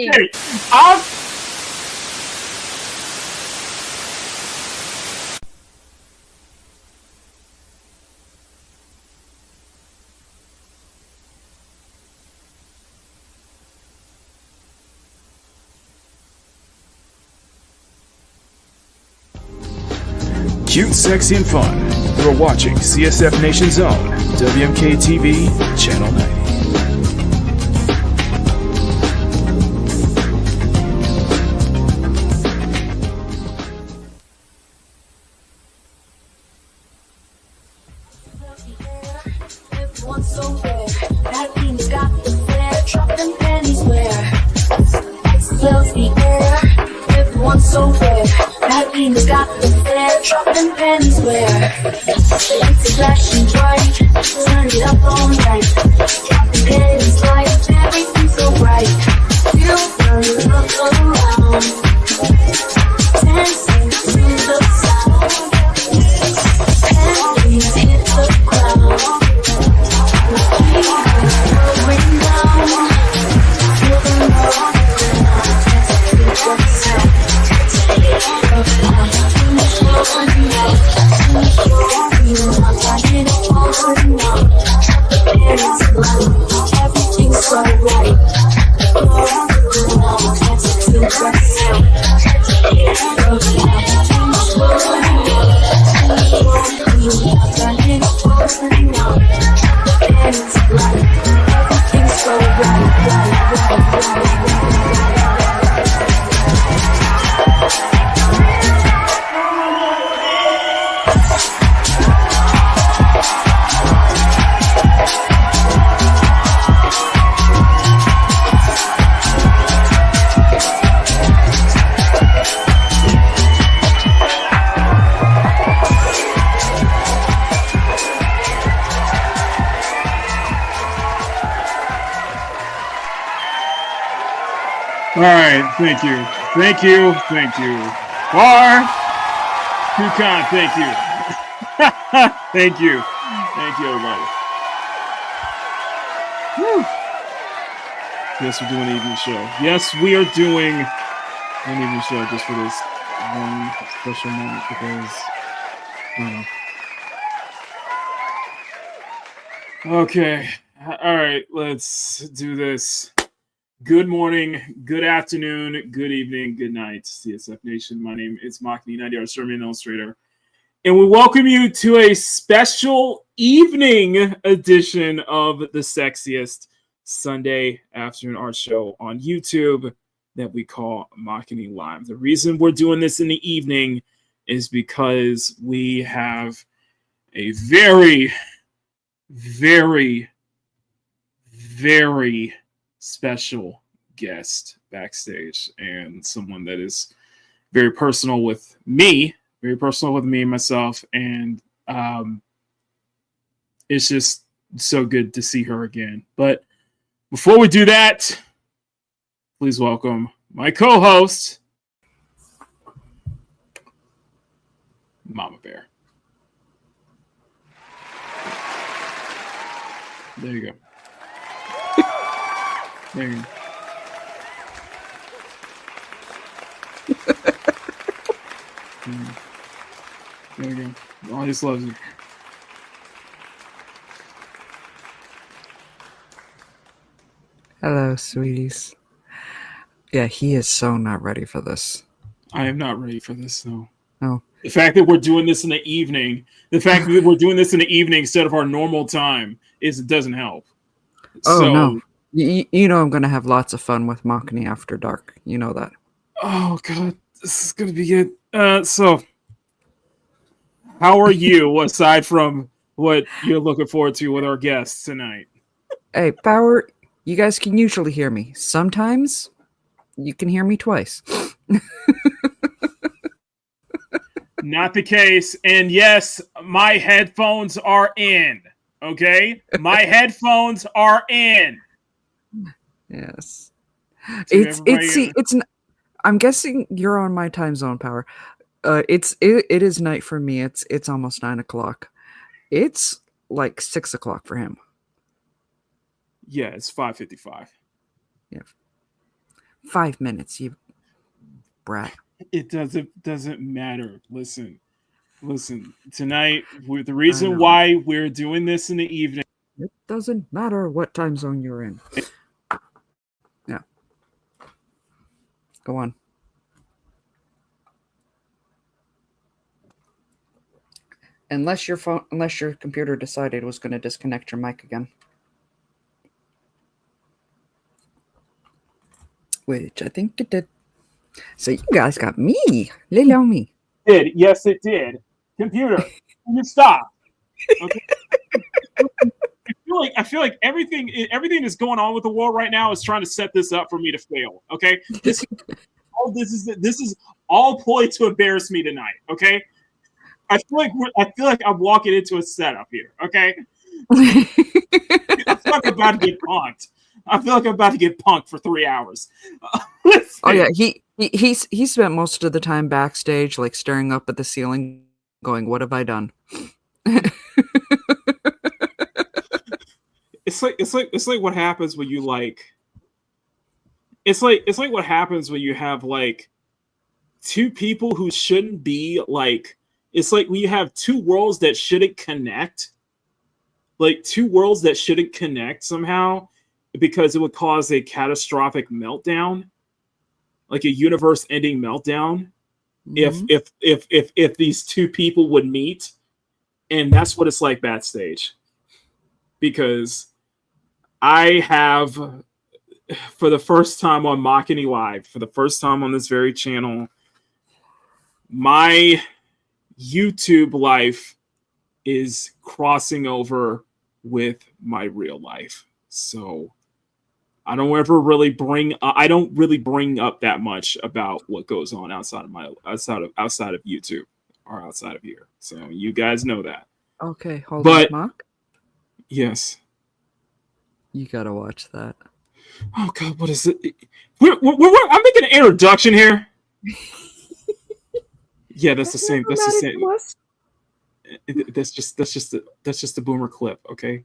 Hey. Hey, I'm Cute, sexy, and fun. You're watching CSF Nation Zone, WMK TV, Channel 90. So fair, that means got the flair, dropping pennies where it's flashing bright, turn it up all night, dropping pennies like everything's so bright. You look around, dancing to the sound, pennies hit the ground, going down, feel the love on the ground, dancing to the sound. Everything's so right. all right. Thank you. Bar, Kukan, thank you. Thank you, everybody. Woo. Yes, we're doing an evening show. Yes, we are doing an evening show just for this one special moment because I don't know. Okay. All right, let's do this. Good morning, good afternoon, good evening, good night, CSF Nation. My name is Makini, 90-yard Sermon Illustrator. And we welcome you to a special evening edition of the sexiest Sunday afternoon art show on YouTube that we call Makini Live. The reason we're doing this in the evening is because we have a very, very, very special guest backstage and someone that is very personal with me and myself, and it's just so good to see her again. But before we do that, please welcome my co-host, Mama Bear. There you go. There you go. There you go. Oh, just loves you. Hello, sweeties. Yeah, he is so not ready for this. I am not ready for this, no. No. The fact that we're doing this in the evening, instead of our normal time, it doesn't help. Oh, so, no. You know I'm going to have lots of fun with Makini after dark. You know that. Oh, God. This is going to be good. So, how are you, aside from what you're looking forward to with our guests tonight? Hey, Power, you guys can usually hear me. Sometimes you can hear me twice. Not the case. And yes, my headphones are in. Okay? My headphones are in. Yes. It's I'm guessing you're on my time zone, Power. It is night for me. It's almost 9:00. It's like 6:00 for him. Yeah, it's 5:55. Yeah. 5 minutes, you brat. It doesn't matter. Listen. Tonight, the reason why we're doing this in the evening. It doesn't matter what time zone you're in. Yeah. Go on. Unless your computer decided it was going to disconnect your mic again. Which I think it did. So you guys got me. Little me. Yes, it did. Computer, can you stop? Okay. I feel like everything that's going on with the world right now is trying to set this up for me to fail. Okay, this is all ploy to embarrass me tonight. Okay, I feel like I'm walking into a setup here. Okay, I feel like I'm about to get punked. I feel like I'm about to get punked for 3 hours. Oh yeah, he spent most of the time backstage, like staring up at the ceiling, going, "What have I done?" It's like what happens when you like. It's like what happens when you have like two people who shouldn't be like. It's like when you have two worlds that shouldn't connect. Like two worlds that shouldn't connect somehow, because it would cause a catastrophic meltdown, like a universe-ending meltdown. Mm-hmm. If these two people would meet, and that's what it's like backstage. Because I have, for the first time on Makini Live, for the first time on this very channel, my YouTube life is crossing over with my real life. So I don't really bring up that much about what goes on outside of YouTube or outside of here. So you guys know that. Okay, hold on, Mark. Yes. You gotta watch that. Oh God, what is it? I'm making an introduction here. Yeah, that's the same. That's the same. That's just the boomer clip. Okay.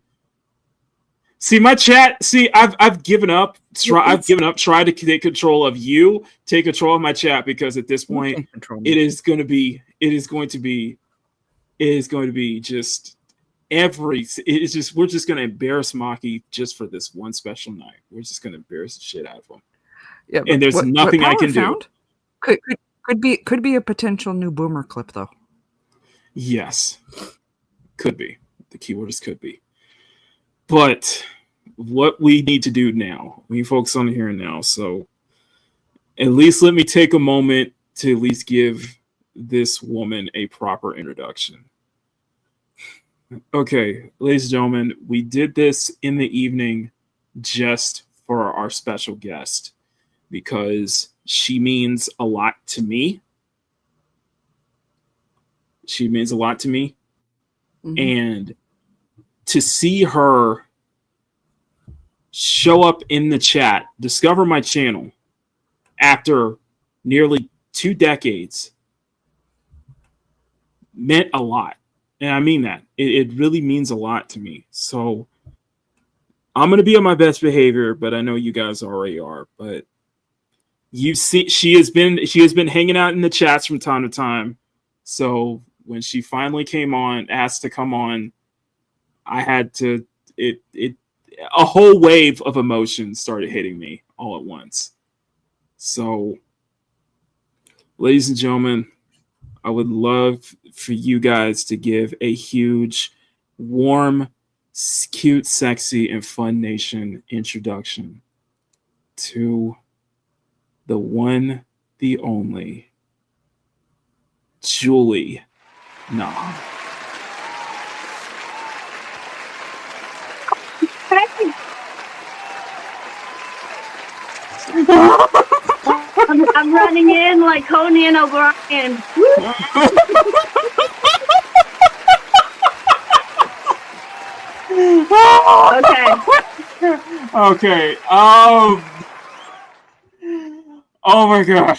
See my chat. See, I've given up. I've given up. Trying to take control of you. Take control of my chat, because at this point, it is going to be just. We're just gonna embarrass Maki just for this one special night. We're just gonna embarrass the shit out of him. Yeah, and there's nothing I can do. Could be a potential new boomer clip though. Yes, could be. The keyword is could be. But what we need to do now, we focus on the here and now. So at least let me take a moment to at least give this woman a proper introduction. Okay, ladies and gentlemen, we did this in the evening just for our special guest because she means a lot to me. She means a lot to me. Mm-hmm. And to see her show up in the chat, discover my channel after nearly 2 decades meant a lot. And I mean that. It really means a lot to me. So I'm going to be on my best behavior, but I know you guys already are. But you see, she has been hanging out in the chats from time to time. So when she finally came on, asked to come on, I had to. A whole wave of emotions started hitting me all at once. So, ladies and gentlemen, I would love for you guys to give a huge, warm, cute, sexy, and fun nation introduction to the one, the only, Julie Nah. I'm running in like Conan O'Brien. Okay. Oh my God.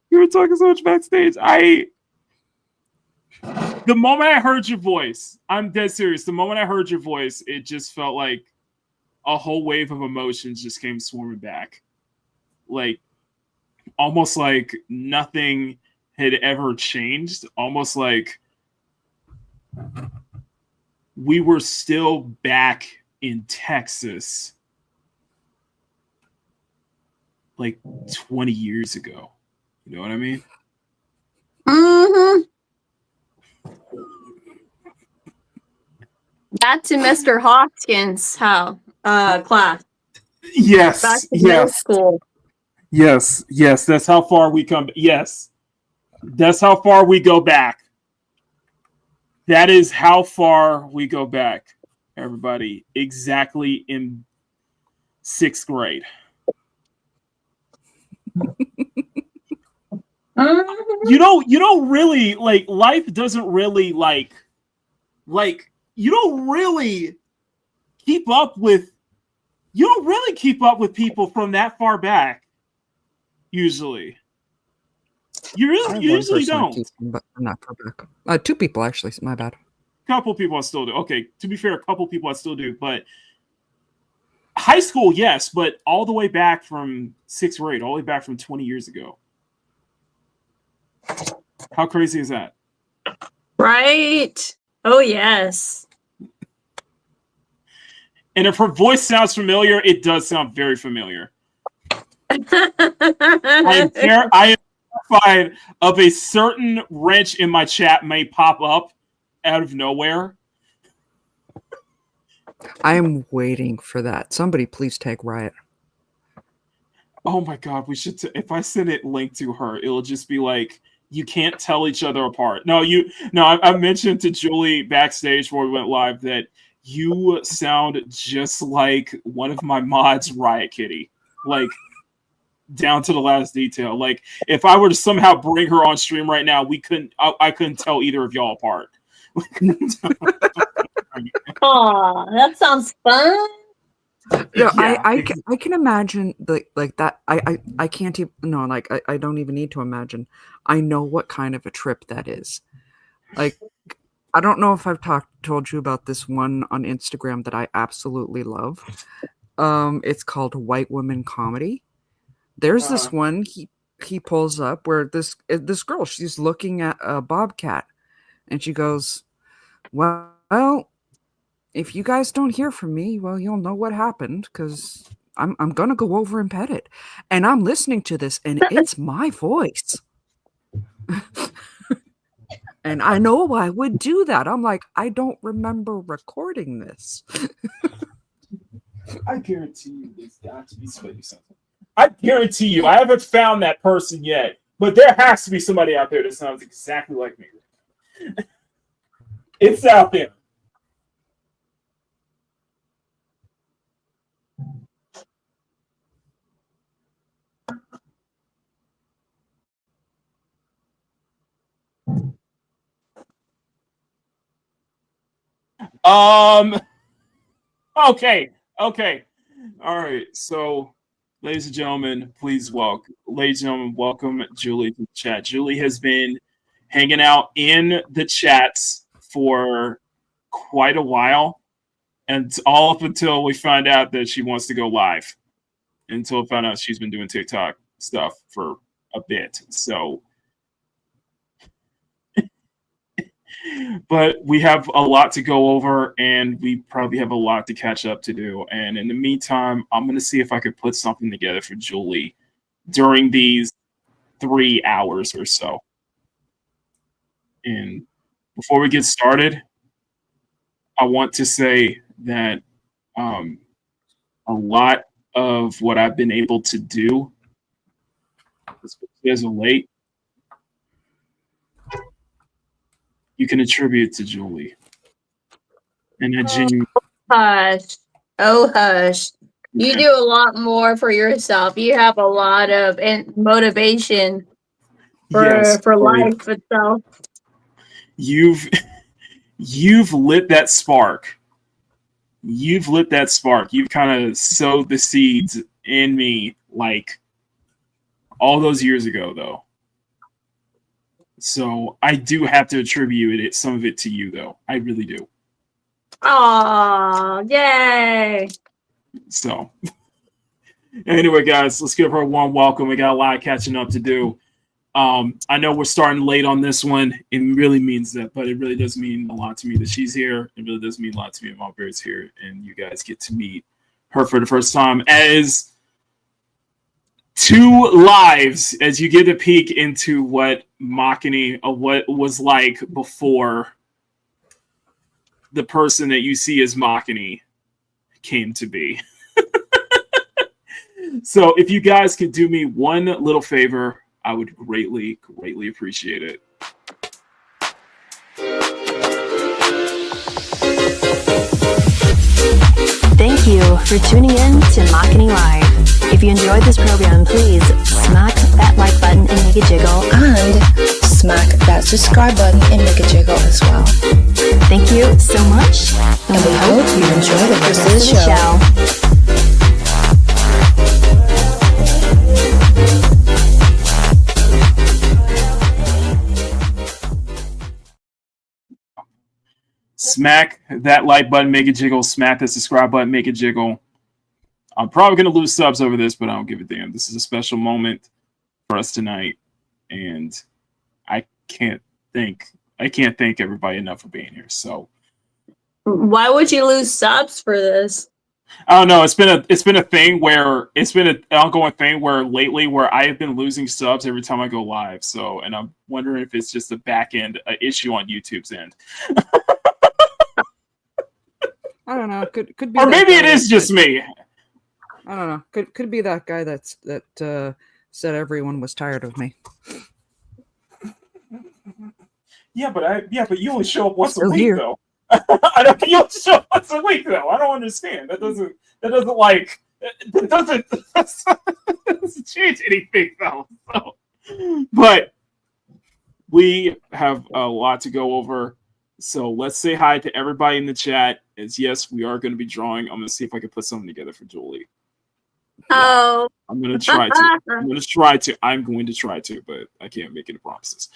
We were talking so much backstage. The moment I heard your voice, I'm dead serious. The moment I heard your voice, it just felt like a whole wave of emotions just came swarming back. like almost like nothing had ever changed, almost like we were still back in Texas like 20 years ago. You know what I mean? Mm-hmm. Back to Mr. Hoskins' class. Yes, Back to middle yes, school. yes, yes. That's how far we come. Yes, that's how far we go back. That is how far we go back, everybody. Exactly in 6th grade. Mm-hmm. You don't really like life doesn't really like you don't really keep up with people from that far back usually. You I have one usually person I don't. keep, but not for back. 2 people actually. My bad. Couple people I still do. Okay, to be fair, a couple people I still do, but high school, yes, but all the way back from 6th grade, all the way back from 20 years ago. How crazy is that? Right. Oh, yes. And if her voice sounds familiar, it does sound very familiar. I am terrified of a certain wrench in my chat may pop up out of nowhere. I am waiting for that. Somebody please take Riot. Oh my god, we should. If I send it link to her, it'll just be like you can't tell each other apart. No, I mentioned to Julie backstage before we went live that you sound just like one of my mods, Riot Kitty, like down to the last detail. Like if I were to somehow bring her on stream right now, I couldn't tell either of y'all apart. Aw, that sounds fun. No, Yeah, I can imagine like that. I can't even no like I don't even need to imagine. I know what kind of a trip that is. Like I don't know if I've told you about this one on Instagram that I absolutely love. It's called White Woman Comedy. There's this one he pulls up where this girl, she's looking at a bobcat and she goes, well, if you guys don't hear from me, well, you'll know what happened because I'm gonna go over and pet it. And I'm listening to this and it's my voice. And I know I would do that. I'm like, I don't remember recording this. I guarantee you there's got to be somebody something. I guarantee you, I haven't found that person yet, but there has to be somebody out there that sounds exactly like me. It's out there. Okay. All right. So, ladies and gentlemen, welcome Julie to the chat. Julie has been hanging out in the chats for quite a while, and all up until we find out that she wants to go live. Until I found out she's been doing TikTok stuff for a bit. So, but we have a lot to go over and we probably have a lot to catch up to do. And in the meantime, I'm going to see if I could put something together for Julie during these 3 hours or so. And before we get started, I want to say that a lot of what I've been able to do, especially as of late, you can attribute to Julie. And that genuine. Hush. Oh, hush. You do a lot more for yourself. You have a lot of motivation for life itself. You've lit that spark. You've kind of sowed the seeds in me like all those years ago, though. So I do have to attribute some of it to you, though. I really do. Aw, yay. So Anyway, guys, let's give her a warm welcome. We got a lot of catching up to do. I know we're starting late on this one. It really means that, but it really does mean a lot to me that she's here. It really does mean a lot to me that Malberry's here, and you guys get to meet her for the first time as two lives, as you get a peek into what Makini, what was like before the person that you see as Makini came to be. So if you guys could do me one little favor, I would greatly, greatly appreciate it. Thank you for tuning in to Makini Live. If you enjoyed this program, please smack that like button and make it jiggle. And smack that subscribe button and make it jiggle as well. Thank you so much. And we hope you enjoy the rest of the show. Smack that like button, make it jiggle. Smack that subscribe button, make it jiggle. I'm probably going to lose subs over this, but I don't give a damn. This is a special moment for us tonight, and I can't thank everybody enough for being here. So, Why would you lose subs for this? I don't know. It's been a thing where it's been an ongoing thing where lately where I have been losing subs every time I go live. So, and I'm wondering if it's just a back end issue on YouTube's end. I don't know. Could be, or maybe it is just me. I don't know. Could be that guy that said everyone was tired of me. Yeah, but you only show up once a week here. though. I don't. You only show up once a week though. I don't understand. That doesn't change anything though. So. But we have a lot to go over. So let's say hi to everybody in the chat. As yes, we are going to be drawing. I'm going to see if I can put something together for Julie. Oh, I'm going to try to. I'm going to try to, but I can't make any promises.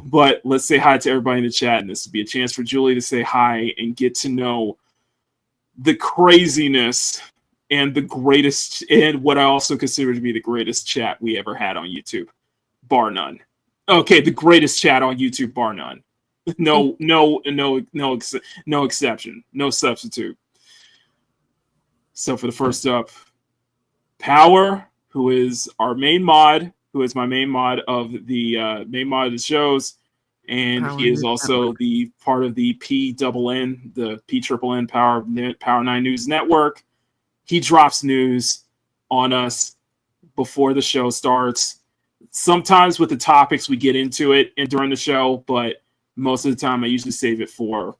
But let's say hi to everybody in the chat, and this will be a chance for Julie to say hi and get to know the craziness and the greatest, and what I also consider to be the greatest chat we ever had on YouTube, bar none. Okay, the greatest chat on YouTube, bar none. No exception, no substitute. So for the first up, Power, who is our main mod, who is my main mod of the shows, and Power he is News also Network. the part of the PNN, the PNN Power 9 News Network. He drops news on us before the show starts. Sometimes with the topics we get into it and during the show, but most of the time I usually save it for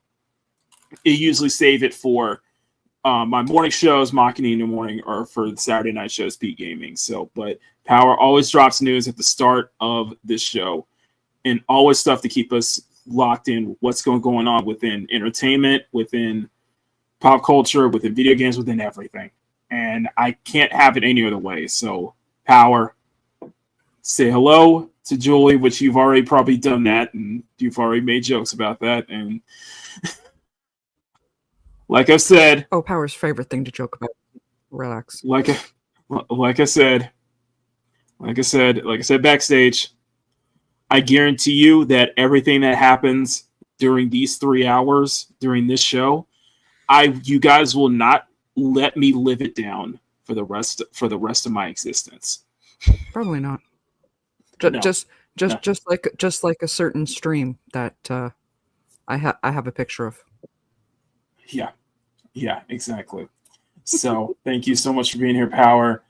my morning shows, Makini in the morning, or for the Saturday night shows, Pete Gaming. So, but Power always drops news at the start of this show, and always stuff to keep us locked in what's going on within entertainment, within pop culture, within video games, within everything. And I can't have it any other way. So, Power, say hello to Julie, which you've already probably done that, and you've already made jokes about that. And like I said, Power's favorite thing to joke about. Relax. Like I said backstage, I guarantee you that everything that happens during these 3 hours during this show, you guys will not let me live it down for the rest of my existence. Probably not. No. Just like a certain stream that I have a picture of. Yeah, exactly. So thank you so much for being here, Power.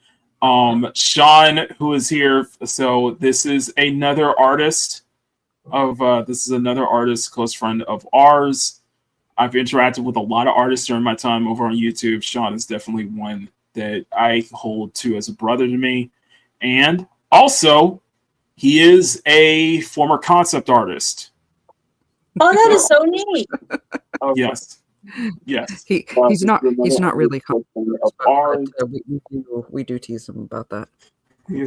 Sean, who is here. So this is another artist, close friend of ours. I've interacted with a lot of artists during my time over on YouTube. Sean is definitely one that I hold to as a brother to me. And also, he is a former concept artist. Oh, that is so neat. Oh, yes. He's not really Ours. we do tease him about that. He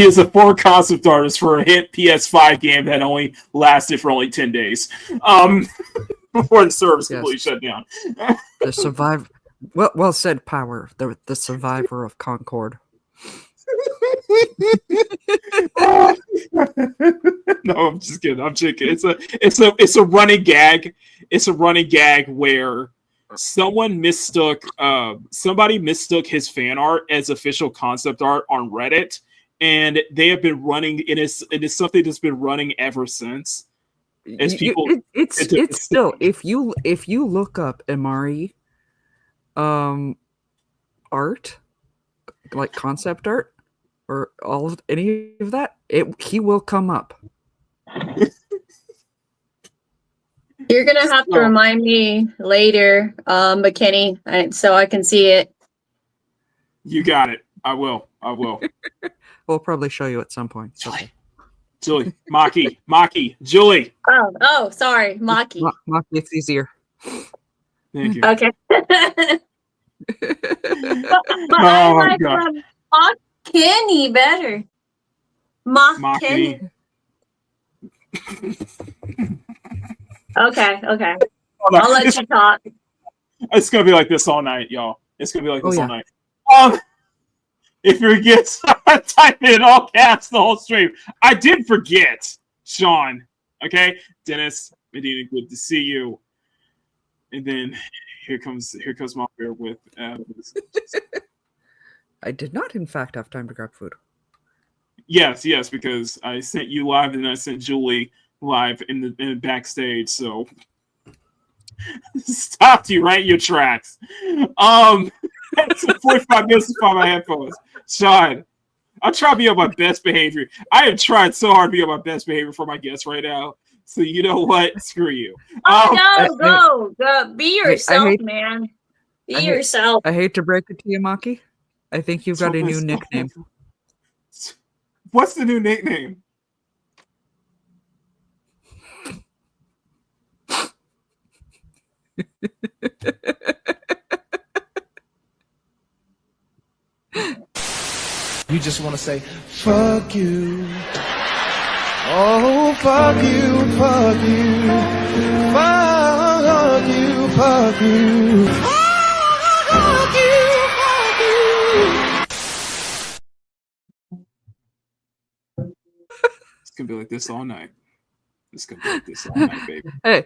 is a former concept artist for a hit PS5 game that only lasted for only 10 days. Before the service completely shut down. Well said, Power. The survivor of Concord. No, I'm just kidding. I'm joking. It's a running gag. It's a running gag where somebody mistook his fan art as official concept art on Reddit, and they have been running. It is something that's been running ever since. As people, it's still if you look up Imari, art, like concept art, or any of that, he will come up. You're gonna have to remind me later, McKinney, so I can see it. You got it. I will. We'll probably show you at some point. Julie, Maki, Julie. Oh, sorry, Maki. Maki, it's easier. Thank you. Okay. but I like Makini better. Makini. Okay. I'll let you talk. It's gonna be like this all night, y'all. It's gonna be like this all night. If you forget, type in all caps the whole stream. I did forget, Sean. Okay, Dennis, Medina, good to see you. And then here comes my bear with. I did not, in fact, have time to grab food. Yes, because I sent you live and I sent Julie live in the backstage. So stopped you right in your tracks. That's 45 minutes to find my headphones. Sean, I'm trying to be on my best behavior. I have tried so hard to be on my best behavior for my guests right now. So you know what? Screw you. Go. Be yourself, man. Be yourself. I hate to break it to you, Maki. I think you've got a new nickname. What's the new nickname? You just want to say, fuck you. Oh, fuck you, fuck you. Fuck you, fuck you. Fuck you, It's going to be like this all night. It's going to be like this all night, baby. Hey,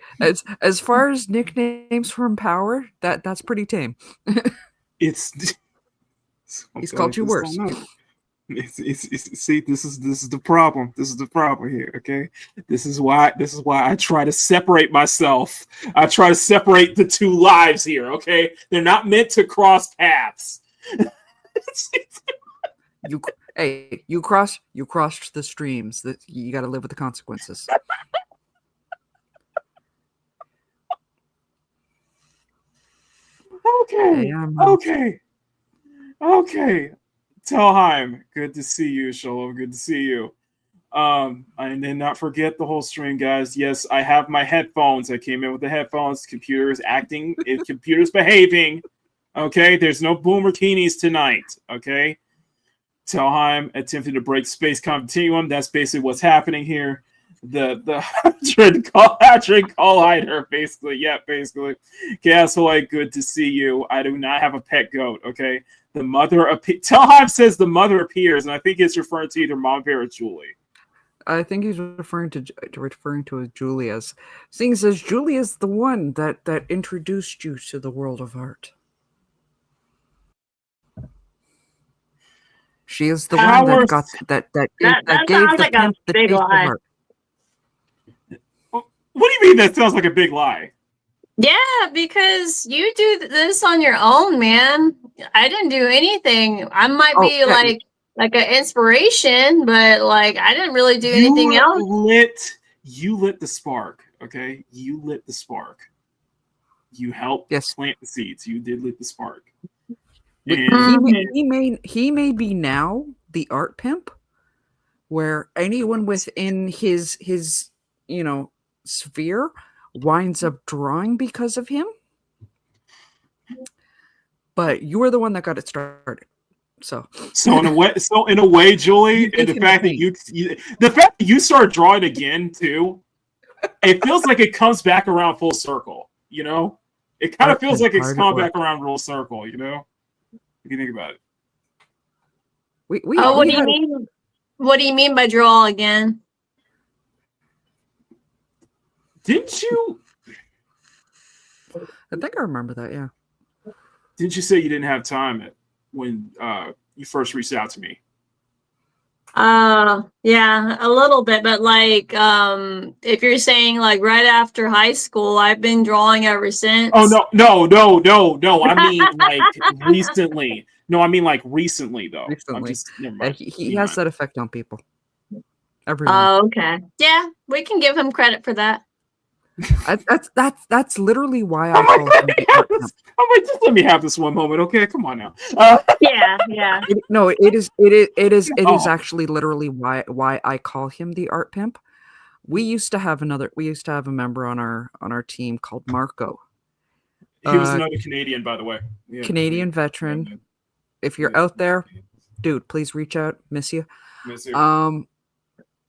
as far as nicknames from Power, that's pretty tame. He's called you worse. See, this is the problem. This is the problem here. Okay, this is why I try to separate myself. I try to separate the two lives here. Okay, they're not meant to cross paths. You crossed the streams. That you got to live with the consequences. Okay. Telheim, good to see you. Shalom, good to see you. And then not forget the whole stream, guys. Yes, I have my headphones. I came in with the headphones. Computer's acting. Computer's behaving. Okay, there's no boomer keenies tonight. Okay, Telheim attempting to break space continuum. That's basically what's happening here. The Hatred call hider, basically. Yeah, basically. Gaslight, good to see you. I do not have a pet goat. Okay. The mother Telheim says the mother appears, and I think it's referring to either Mom Bear or Julie. I think he's referring to Julie as seeing as Julie is the one that introduced you to the world of art. She is the one that got that gave the like pimp the taste of art. What do you mean that sounds like a big lie? Yeah, because you do this on your own, man. I didn't do anything. I might be like an inspiration, but like I didn't really do anything else. You lit the spark, okay? You lit the spark. You helped plant the seeds. You did lit the spark. And he may be now the art pimp, where anyone within his sphere winds up drawing because of him. But you were the one that got it started. So in a way, Julie, and the fact that you start drawing again too, it feels like it comes back around full circle. You know, It kind of feels like hard XCOM work. back around Rule Circle, you know? If you think about it. What we do you had- mean? What do you mean by draw again? Didn't you? I think I remember that. Yeah. Didn't you say you didn't have time when you first reached out to me? Yeah, a little bit, but like, if you're saying like right after high school, I've been drawing ever since. Oh no! I mean like recently. No, I mean like recently though. Recently. I'm just never mind. He has that effect on people. Everyone. Oh, okay. Yeah, we can give him credit for that. That's literally why I call him the art pimp. I'm like, just let me have this one moment, okay? Come on now. Yeah. It is Oh. actually literally why I call him the art pimp. We used to have a member on our team called Marco. He was another Canadian, by the way. Yeah, Canadian veteran. If you're out there, dude, please reach out. Miss you. Miss you.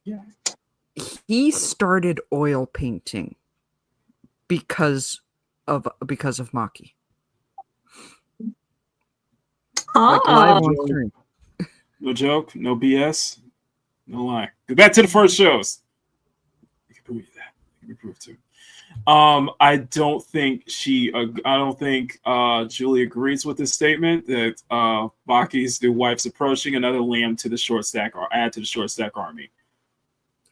Yeah. He started oil painting because of Maki. Like live on stream. No joke, no BS, no lie. Go back to the first shows. You can prove that. You can prove too. I don't think Julie agrees with this statement that Baki's new wife's approaching another lamb to the short stack or add to the short stack army.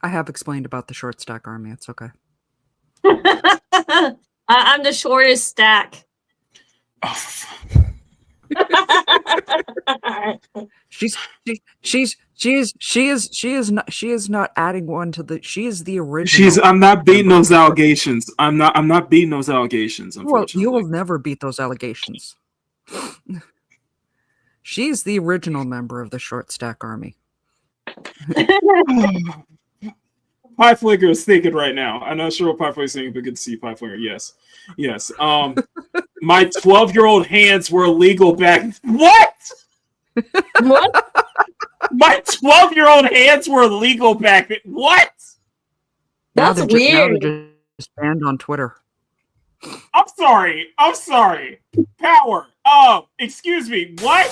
I have explained about the short stack army. It's okay. I'm the shortest stack. Oh, She is not adding one to the. She is the original. I'm not beating those allegations. I'm not beating those allegations. Well, Unfortunately, you will never beat those allegations. She's the original member of the short stack army. Pie Flicker is thinking right now. I'm not sure what Pie Flicker is thinking, but good to see Pie Flicker. Yes. My 12-year-old hands were illegal back. What? What? My 12-year-old hands were illegal back then. What? That's now weird. they're just banned on Twitter. I'm sorry. Power. Excuse me. What?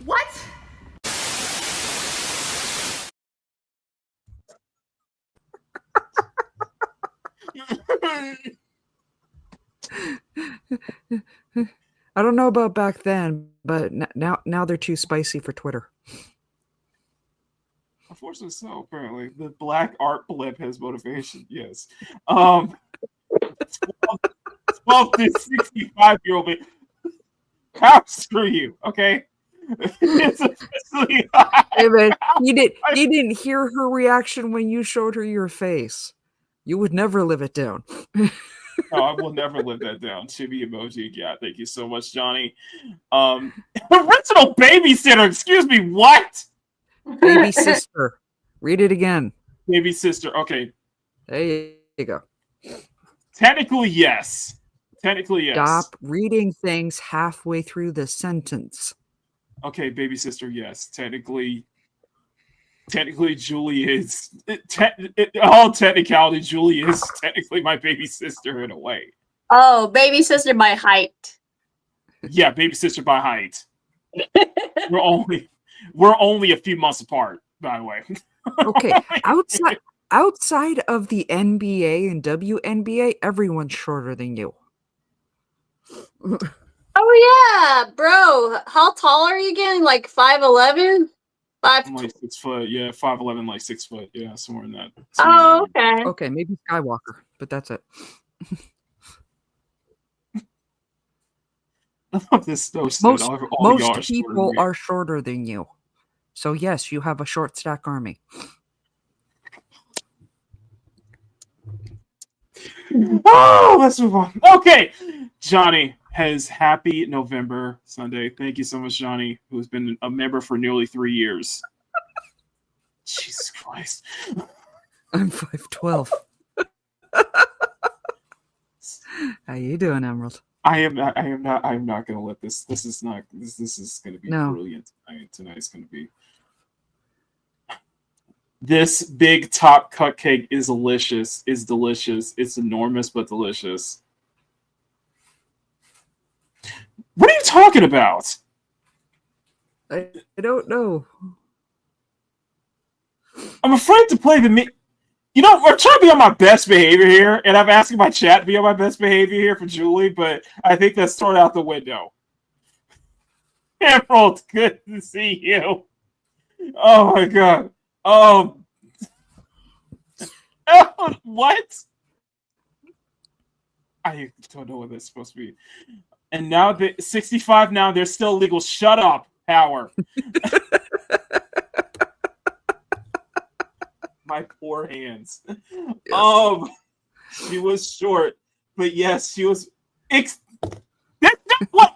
What? I don't know about back then, but now they're too spicy for Twitter. Unfortunately, so apparently the black art blip has motivation. Yes. 12 to 65-year-old. How screw you? Okay. It's officially. Hey man, you didn't hear her reaction when you showed her your face. You would never live it down. No, I will never live that down. Chibi emoji. Yeah, thank you so much, Johnny. Original babysitter. Excuse me. What? Baby sister. Read it again. Baby sister. Okay. There you go. Technically, yes. Stop reading things halfway through the sentence. Okay, baby sister. Yes. Technically, Julie is. All technicality, Julie is technically my baby sister in a way. Oh, baby sister by height. Yeah, baby sister by height. We're only a few months apart, by the way. Okay, outside of the NBA and WNBA, everyone's shorter than you. Oh yeah, bro. How tall are you again? Like 5'11"? I'm like 6 foot. Yeah, 5'11", like 6 foot. Yeah, somewhere in that. Oh, okay. Okay, maybe Skywalker, but that's it. I love this. Most people are shorter than you. So yes, you have a short stack army. Oh, let's move on. Okay, Johnny has happy November Sunday. Thank you so much, Johnny, who's been a member for nearly 3 years. Jesus Christ. I'm 5'12". How you doing, Emerald? I am not. I'm not going to let this. This is not. This is going to be brilliant. Tonight's going to be. This big top cupcake is delicious. Is delicious. It's enormous but delicious. What are you talking about? I don't know. I'm afraid to play the. You know, I'm trying to be on my best behavior here, and I'm asking my chat to be on my best behavior here for Julie, but I think that's thrown out the window. Emerald, good to see you. Oh my god. Oh, what? I don't know what that's supposed to be. And now the 65 now, they're still legal. Shut up, Power. My poor hands. Yes. She was short, but yes, she was. That's not what.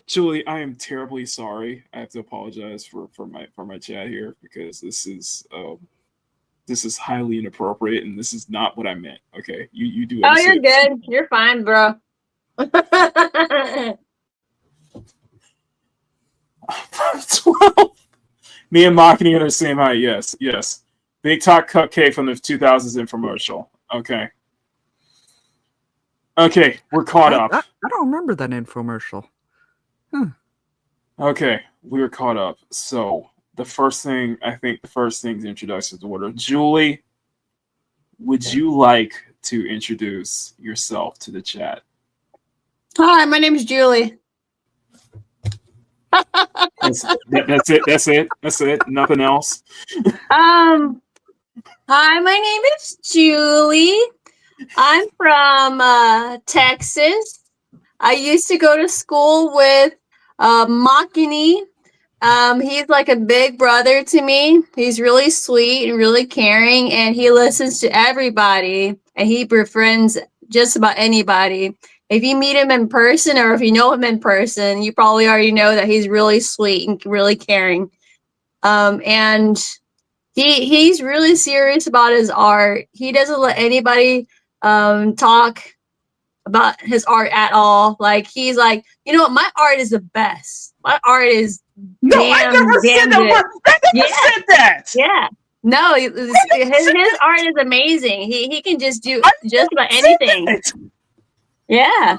Julie, I am terribly sorry. I have to apologize for my chat here because this is highly inappropriate and this is not what I meant. Okay, you do. Oh, you're good. You're fine, bro. 12. Me and Makini are the same height. Yes. Big Talk Cupcake from the 2000s infomercial. Okay, we're caught up. I don't remember that infomercial. Okay, we were caught up. So the first thing is introduction to order. Julie, would you like to introduce yourself to the chat? Hi, my name is Julie. That's it. Nothing else. Hi, my name is Julie. I'm from Texas. I used to go to school with Makini. He's like a big brother to me. He's really sweet and really caring, and he listens to everybody, and he befriends just about anybody. If you meet him in person or if you know him in person, you probably already know that he's really sweet and really caring. And he's really serious about his art. He doesn't let anybody talk about his art at all. Like, he's like, you know what, my art is the best. My art is I never said that. Yeah. No, his art is amazing. He can just do just about anything. Yeah. I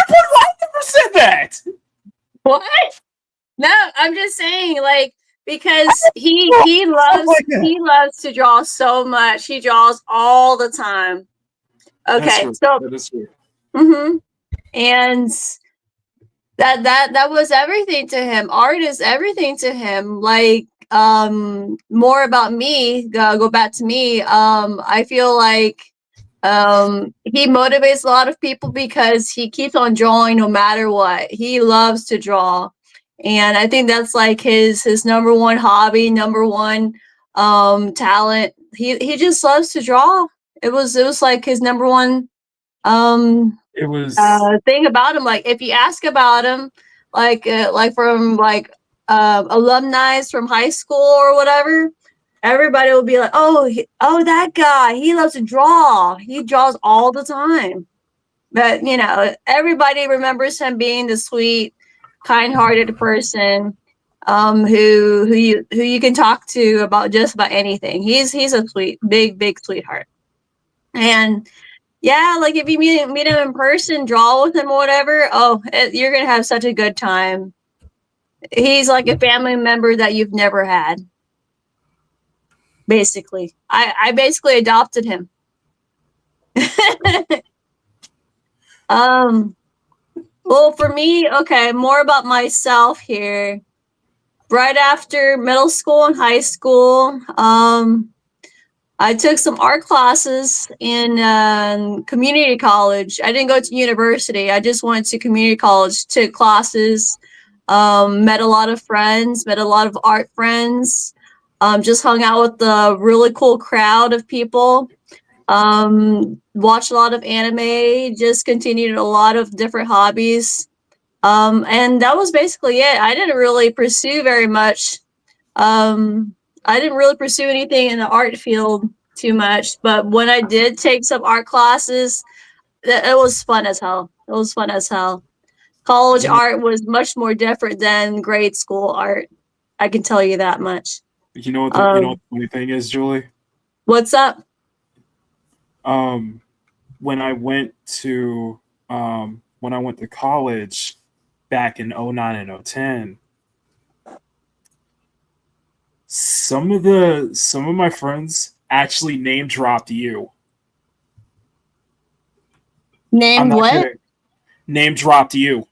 never said that. What? No, I'm just saying, like, because he loves to draw so much. He draws all the time. Okay, so that is true. And that was everything to him. Art is everything to him. Like, more about me, go back to me. I feel like he motivates a lot of people because he keeps on drawing no matter what. He loves to draw, and I think that's like his number one hobby, number one talent. He just loves to draw. It was like his number one it was thing about him. Like, if you ask about him, like from like alumni from high school or whatever, everybody will be like, oh, that guy, he loves to draw. He draws all the time. But, you know, everybody remembers him being the sweet, kind-hearted person who you can talk to about just about anything. He's a sweet, big sweetheart. And yeah, like, if you meet him in person, draw with him or whatever, you're going to have such a good time. He's like a family member that you've never had. Basically, I basically adopted him. Well, for me, okay, more about myself here. Right after middle school and high school, I took some art classes in community college. I didn't go to university. I just went to community college, took classes, met a lot of friends, met a lot of art friends. Just hung out with a really cool crowd of people. Watched a lot of anime, just continued a lot of different hobbies. And that was basically it. I didn't really pursue very much. I didn't really pursue anything in the art field too much. But when I did take some art classes, it was fun as hell. It was fun as hell. College art was much more different than grade school art. I can tell you that much. You know what the funny thing is, Julie? What's up? When I went to college back in 09 and 010, some of my friends actually name dropped you. Named what? Kidding. Name dropped you.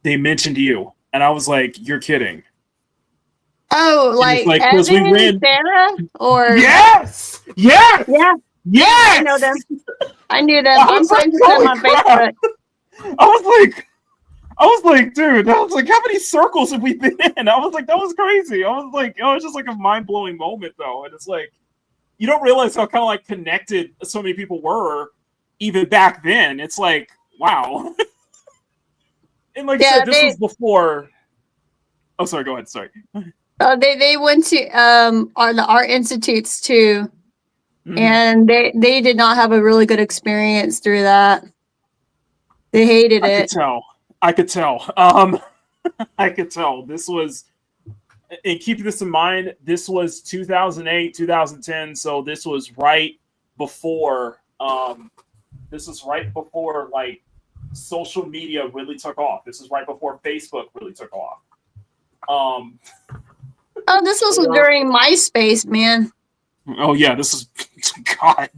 They mentioned you, and I was like, "You're kidding." Oh, like Evan, Sarah, or yes, yeah. Yes! I know them. I knew them. I'm friends with them on Facebook. I was like, dude, I was like, how many circles have we been in? I was like, that was crazy. I was like, it was just like a mind-blowing moment, though. And it's like, you don't realize how kind of like connected so many people were even back then. It's like, wow. And like you said, this was before. Oh, sorry, go ahead. Sorry. They went to the art institutes too. Mm-hmm. And they did not have a really good experience through that. They hated it. I could tell. I could tell. This was, and keep this in mind, this was 2008, 2010. So this was right before. This was right before like social media really took off. This is right before Facebook really took off. This was during MySpace, man. Oh yeah, this is God.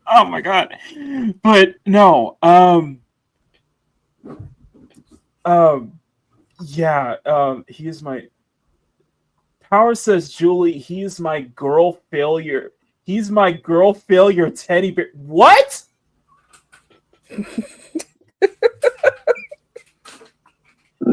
Oh my God. But no, he is my Power says, Julie, he's my girl failure. He's my girl failure teddy bear. What?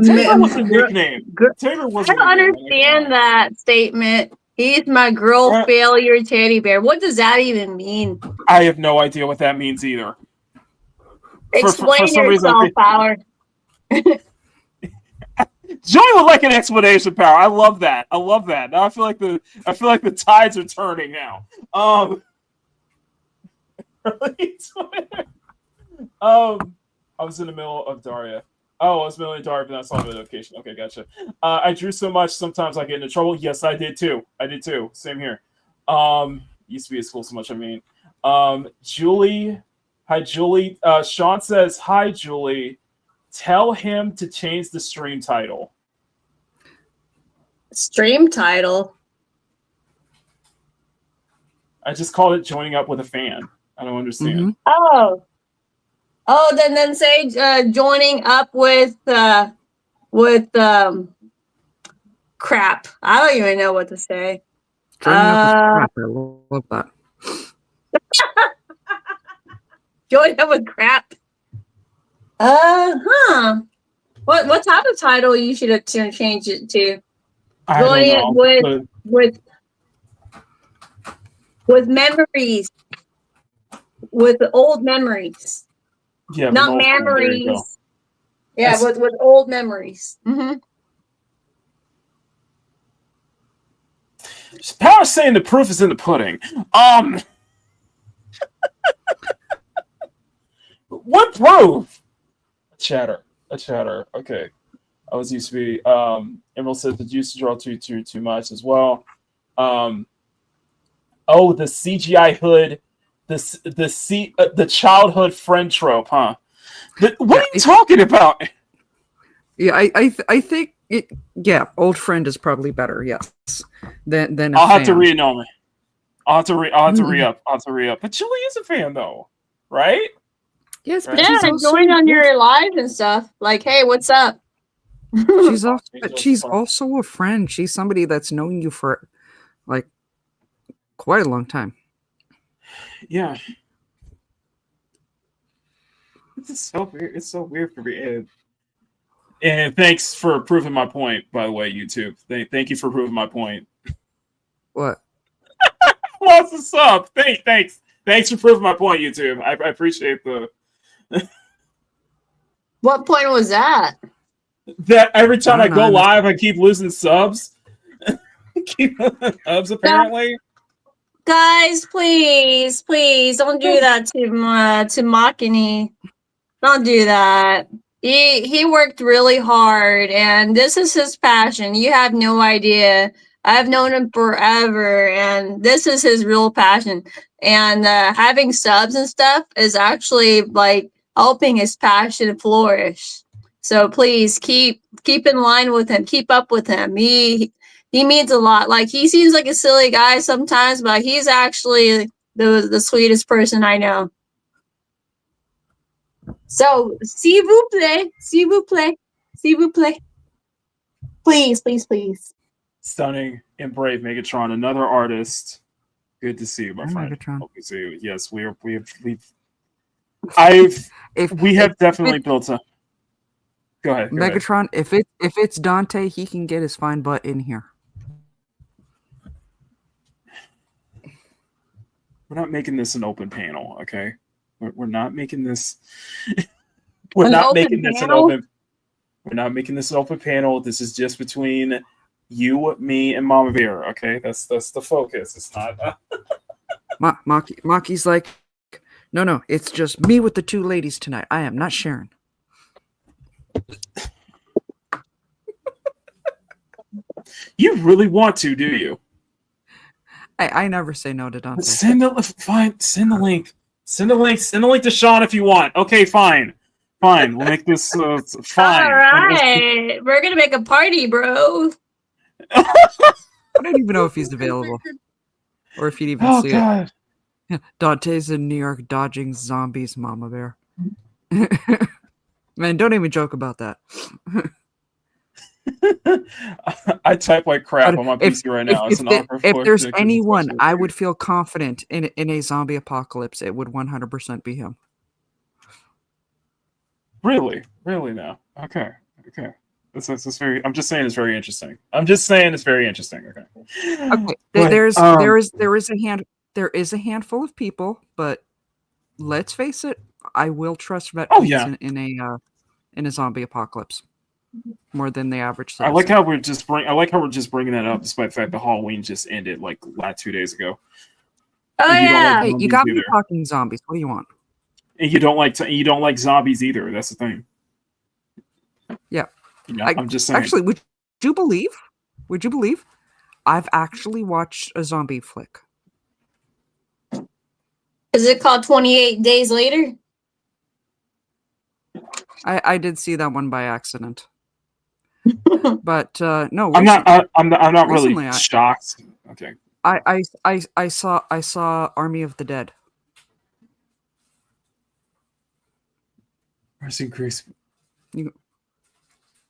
Taylor was a nickname. Taylor was I don't understand that statement. He's my girl failure teddy bear. What does that even mean? I have no idea what that means either. Explain yourself, Power. Joey would like an explanation, Power. I love that. Now I feel like the tides are turning now. I was in the middle of Daria. Oh, I was middle of Daria, but I saw the notification. Okay, gotcha. I drew so much, sometimes I get into trouble. Yes, I did too. Same here. Used to be at school so much, I mean. Julie. Hi, Julie. Sean says, hi, Julie. Tell him to change the stream title. Stream title? I just called it Joining Up with a Fan. I don't understand. Mm-hmm. Oh, then say joining up with crap. I don't even know what to say. Joining up with crap. I love that. Join up with crap. What type of title you should change it to? Joining it with memories. With old memories. Yeah, not memories. Yeah, with old memories. Mm-hmm. Power's saying the proof is in the pudding. What proof? A chatter. Okay. I was used to be. Emerald said the juice draw too much as well. The CGI hood. The childhood friend trope, huh? What are you talking about? Yeah, I think it. Yeah, old friend is probably better. Yes, than I'll have to re-know me. I'll have to re-up. But Julie is a fan, though, right? Yes, but yeah, join on your live and stuff. Like, hey, what's up? She's also a friend. She's somebody that's known you for like quite a long time. Yeah. It's so weird. It's so weird for me. And thanks for proving my point, by the way, YouTube. Thank you for proving my point. What? What's the sub? Thanks for proving my point, YouTube. I appreciate the. What point was that? That every time I go live, I keep losing subs. Cubs apparently. Guys, please, please don't do that to Makini. Don't do that. He worked really hard, and this is his passion. You have no idea. I've known him forever, and this is his real passion. And having subs and stuff is actually like helping his passion flourish. So please keep in line with him. Keep up with him. He means a lot. Like, he seems like a silly guy sometimes, but he's actually the sweetest person I know. So, s'il vous plaît, s'il vous plaît, s'il vous plaît. Please, please, please. Stunning and brave Megatron, another artist. Good to see you, my friend. Megatron. Hope to see you. Yes, we have definitely built a. Go ahead. Megatron, if it's Dante, he can get his fine butt in here. We're not making this an open panel, okay? We're not making this. We're not making this an open panel. This is just between you, me, and Mama Bear. Okay, that's the focus. It's not. Maki's like, no, it's just me with the two ladies tonight. I am not sharing. You really want to, do you? I never say no to Dante. Send the link. Send the link to Sean if you want. Okay, fine. We'll make this fine. All right, we're gonna make a party, bro. I don't even know if he's available, or if he'd even see it. Dante's in New York dodging zombies, Mama Bear. Man, don't even joke about that. I type like crap on my PC right now. If there's anyone I would feel confident in a zombie apocalypse, it would 100% be him. Really now. Okay. That's very. I'm just saying it's very interesting. Okay. There is a handful of people, but let's face it, I will trust vet in a zombie apocalypse more than the average citizen. I like how we're just bringing that up, despite the fact that Halloween just ended like 2 days ago. Oh yeah, hey, you got me talking zombies. What do you want? And you don't like zombies either. That's the thing. Yeah, I'm just saying. Actually, would you believe? I've actually watched a zombie flick. Is it called 28 Days Later? I did see that one by accident. But no, I'm not really shocked. Okay. I saw Army of the Dead. Mercy Grace. You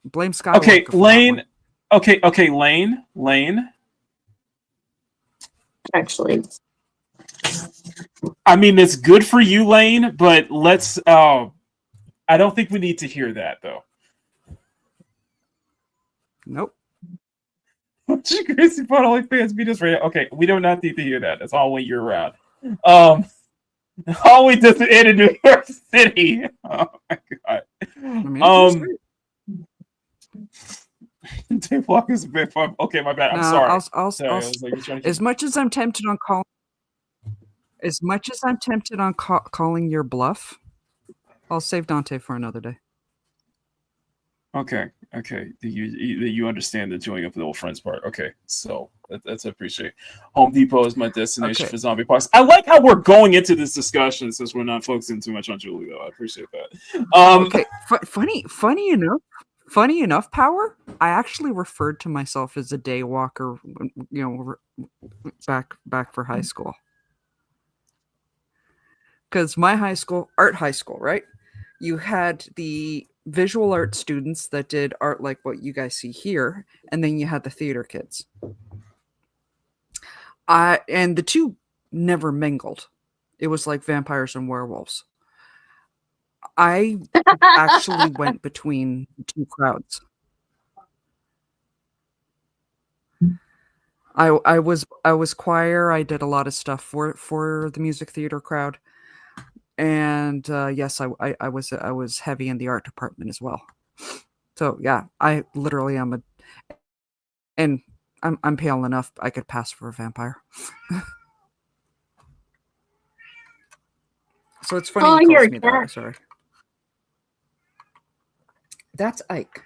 blame Skywalker. Okay, Lane. Okay, Lane. Actually, I mean, it's good for you, Lane, but let's. I don't think we need to hear that, though. Nope. Gracie Pod OnlyFans beat us right. Okay, we do not need to hear that. That's all year round. Halloween doesn't end in New York City. Oh my god. Dave Walker's a bit fun. Okay, my bad. I'm sorry. As much as I'm tempted on calling your bluff, I'll save Dante for another day. Okay. You understand the joining up with the old friends part. Okay, so that's appreciate. Home Depot is my destination for zombie parks. I like how we're going into this discussion since we're not focusing too much on Julie, though. I appreciate that. Okay, funny enough, Power. I actually referred to myself as a day walker, back for high school. Because my high school, art high school, right? You had the visual art students that did art like what you guys see here, and then you had the theater kids. And the two never mingled. It was like vampires and werewolves. I actually went between two crowds. I was choir. I did a lot of stuff for the music theater crowd. And yes, I was heavy in the art department as well. So yeah, I literally am and I'm pale enough. I could pass for a vampire. So it's funny he calls me that. Sorry. That's Ike.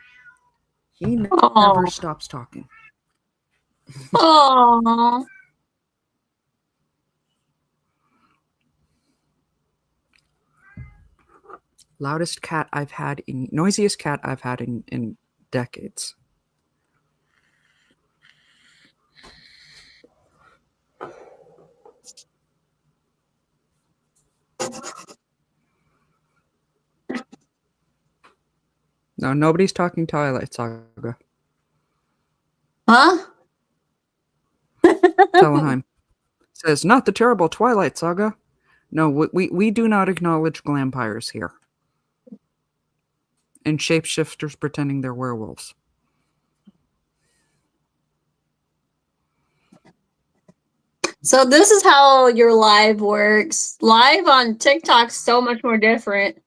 He never stops talking. Aww. Loudest cat I've had noisiest cat I've had in decades. No, nobody's talking Twilight Saga. Huh? Teleheim says, not the terrible Twilight Saga. No, we do not acknowledge glampires here. And shapeshifters pretending they're werewolves. So this is how your live works. Live on TikTok's so much more different.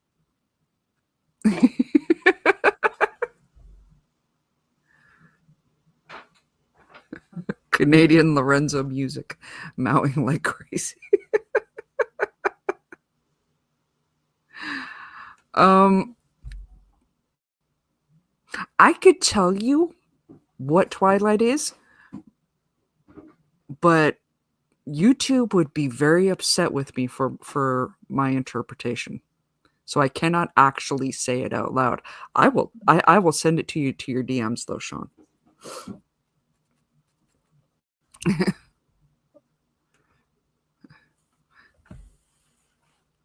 Canadian Lorenzo music, mowing like crazy. I could tell you what Twilight is, but YouTube would be very upset with me for my interpretation. So I cannot actually say it out loud. I will send it to you to your DMs though, Sean.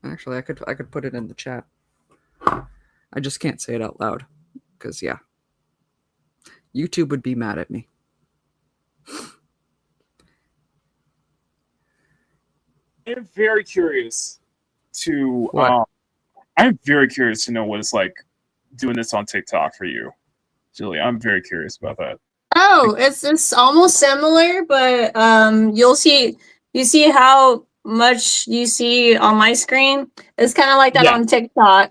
Actually, I could put it in the chat. I just can't say it out loud because yeah, YouTube would be mad at me. I'm very curious to. What? I'm very curious to know what it's like doing this on TikTok for you, Julie. I'm very curious about that. Oh, it's almost similar, but you see how much you see on my screen. It's kind of like that on TikTok,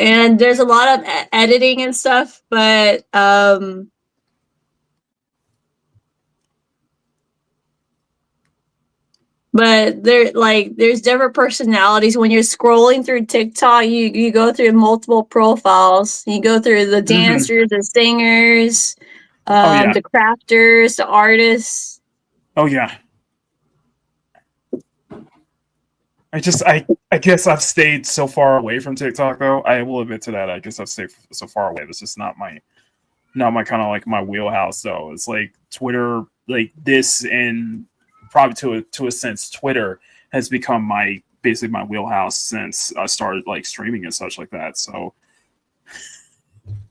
and there's a lot of editing and stuff, but there's different personalities when you're scrolling through TikTok. You go through multiple profiles. You go through the dancers, the singers, the crafters, the artists. Oh yeah. I guess I've stayed so far away from TikTok though. I will admit to that. I guess I've stayed so far away. This is not my kind of like my wheelhouse though. It's like Twitter, like this, and probably to a sense, Twitter has become basically my wheelhouse since I started like streaming and such like that. So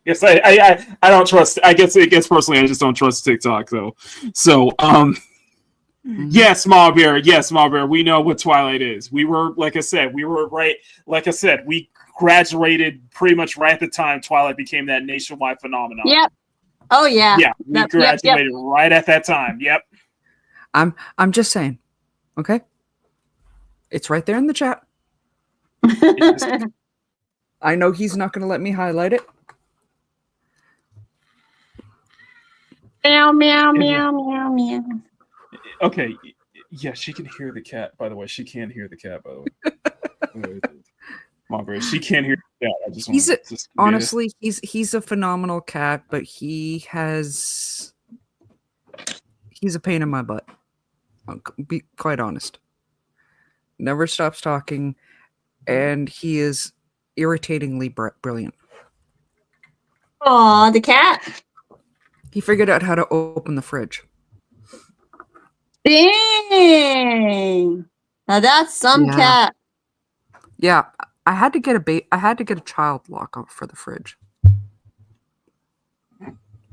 yes, I don't trust. I guess personally, I just don't trust TikTok though. So yes, Small Bear. Yes, Small Bear. We know what Twilight is. We were, like I said, right. Like I said, we graduated pretty much right at the time Twilight became that nationwide phenomenon. Yep. Oh yeah. Yeah, we graduated right at that time. Yep. I'm just saying. Okay. It's right there in the chat. I know he's not going to let me highlight it. Meow meow meow meow meow. Okay, yeah, she can hear the cat. By the way, she can hear the cat. By the way, Margaret, she can't hear the cat. I just honestly, he's a phenomenal cat, but he's a pain in my butt. I'll be quite honest. Never stops talking, and he is irritatingly brilliant. Aw, the cat. He figured out how to open the fridge. Dang! Now that's some cat. Yeah, I had to get a child lock for the fridge.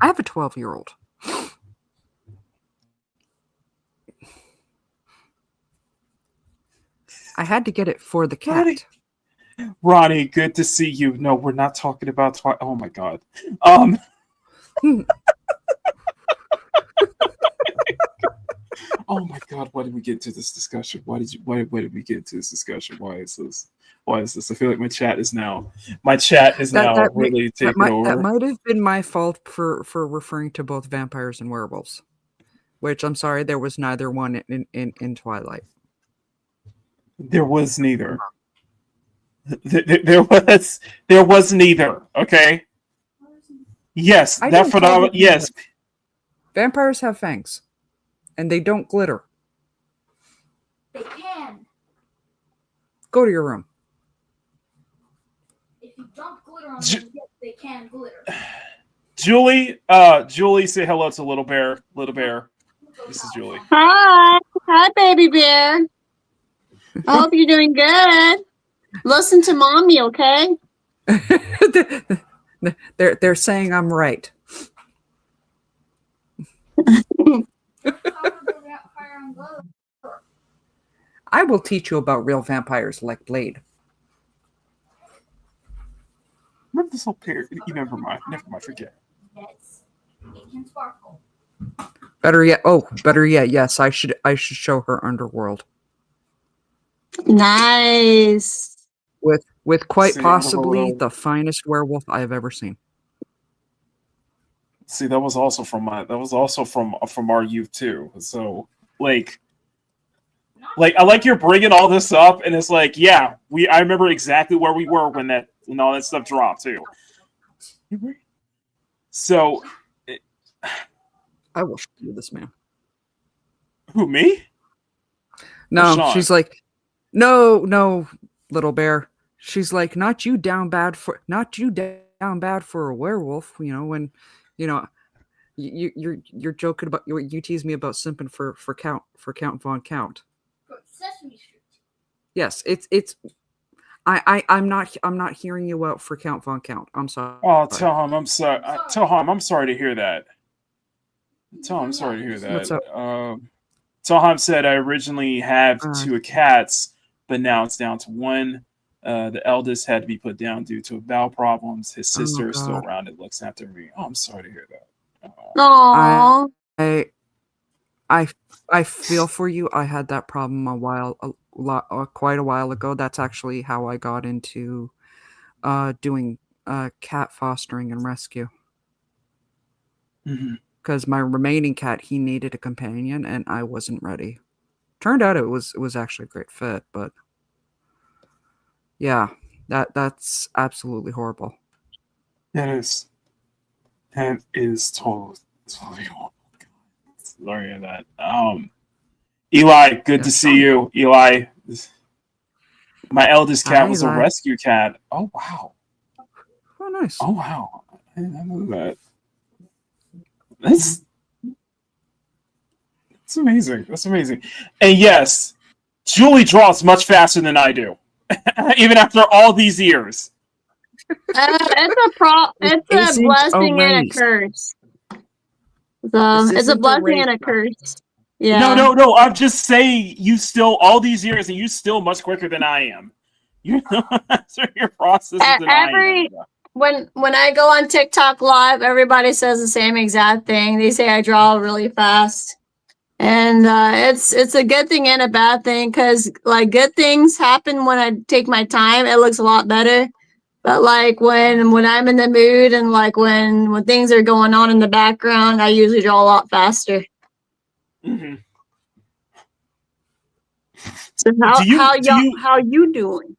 I have a 12-year-old. I had to get it for the cat. Ronnie, good to see you. No, we're not talking about Twilight. Oh my god. Oh my god, why did we get into this discussion? Why did we get into this discussion? Why is this? What is this? I feel like my chat is now really taking over. That might have been my fault for referring to both vampires and werewolves. Which I'm sorry, there was neither one in Twilight. There was neither. There was neither. Okay. Yes, that phenomenon. Yes, vampires have fangs, and they don't glitter. They can. Go to your room. If you dump glitter on them, yes, they can glitter. Julie, say hello to Little Bear. Little Bear. This is Julie. Hi, baby bear. I hope you're doing good. Listen to mommy, okay? They're saying I'm right. I will teach you about real vampires like Blade. Remember this whole period? Never mind. Forget. Yes, it can sparkle. Better yet, yes, I should show her Underworld. Nice. With quite possibly the finest werewolf I have ever seen. See, that was also from our youth too. So like I like you're bringing all this up, and it's like, yeah, I remember exactly where we were when all that stuff dropped too. So I will show you this man. Who, me? No, she's like, no, Little Bear. She's like, not you down bad for a werewolf. You know, when, you know, you're joking about, you tease me about simping for Count Von Count. Sesame Street. Yes, it's. I'm not hearing you out for Count Von Count. I'm sorry. Oh, tell him I'm sorry. Tell him I'm sorry to hear that. Tell him I'm sorry to hear that. What's up? Taham said I originally have two cats, but now it's down to one. The eldest had to be put down due to bowel problems. His sister is still around and looks after me. Oh, I'm sorry to hear that. Aww. I feel for you. I had that problem quite a while ago. That's actually how I got into doing cat fostering and rescue. Because my remaining cat, he needed a companion, and I wasn't ready. Turned out it was actually a great fit, but yeah, that's absolutely horrible. It is. That is totally horrible. Sorry about that. Eli, good to see you. Eli, my eldest cat was a rescue cat. Oh wow. Oh nice. Oh wow. I didn't know that. That's amazing. That's amazing. And yes, Julie draws much faster than I do, even after all these years. It's a blessing and a curse. It's a blessing and a curse. Yeah. No. I'm just saying, you still all these years, and you still much quicker than I am. You know, your process than I am. When I go on TikTok live, everybody says the same exact thing. They say I draw really fast, and it's a good thing and a bad thing, because like good things happen when I take my time. It looks a lot better, but like when I'm in the mood and like when things are going on in the background, I usually draw a lot faster. Mm-hmm. So how you doing?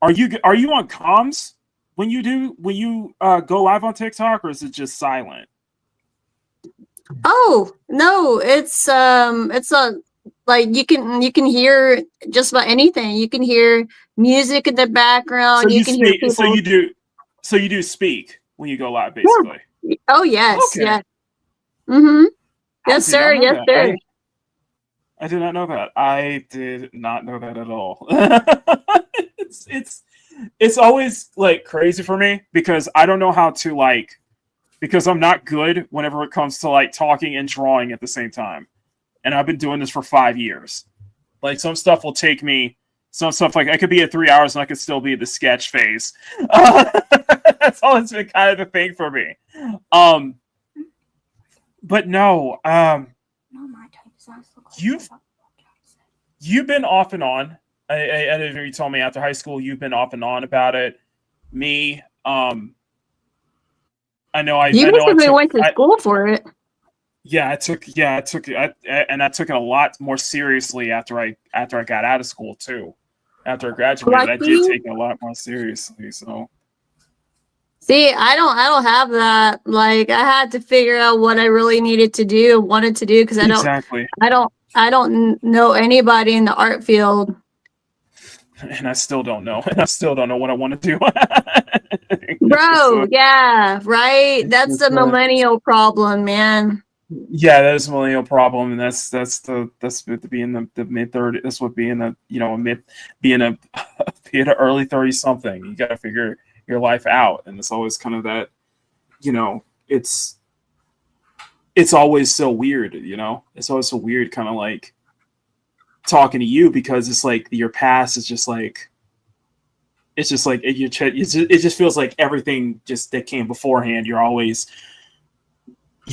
Are you on comms when you go live on TikTok, or is it just silent? Oh no, it's a like you can hear just about anything. You can hear music in the background. So you can hear people. So you do speak when you go live, basically. Yeah. Oh yes, okay. Yeah. Mm-hmm. Yes, sir. Yes, sir. I did not know that. I did not know that at all. It's always like crazy for me, because I don't know how to because I'm not good whenever it comes to like talking and drawing at the same time. And I've been doing this for 5 years. Like some stuff will take me, some stuff like I could be at 3 hours and I could still be at the sketch phase. That's always been kind of the thing for me. But no, you've been off and on. I didn't know you told me after high school you've been off and on about it. Me, I know I You I know I basically took went to school for it. I took it a lot more seriously after I got out of school too. After I graduated, I did Lucky. take it a lot more seriously. So See, I don't have that. Like, I had to figure out what I really needed to do, wanted to do, because exactly, I don't know anybody in the art field. and I still don't know. And I still don't know what I want to do. Bro, yeah, right. That's the millennial problem, man. Yeah, that is a millennial problem, and that's being the mid 30s. That's what being a being a being an early 30 something. You got to figure your life out, and it's always kind of that. It's always so weird. It's always so weird, kind of like talking to you, because it's like your past is just like. It's just like it just feels like everything just that came beforehand. You're always I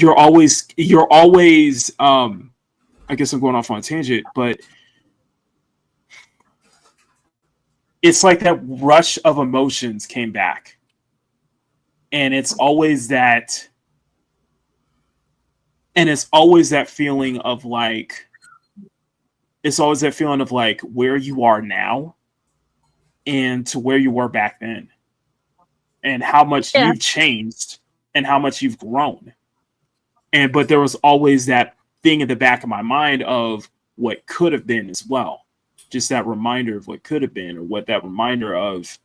guess I'm going off on a tangent, but it's like that rush of emotions came back. And it's always that feeling of like where you are now and to where you were back then, and how much you've changed and how much you've grown. But there was always that thing in the back of my mind of what could have been as well. Just that reminder of what could have been, or what that reminder of,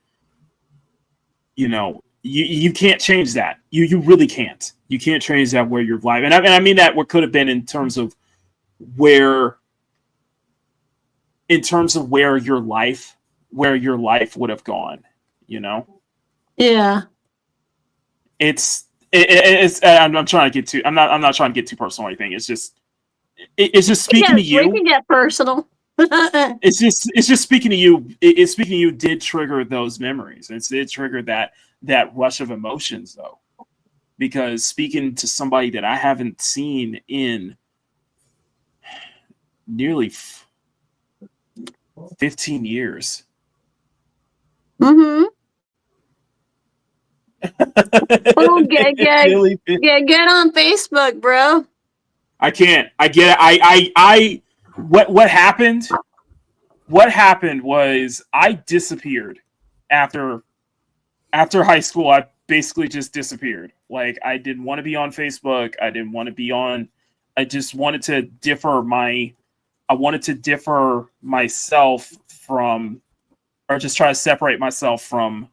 you can't change that. You really can't. You can't change that where your life, and I mean that what could have been in terms of where your life would have gone, Yeah. It's I'm not trying to get too personal or anything. It's just speaking to you. We can get personal. It's just speaking to you. It's speaking to you did trigger those memories. It did trigger that rush of emotions, though, because speaking to somebody that I haven't seen in nearly 15 years. Mm-hmm. Well, get on Facebook, bro. I can't. I get it. What happened? What happened was I disappeared after high school. I basically just disappeared. Like, I didn't want to be on Facebook. I didn't want to be on. I just wanted to differ myself from, or just try to separate myself from,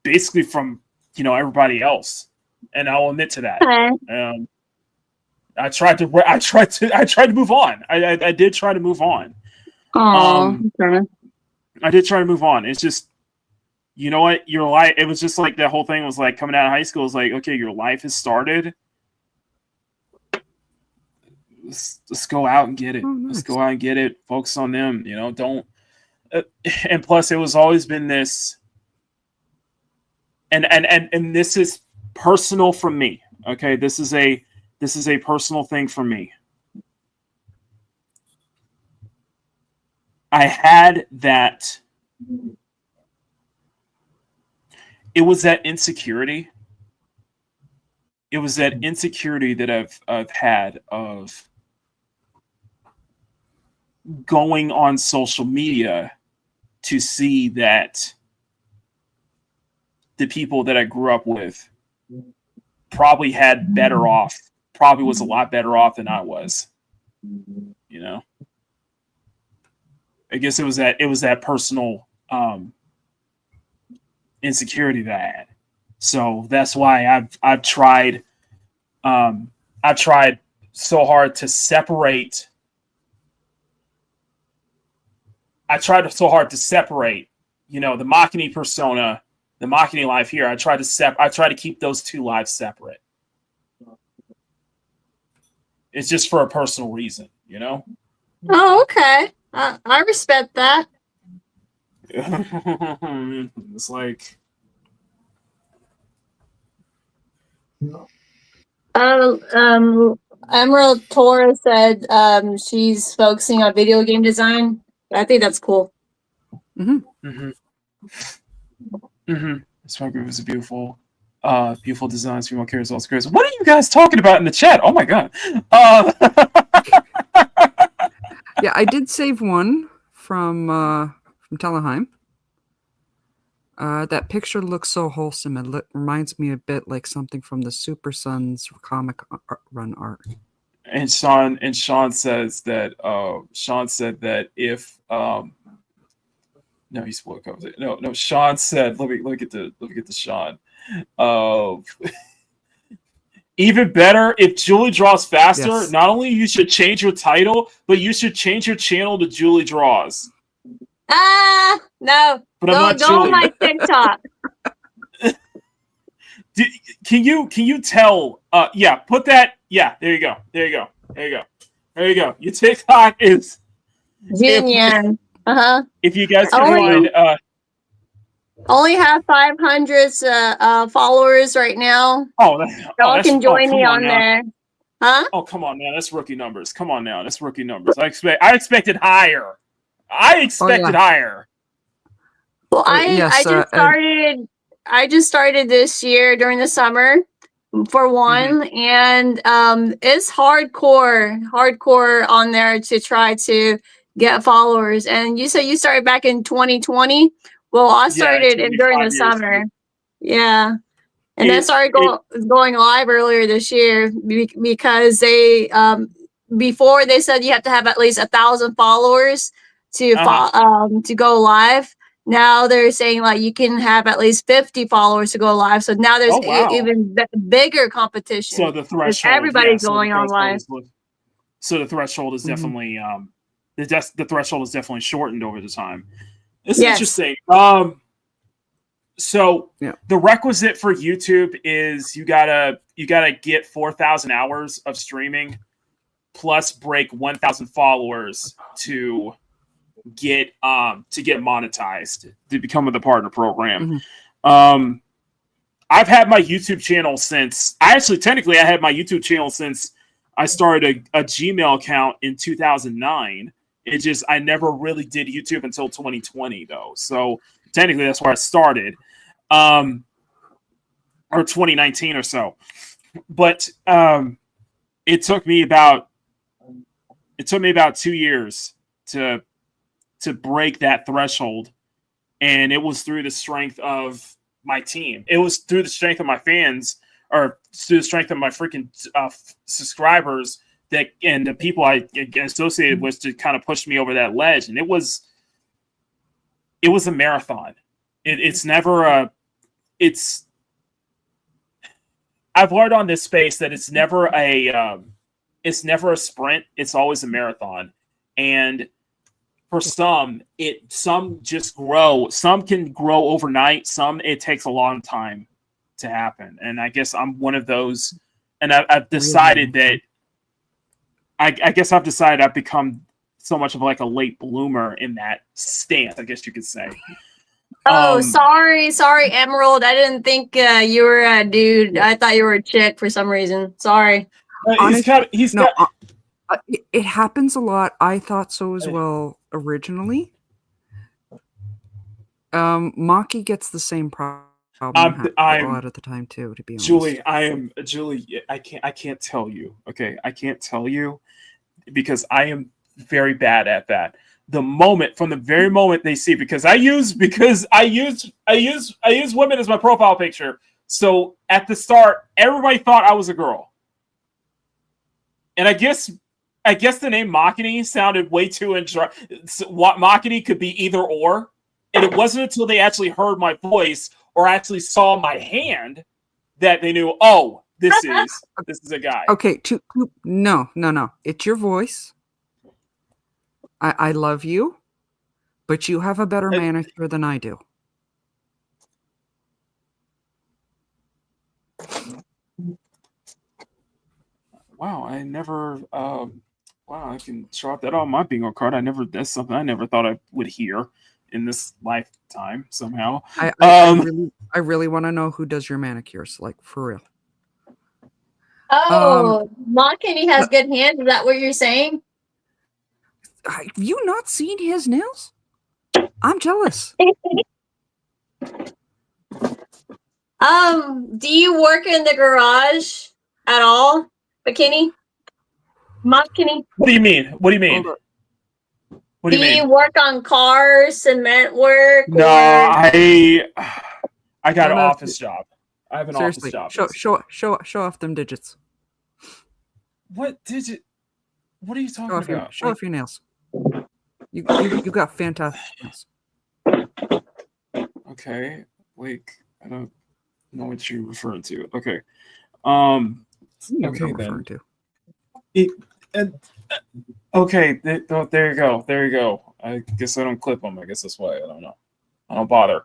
basically from, everybody else. And I'll admit to that. Okay. I tried to move on. I did try to move on. Okay. I did try to move on. It's just, you know what? Your life, it was just like that whole thing was like coming out of high school. It's like, okay, your life has started. Let's go out and get it. Nice. Let's go out and get it. Focus on them. Don't. And plus, it was always been this. And this is personal from me. Okay, this is a personal thing for me. I had that. It was that insecurity. It was that insecurity that I've had of going on social media to see that the people that I grew up with probably was a lot better off than I was. I guess it was that personal insecurity that I had. So that's why I've tried so hard to separate. I tried so hard to separate, the Makini persona, the Makini life here. I try to keep those two lives separate. It's just for a personal reason, Oh, okay. I respect that. It's like, Emerald Torres said she's focusing on video game design. I think that's cool. Smart Group is a beautiful designs, female characters, also great. What are you guys talking about in the chat? Oh my god. Yeah, I did save one from Teleheim. That picture looks so wholesome. It reminds me a bit like something from the Super Sons comic run art. And Sean says that Sean said that if no, he spoke of it. No, Sean said, let me get the Sean. Even better, if Julie draws faster, Yes. not only you should change your title, but you should change your channel to Julie Draws. No. But I'm not Go Julie. on my TikTok. Can you tell? Yeah, put that. Yeah, there you go. Your TikTok is Jinyan. If you guys can find, only have 500 followers right now. Y'all can join me on there. Huh? Oh, come on now. That's rookie numbers. Come on now. That's rookie numbers. I expected higher. Higher. Well, I just started this year during the summer for one, and it's hardcore on there to try to get followers. And you said you started back in 2020. Well, I started during the summer. Yeah. And then started going live earlier this year because they before they said you have to have at least 1,000 followers to go live. Now they're saying like you can have at least 50 followers to go live. So now there's even bigger competition. So the threshold, everybody's going on live. So the threshold is definitely the threshold is definitely shortened over the time. It's interesting. So the requisite for YouTube is you gotta get 4,000 hours of streaming plus break 1,000 followers to get monetized to become the partner program. I've had my YouTube channel since I had my YouTube channel since I started a Gmail account in 2009. It just I never really did YouTube until 2020 though. So technically that's where I started. Or 2019 or so. But it took me about 2 years to break that threshold, and it was through the strength of my team. It was through the strength of my fans, or through the strength of my freaking subscribers and the people I associated with to kind of push me over that ledge. And it was a marathon. It's never a. I've learned on this space that it's never a sprint. It's always a marathon, and for some just grow. Some can grow overnight. Some it takes a long time to happen. And I guess I'm one of those. And I've decided that. I guess I've decided I've become so much of like a late bloomer in that stance. I guess you could say. Oh, sorry, Emerald. I didn't think you were a dude. I thought you were a chick for some reason. Sorry. It happens a lot. I thought so as well originally. Maki gets the same problem a lot of the time too. To be honest, Julie, I can't tell you. Okay, I can't tell you because I am very bad at that. From the very moment they see, because I use women as my profile picture. So at the start, everybody thought I was a girl, and I guess the name Makini sounded way too what Makini could be either or, and it wasn't until they actually heard my voice or actually saw my hand that they knew. Oh, this is a guy. Okay, no. It's your voice. I love you, but you have a better manicure than I do. Wow, I never. Wow, I can drop that on my bingo card. That's something I never thought I would hear in this lifetime somehow. I really want to know who does your manicures, like for real. Oh, Makini has good hands. Is that what you're saying? Have you not seen his nails? I'm jealous. Do you work in the garage at all, Makini? Makini? What do you mean? What do you mean? What do you mean? You work on cars, cement work? No, or... I got an No, office job. I have an seriously, office job. show off them digits. What digit? What are you talking about? Show off your nails. You got fantastic nails. Okay, like I don't know what you're referring to. Okay, okay then. Okay, there you go. There you go. I guess I don't clip them. I guess that's why. I don't know. I don't bother.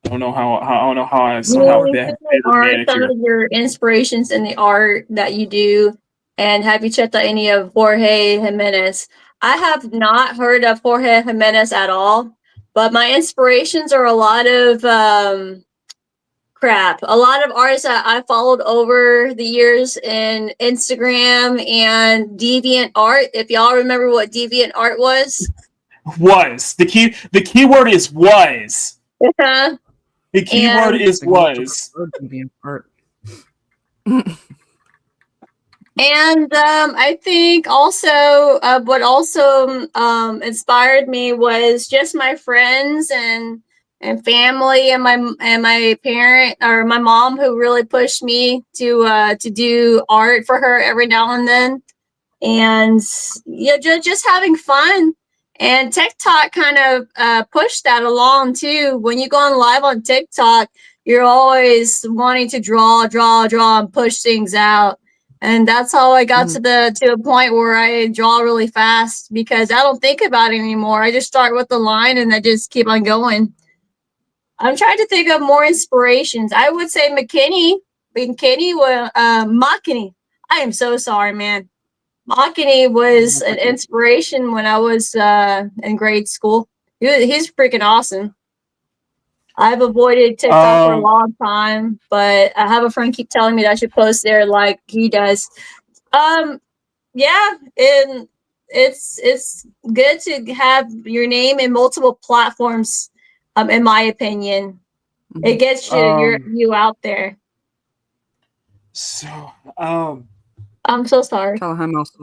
I don't know how. I don't know how I somehow are some of your inspirations in the art that you do, and have you checked out any of Jorge Jimenez? I have not heard of Jorge Jimenez at all, but my inspirations are a lot of a lot of artists that I followed over the years in Instagram and Deviant Art. If y'all remember what Deviant Art was, the keyword is was. The keyword is was. Deviant Art. And I think also what also inspired me was just my friends and family and my parent or my mom, who really pushed me to do art for her every now and then, and just having fun. And TikTok kind of pushed that along too. When you go on live on TikTok, you're always wanting to draw and push things out. And that's how I got to a point where I draw really fast, because I don't think about it anymore. I just start with the line and I just keep on going. I'm trying to think of more inspirations. I would say Makini. Makini. I am so sorry, man. Makini was an inspiration when I was in grade school. He's freaking awesome. I've avoided TikTok for a long time, but I have a friend keep telling me that I should post there like he does. Yeah, and it's good to have your name in multiple platforms. In my opinion, it gets you out there. So, I'm so sorry. Teleheim also,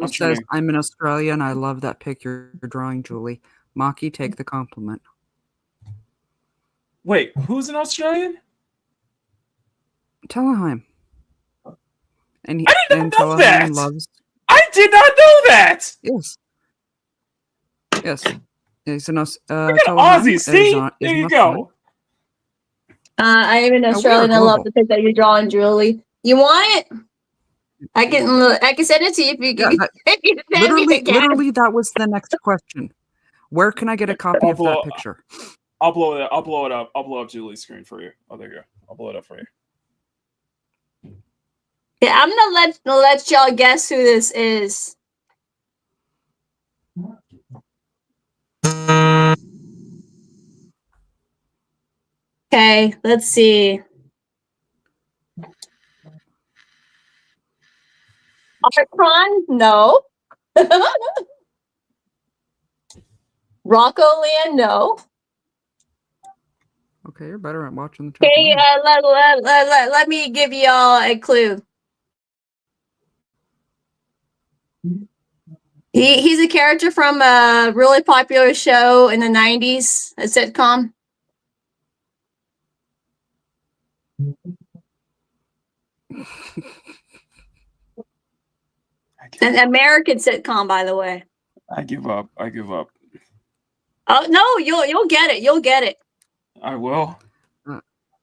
I'm says, I'm in Australia and I love that picture you're drawing, Julie. Maki, take the compliment. Wait, who's an Australian? Teleheim. And I didn't know that. I did not know that. Yes. He's an Aussie. See, there you go. I am in Australia and I love the pic that you're drawing, Julie. You want it? I can send it to you if you can. Literally, that was the next question. Where can I get a copy of that picture? I'll blow it up. I'll blow up Julie's screen for you. Oh, there you go. I'll blow it up for you. Yeah, I'm gonna let y'all guess who this is. Okay, let's see. Archon? No. Rocco Land? No. Okay, you're better at watching the chat. Okay, let me give y'all a clue. He's a character from a really popular show in the 90s, a sitcom. An American sitcom, by the way. I give up. Oh no, you'll get it. You'll get it. I will.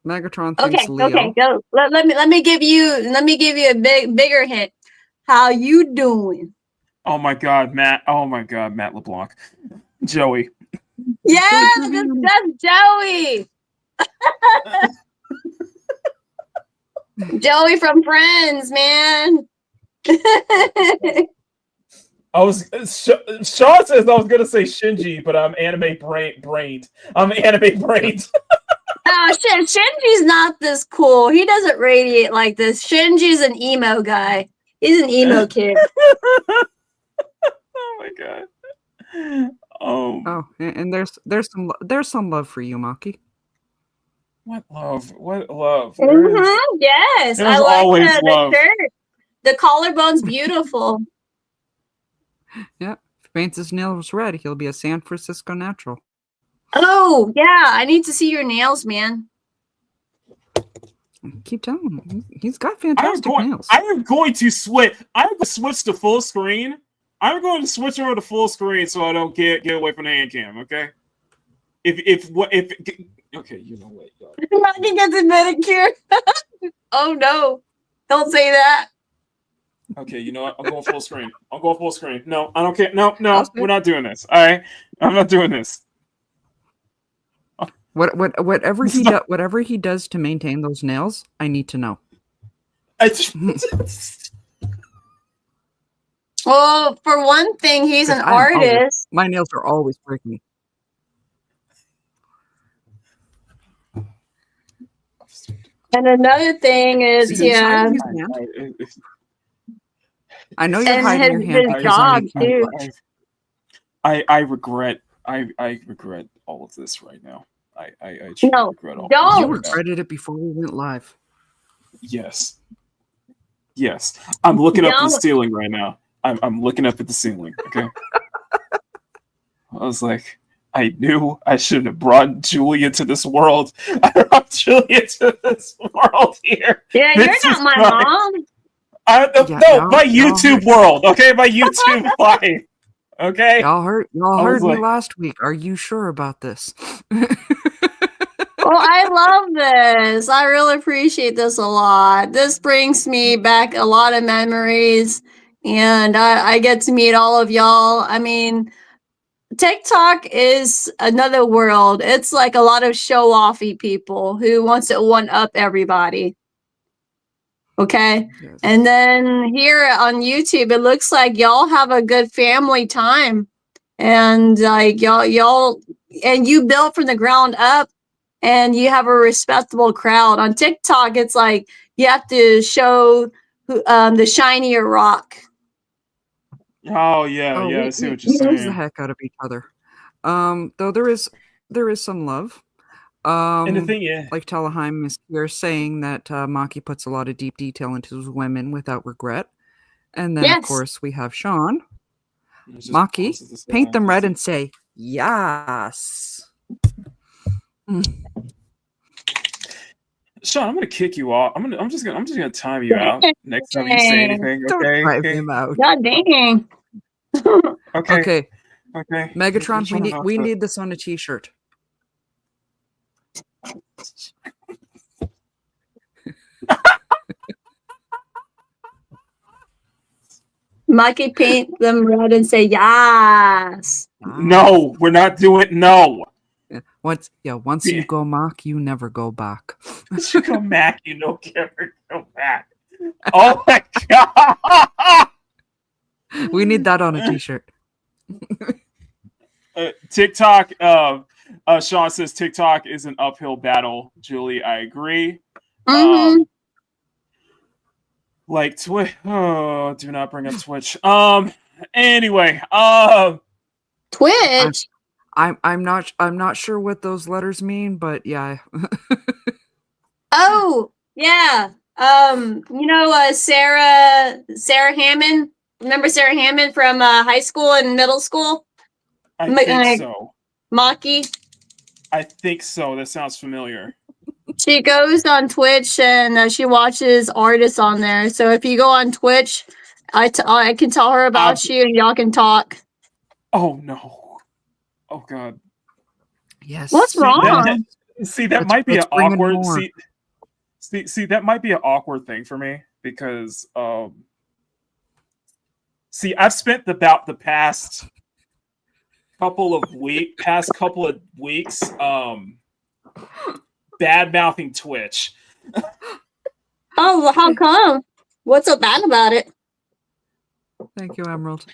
Megatron thinks Leo. Okay, go. Let me give you a bigger hint. How you doing? Oh my God, Matt. Oh my God, Matt LeBlanc. Joey. Yeah, that's Joey. Joey from Friends, man. Sean says I was gonna say Shinji, but I'm anime brained. I'm anime brained. No, Shinji's not this cool. He doesn't radiate like this. Shinji's an emo guy. He's an emo kid. Oh my god. Oh, and there's some love for you, Maki. What love? What love? There's Yes, I like always the love. shirt. The collarbone's beautiful. Yeah, if he paints his nails red, he'll be a San Francisco natural. Oh, yeah, I need to see your nails, man. Keep telling him. He's got fantastic nails. I am going to switch. I'm going to switch to full screen. I'm going to switch over to full screen so I don't get away from the hand cam. Okay. If okay, you know what? Maki gets a pedicure. Oh no! Don't say that. Okay, you know what? I'm going full screen. I'll go full screen. No, I don't care. No, we're not doing this. All right, I'm not doing this. Whatever he does to maintain those nails, I need to know. Well, for one thing, he's an artist. My nails are always breaking. And another thing is, yeah. I know you're hiding your hand because dog too. I regret. I regret all of this right now. I no, regret all. Don't. You regretted it before we went live. Yes. Yes. I'm looking up at the ceiling right now. I'm looking up at the ceiling. Okay. I was like, I knew I shouldn't have brought Julie into this world. I brought Julie into this world here. Yeah, you're not my mom. No, my YouTube world. Okay, my YouTube life. Okay. Y'all heard me last week. Are you sure about this? Well, I love this. I really appreciate this a lot. This brings me back a lot of memories, and I get to meet all of y'all. I mean, TikTok is another world. It's like a lot of show-offy people who wants to one-up everybody. Okay. Yes. And then here on YouTube, it looks like y'all have a good family time. And like y'all and you built from the ground up and you have a respectable crowd. On TikTok, it's like you have to show the shinier rock. Oh yeah, I see what you're saying. We use the heck out of each other. Though there is some love. And the thing, like Teleheim is here saying that Maki puts a lot of deep detail into his women without regret. And then, of course, we have Sean. Maki, paint them red and say, yes. Sean, I'm gonna kick you off. I'm just gonna time you out next time you say anything. Don't drive him out. God dang. Okay. Megatron, we need this on a t-shirt. Maki, paint them red and say yes. No, we're not doing Once you go Mach, you never go back. Once you go Mac, you don't ever go back. Oh my god! We need that on a t-shirt. TikTok. Sean says TikTok is an uphill battle. Julie, I agree. Like Twitch. Oh, do not bring up Twitch. Anyway. Twitch. I'm not sure what those letters mean, but yeah. Oh yeah. Sarah Hammond. Remember Sarah Hammond from high school and middle school? I think so. Maki. I think so. That sounds familiar. She goes on Twitch and she watches artists on there. So if you go on Twitch, I can tell her about you and y'all can talk. Oh no! Oh god! Yes. What's wrong? That might be an awkward. See, that might be an awkward thing for me because I've spent about the past couple of weeks bad mouthing Twitch. Oh, well, how come? What's so bad about it? Thank you, Emerald.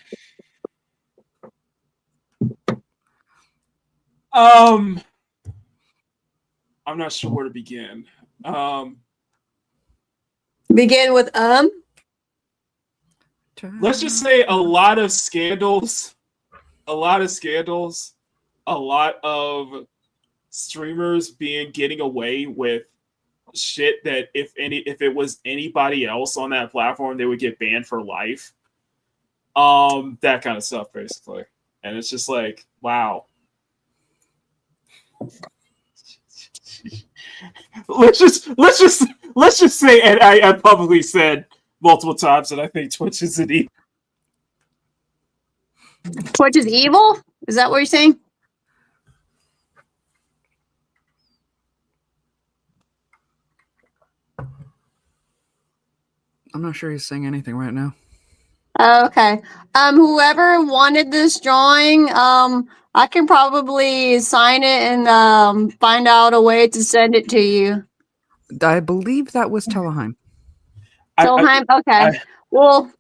I'm not sure where to begin. Begin with Let's just say a lot of scandals, a lot of streamers getting away with shit that if it was anybody else on that platform, they would get banned for life. That kind of stuff, basically. And it's just like, wow. let's just say, and I publicly said multiple times that I think Twitch is an evil. Twitch is evil? Is that what you're saying? I'm not sure he's saying anything right now. Okay. Whoever wanted this drawing, I can probably sign it and find out a way to send it to you. I believe that was Teleheim. Teleheim? Okay. Well,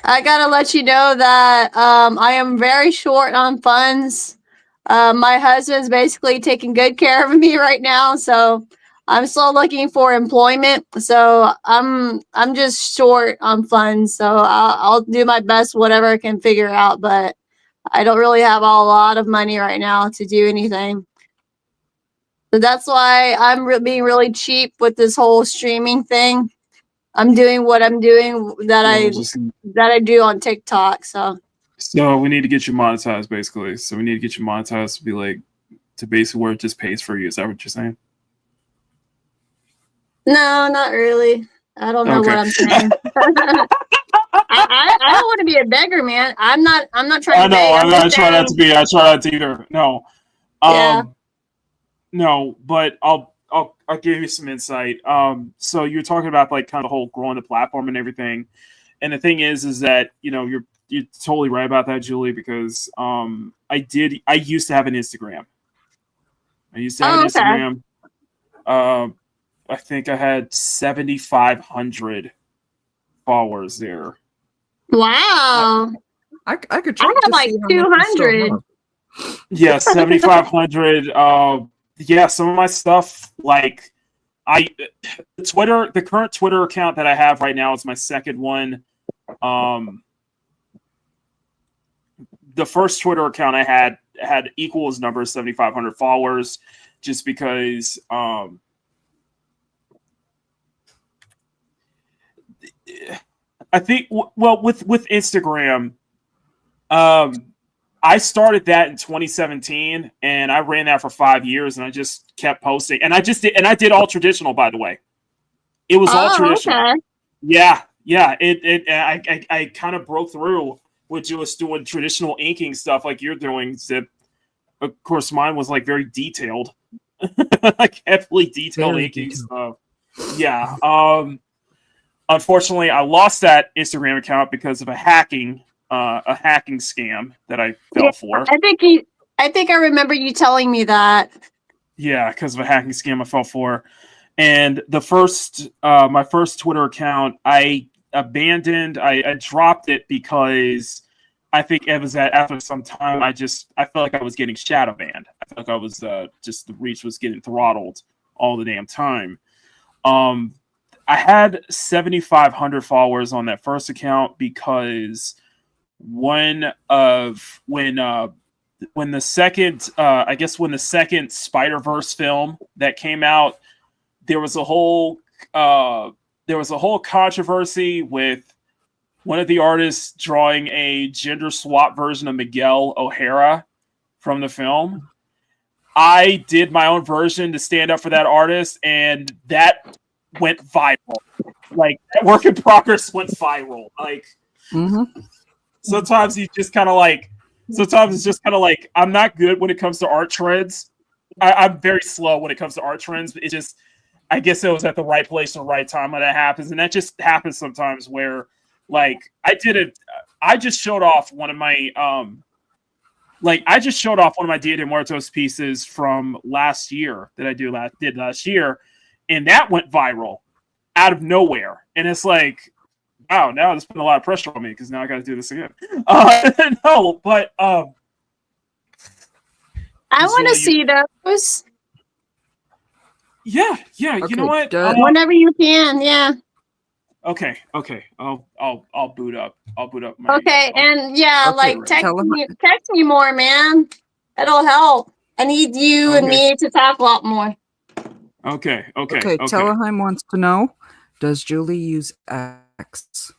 I gotta let you know that I am very short on funds. My husband's basically taking good care of me right now, so I'm still looking for employment. So I'm just short on funds. So I'll do my best, whatever I can figure out. But I don't really have a lot of money right now to do anything. So that's why I'm being really cheap with this whole streaming thing. I'm doing what I'm doing that I do on TikTok. So we need to get you monetized, basically. So we need to get you monetized to be like to basically where it just pays for you. Is that what you're saying? No, not really. I don't know what I'm saying. I don't want to be a beggar, man. I'm not trying to beg. I try not to be. I try not to either. No. Yeah. No, but I'll give you some insight. So you're talking about like kind of the whole growing the platform and everything. And the thing is that, you know, you're totally right about that, Julie, because I used to have an Instagram. Instagram. I think I had 7,500 followers there. Wow. I could check. I have like 200. Yeah, 7,500. Yeah, some of my stuff, like the current Twitter account that I have right now is my second one. The first Twitter account I had equals number 7,500 followers, just because I think with Instagram, I started that in 2017 and I ran that for 5 years and I just kept posting and I did all traditional, by the way. It was all traditional. Okay. Yeah. I kind of broke through with just doing traditional inking stuff like you're doing. So, of course, mine was like very detailed, like heavily detailed inking stuff. Yeah. Unfortunately, I lost that Instagram account because of a hacking scam that I fell for. I think I remember you telling me that. Yeah, because of a hacking scam I fell for. And my first Twitter account, I abandoned. I dropped it because I think it was after some time I felt like I was getting shadow banned. I felt like I was just the reach was getting throttled all the damn time. I had 7,500 followers on that first account because when the second Spider-Verse film that came out, there was a whole controversy with one of the artists drawing a gender swap version of Miguel O'Hara from the film. I did my own version to stand up for that artist, and that went viral. Like, work in progress went viral. Like, sometimes it's just kind of like, I'm not good when it comes to art trends. I'm very slow when it comes to art trends. It just, I guess it was at the right place at the right time when that happens. And that just happens sometimes where, like, I just showed off one of my, Dia de Muertos pieces from last year that I did last year. And that went viral out of nowhere. And it's like, wow, now there's putting a lot of pressure on me because now I got to do this again. No, but I want to see those. Yeah. You Okay, know what? Whenever you can, yeah. Okay. I'll boot up. I'll boot up my. Okay, and yeah, Okay, like tell him. text me more, man. It'll help. I need you and me to talk a lot more. Okay. Teleheim wants to know: does Julie use X?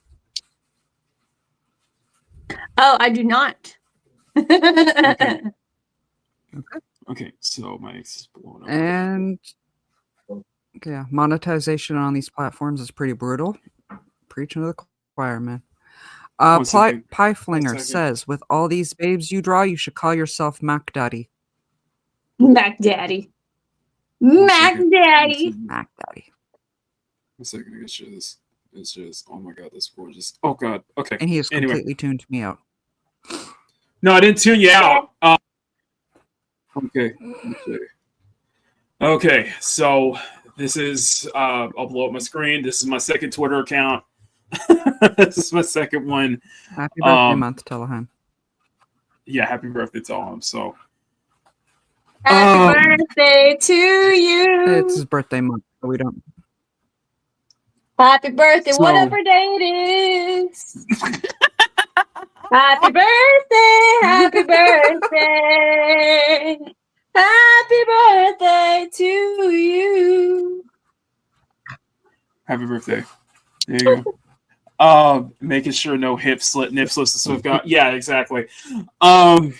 Oh, I do not. Okay. So my X is blowing up. And yeah, monetization on these platforms is pretty brutal. Preaching to the choir, man. Pie Flinger says, with all these babes you draw, you should call yourself Mac Daddy. Mac Daddy. Mac Daddy. Mac Daddy. A second, I gotta show this. It's just, oh my god, that's gorgeous. Oh god, okay. And he has completely tuned me out. No, I didn't tune you out. Okay, so this is, I'll blow up my screen. This is my second Twitter account. This is my second one. Happy birthday month, Teleheim. Yeah, happy birthday to him. So happy birthday to you. It's his birthday month, so we don't. Happy birthday, whatever day it is. Happy birthday, happy birthday. Happy birthday to you. Happy birthday. There you go. Making sure no nip slips and Swift got. Yeah, exactly. Yeah.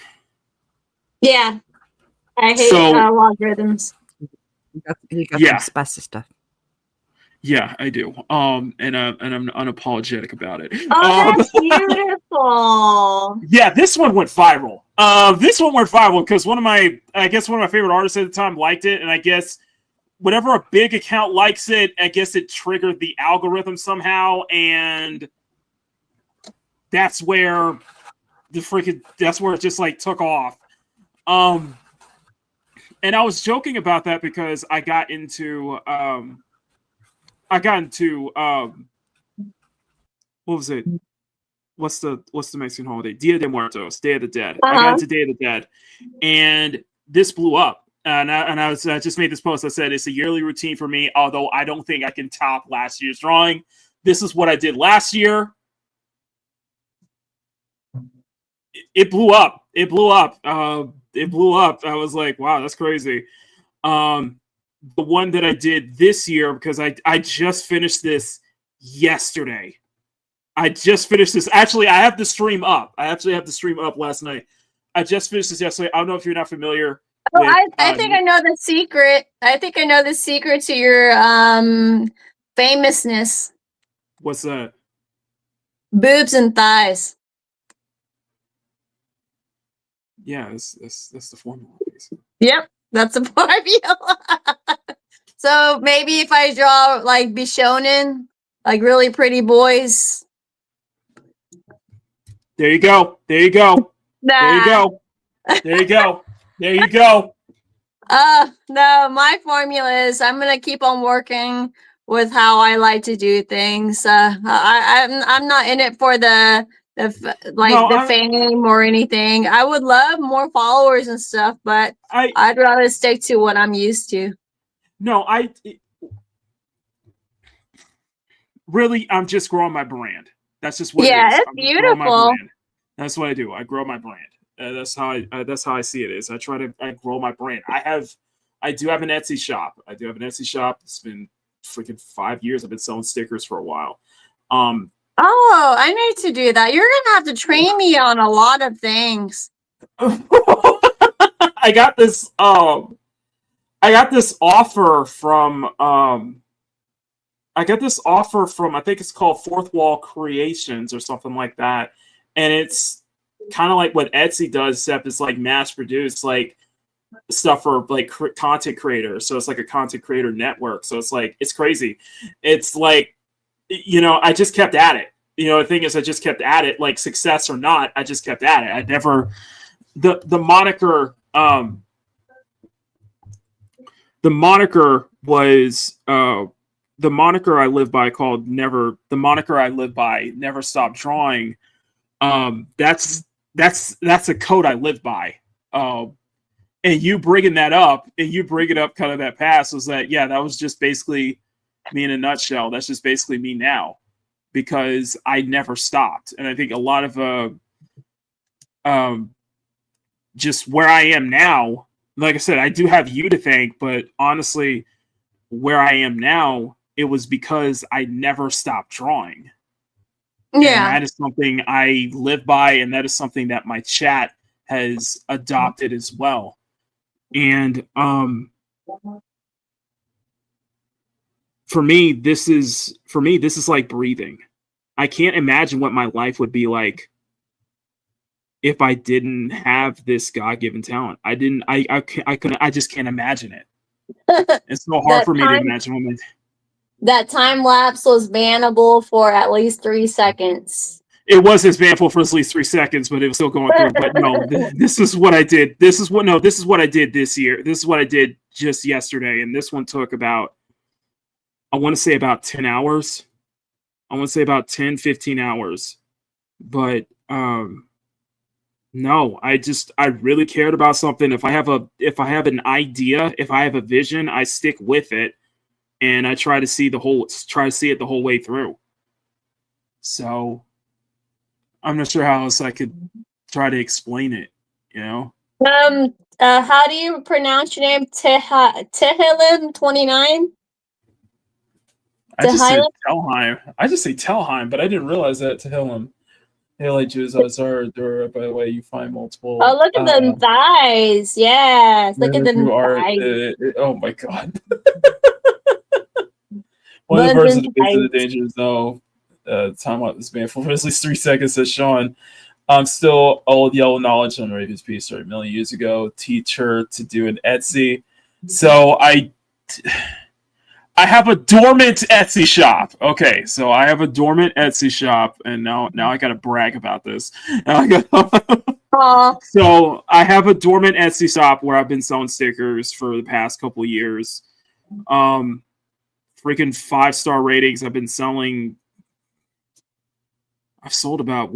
I hate logarithms. You got some spicy stuff. Yeah, I do. And I'm unapologetic about it. Oh, that's beautiful. Yeah, this one went viral. This one went viral because one of my favorite artists at the time liked it, and I guess whenever a big account likes it, I guess it triggered the algorithm somehow, and that's where it just like took off. And I was joking about that because I got into what was it? What's the Mexican holiday? Dia de Muertos, Day of the Dead. I got into Day of the Dead, and this blew up. And I just made this post. I said it's a yearly routine for me, although I don't think I can top last year's drawing. This is what I did last year. It blew up. It blew up. It blew up. I was like, wow, that's crazy. The one that I did this year, because I just finished this yesterday. I just finished this. Actually, I have the stream up. I actually have the stream up last night. I just finished this yesterday. I don't know if you're not familiar. Oh, I think I know the secret. I think I know the secret to your famousness. What's that? Boobs and thighs. Yeah, that's the formula. Yep, that's the formula. So maybe if I draw like Bishonen, like really pretty boys. There you go. There you go. Nah. There you go. There you go. There you go. No, my formula is I'm gonna keep on working with how I like to do things. I'm not in it for the fame or anything. I would love more followers and stuff, but I'd rather stick to what I'm used to. No, I'm just growing my brand. That's just what it is. Yeah, it's beautiful. That's what I do. I grow my brand. That's how I see it is. I grow my brand. I do have an Etsy shop. It's been freaking 5 years. I've been selling stickers for a while. Oh, I need to do that. You're gonna have to train me on a lot of things. I got this offer from I think it's called Fourth Wall Creations or something like that. And it's kind of like what Etsy does, except it's like mass produced, like stuff for like content creators. So it's like a content creator network. So it's like, it's crazy. It's like, I just kept at it. The thing is, I just kept at it, like success or not, I just kept at it. I never, the moniker was, the moniker I live by called Never Stop Drawing. That's a code I live by. And you bringing that up, and you bringing up kind of that past was that, yeah, that was just basically me in a nutshell. That's just basically me now, because I never stopped. And I think a lot of just where I am now, like I said, I do have you to thank, but honestly, where I am now, it was because I never stopped drawing. Yeah. And that is something I live by, and that is something that my chat has adopted as well. And for me, this is like breathing. I can't imagine what my life would be like if I didn't have this God-given talent. I just can't imagine it. It's so hard for me to imagine. That time lapse was bannable for at least 3 seconds. It was bannable for at least 3 seconds, but it was still going through. But no, this is what I did. This is what I did this year. This is what I did just yesterday. And this one took about, I want to say about 10 hours. I want to say about 10, 15 hours. But no, I really cared about something. If I have an idea, if I have a vision, I stick with it, and I try to see it the whole way through. So I'm not sure how else I could try to explain it, you know? How do you pronounce your name? Tehillim29? I just say Telheim. I just say Telheim, but I didn't realize that Tehillim. Hey, like Jews are there, by the way, you find multiple. Oh, look at them thighs. Yes. Look at them thighs. Oh my God. One of the persons in the dangers, though, time out this man for at least 3 seconds, says Sean. I'm still old yellow knowledge on Raven's Piece started a million years ago. Teach her to do an Etsy. So I have a dormant Etsy shop. Okay, so I have a dormant Etsy shop, and now I gotta brag about this. So I have a dormant Etsy shop where I've been selling stickers for the past couple years. Freaking 5-star ratings. I've sold about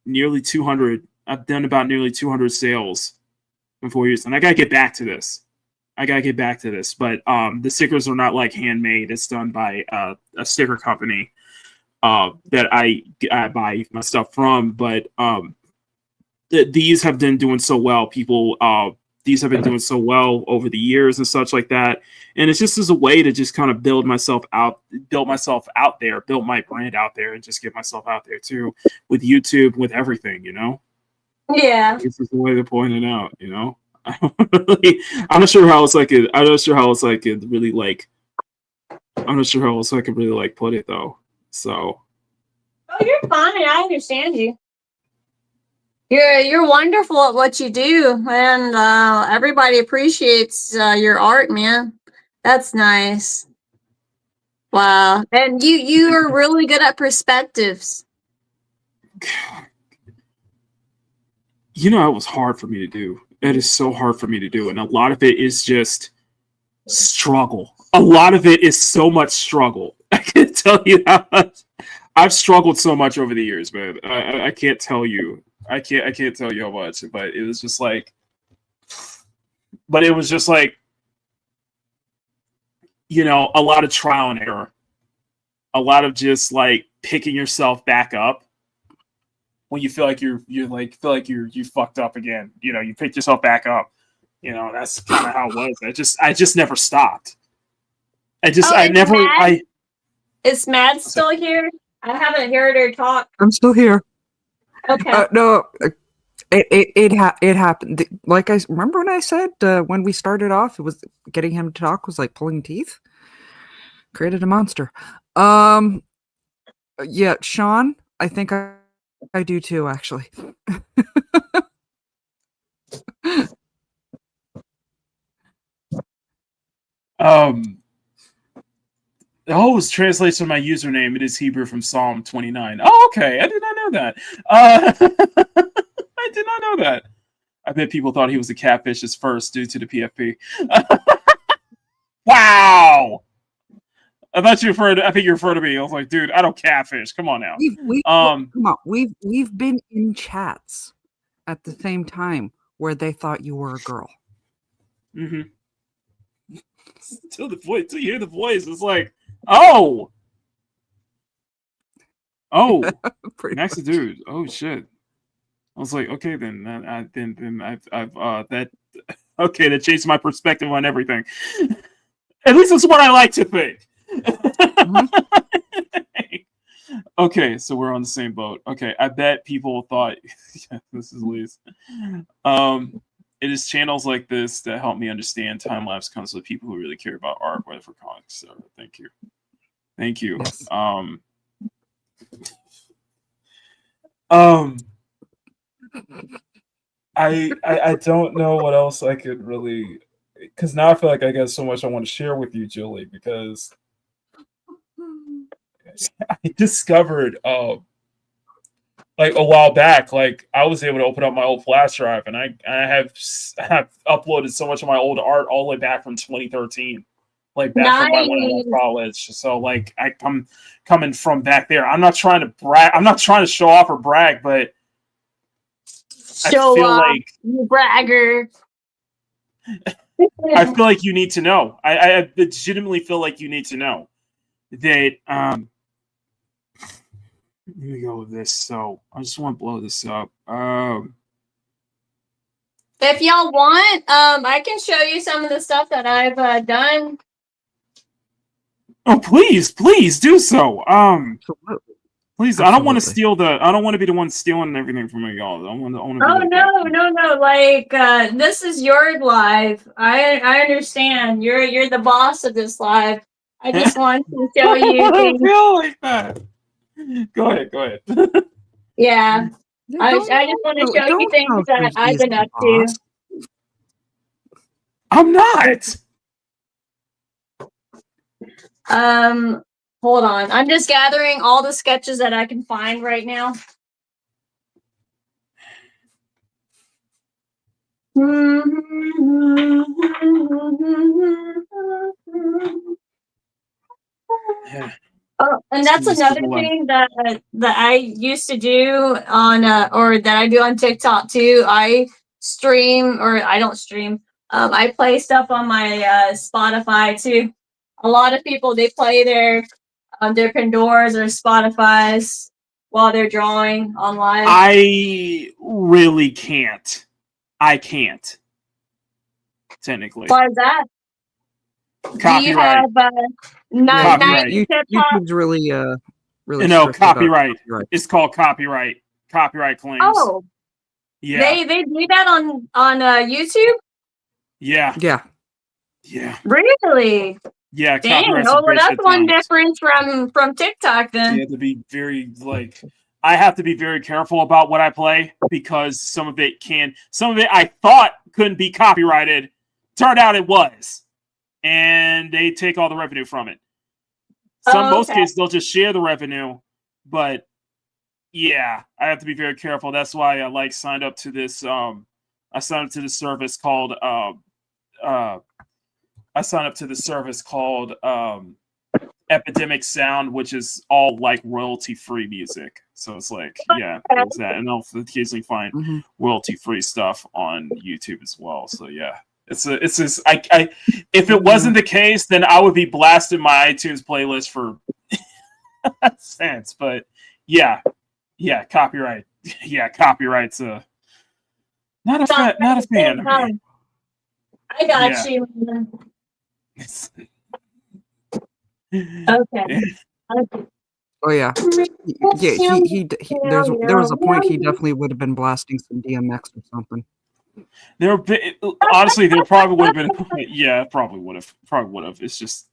nearly 200. I've done about nearly 200 sales in 4 years, and I gotta get back to this. But the stickers are not like handmade. It's done by a sticker company that I buy my stuff from. But these have been doing so well. These have been doing so well over the years and such like that. And it's just as a way to just kind of build myself out there, build my brand out there, and just get myself out there too, with YouTube, with everything, you know? Yeah. This is the way to point it out, you know? I'm not sure how else I could really put it though. So. Oh, you're fine. I understand you. You're wonderful at what you do, and everybody appreciates your art, man. That's nice. Wow, and you are really good at perspectives. You know, it was hard for me to do. It is so hard for me to do, and a lot of it is just struggle. A lot of it is so much struggle. I can't tell you how much I've struggled so much over the years, man. I can't tell you. I can't tell you how much, but it was just like, you know, a lot of trial and error, a lot of just like picking yourself back up when you feel like you fucked up again. You know, you pick yourself back up. You know, that's kind of how it was. I just never stopped. Is Mad still here? I haven't heard her talk. I'm still here. Okay. No, it happened. Like I remember when I said when we started off, it was getting him to talk was like pulling teeth. Created a monster. Yeah, Sean, I think I do too, actually. Oh, it's translation of my username. It is Hebrew from Psalm 29. Oh, okay. I did not know that. I did not know that. I bet people thought he was a catfish at first due to the PFP. Wow. I think you referred to me. I was like, dude, I don't catfish. Come on now. We've been in chats at the same time where they thought you were a girl. Mm-hmm. Till you hear the voice, it's like, oh, next dude. Oh shit. I was like, okay, then I've okay, that changed my perspective on everything. At least that's what I like to think. Okay, so we're on the same boat. Okay, I bet people thought yeah, this is Liz. It is channels like this that help me understand time lapse comes with people who really care about art, whether for comics. So thank you. Thank you. Yes. I don't know what else I could really, because now I feel like I got so much I want to share with you, Julie, because I discovered like a while back, like I was able to open up my old flash drive, and I have uploaded so much of my old art all the way back from 2013, like back from when I went to college. So like I'm coming from back there. I'm not trying to brag. I'm not trying to show off or brag, but show off, like you bragger. I feel like you need to know. I legitimately feel like you need to know that. Let me go with this. So I just want to blow this up. If y'all want, I can show you some of the stuff that I've done. Oh, please do so. Please, Absolutely. I don't want to steal I don't want to be the one stealing everything from y'all. I want to No. Like this is your live. I understand. You're the boss of this live. I just want to show you things. I feel like that. Go ahead. Yeah. I just want to show you things that I've been up to. I'm not. Hold on. I'm just gathering all the sketches that I can find right now. Yeah. Oh, and that's another thing that I used to do on or that I do on TikTok too. I stream, or I don't stream. I play stuff on my Spotify too. A lot of people, they play their Pandoras or Spotify's while they're drawing online. I really can't. I can't. Technically. Why is that? Copyright. Do you have YouTube's really no, copyright. It's called copyright claims. Oh, yeah. They do that on YouTube. Yeah. Really? Yeah. Dang. Oh, well, that's one difference from TikTok then. You have to be very I have to be very careful about what I play, because some of it I thought couldn't be copyrighted. Turned out it was. And they take all the revenue from it. Most cases, they'll just share the revenue. But yeah, I have to be very careful. That's why I signed up to this. I signed up to the service called Epidemic Sound, which is all royalty-free music. So it's there's that, and I'll occasionally find royalty-free stuff on YouTube as well. So yeah. It's just if it wasn't the case, then I would be blasting my iTunes playlist for cents. But yeah, copyright. Yeah, copyright's not a fan. I got you. Okay. Oh yeah. There was a point he definitely would have been blasting some DMX or something. Honestly, there probably would have been. Yeah, probably would have. It's just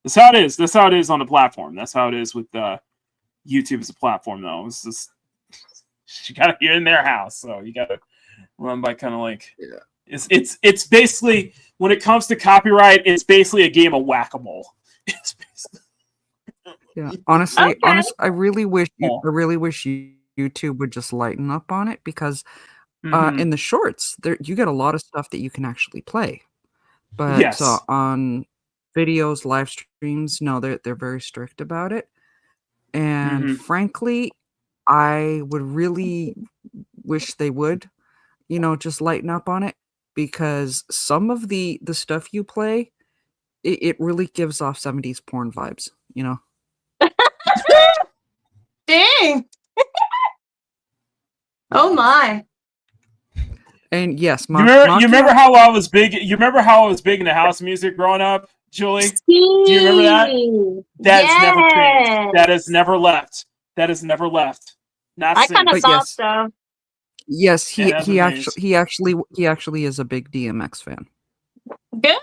that's how it is. That's how it is on the platform. That's how it is with YouTube as a platform, though. It's just you're in their house, so you gotta run by kind of It's basically, when it comes to copyright, it's basically a game of whack-a-mole. Yeah, honestly, I really wish YouTube would just lighten up on it, because in the shorts, you get a lot of stuff that you can actually play, but on videos, live streams, no, they're very strict about it. And frankly, I would really wish they would, just lighten up on it. because some of the stuff you play, it really gives off 70s porn vibes, you know? Dang. Oh my. And yes, You remember how I was big? You remember how I was big into house music growing up, Julie? Do you remember that? That's never changed. That has never left. That has never left. Not I since. kind of thought so. Yes, he hasn't actually is a big DMX fan. Good.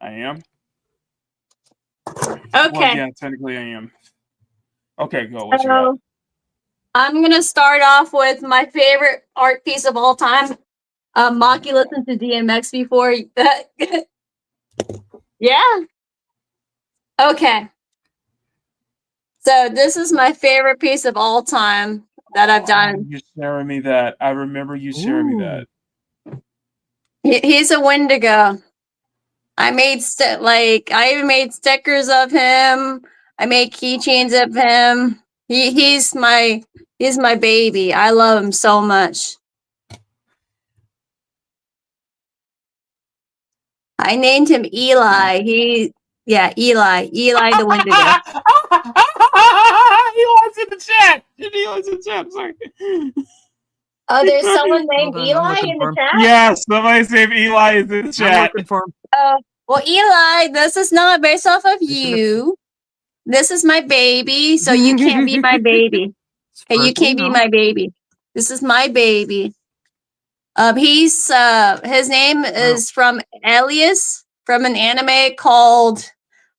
I am. Okay. Well, yeah, technically I am. Okay, go. What you got? I'm gonna start off with my favorite art piece of all time. Maki listened to DMX before. Yeah. Okay. So this is my favorite piece of all time that I've done. You're sharing me that. I remember you sharing me that. He's a Wendigo. I even made stickers of him. I made keychains of him. He's my baby. I love him so much. I named him Eli. Eli the Wendigo. Eli's in the chat. Eli's in the chat. I'm sorry. Oh, there's someone named Eli in the chat? Yes, somebody's named Eli is in the chat. Well, Eli, this is not based off of you. This is my baby, so you can't be my baby. Hey, you can't be my baby. This is my baby. His name is from Elias from an anime called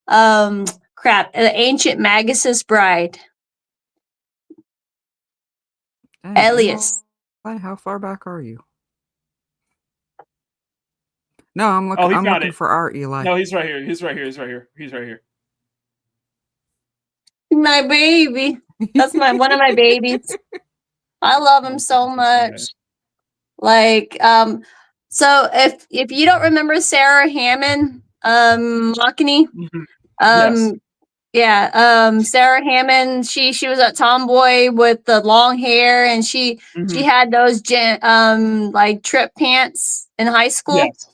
Ancient Magus' Bride. Elias. How far back are you? No, I'm looking for our Eli. No, he's right here. He's right here. My baby. That's one of my babies. I love him so much. Like, so if you don't remember Sarah Hammond, Makini, Sarah Hammond, she was a tomboy with the long hair, and she had those like trip pants in high school. Yes.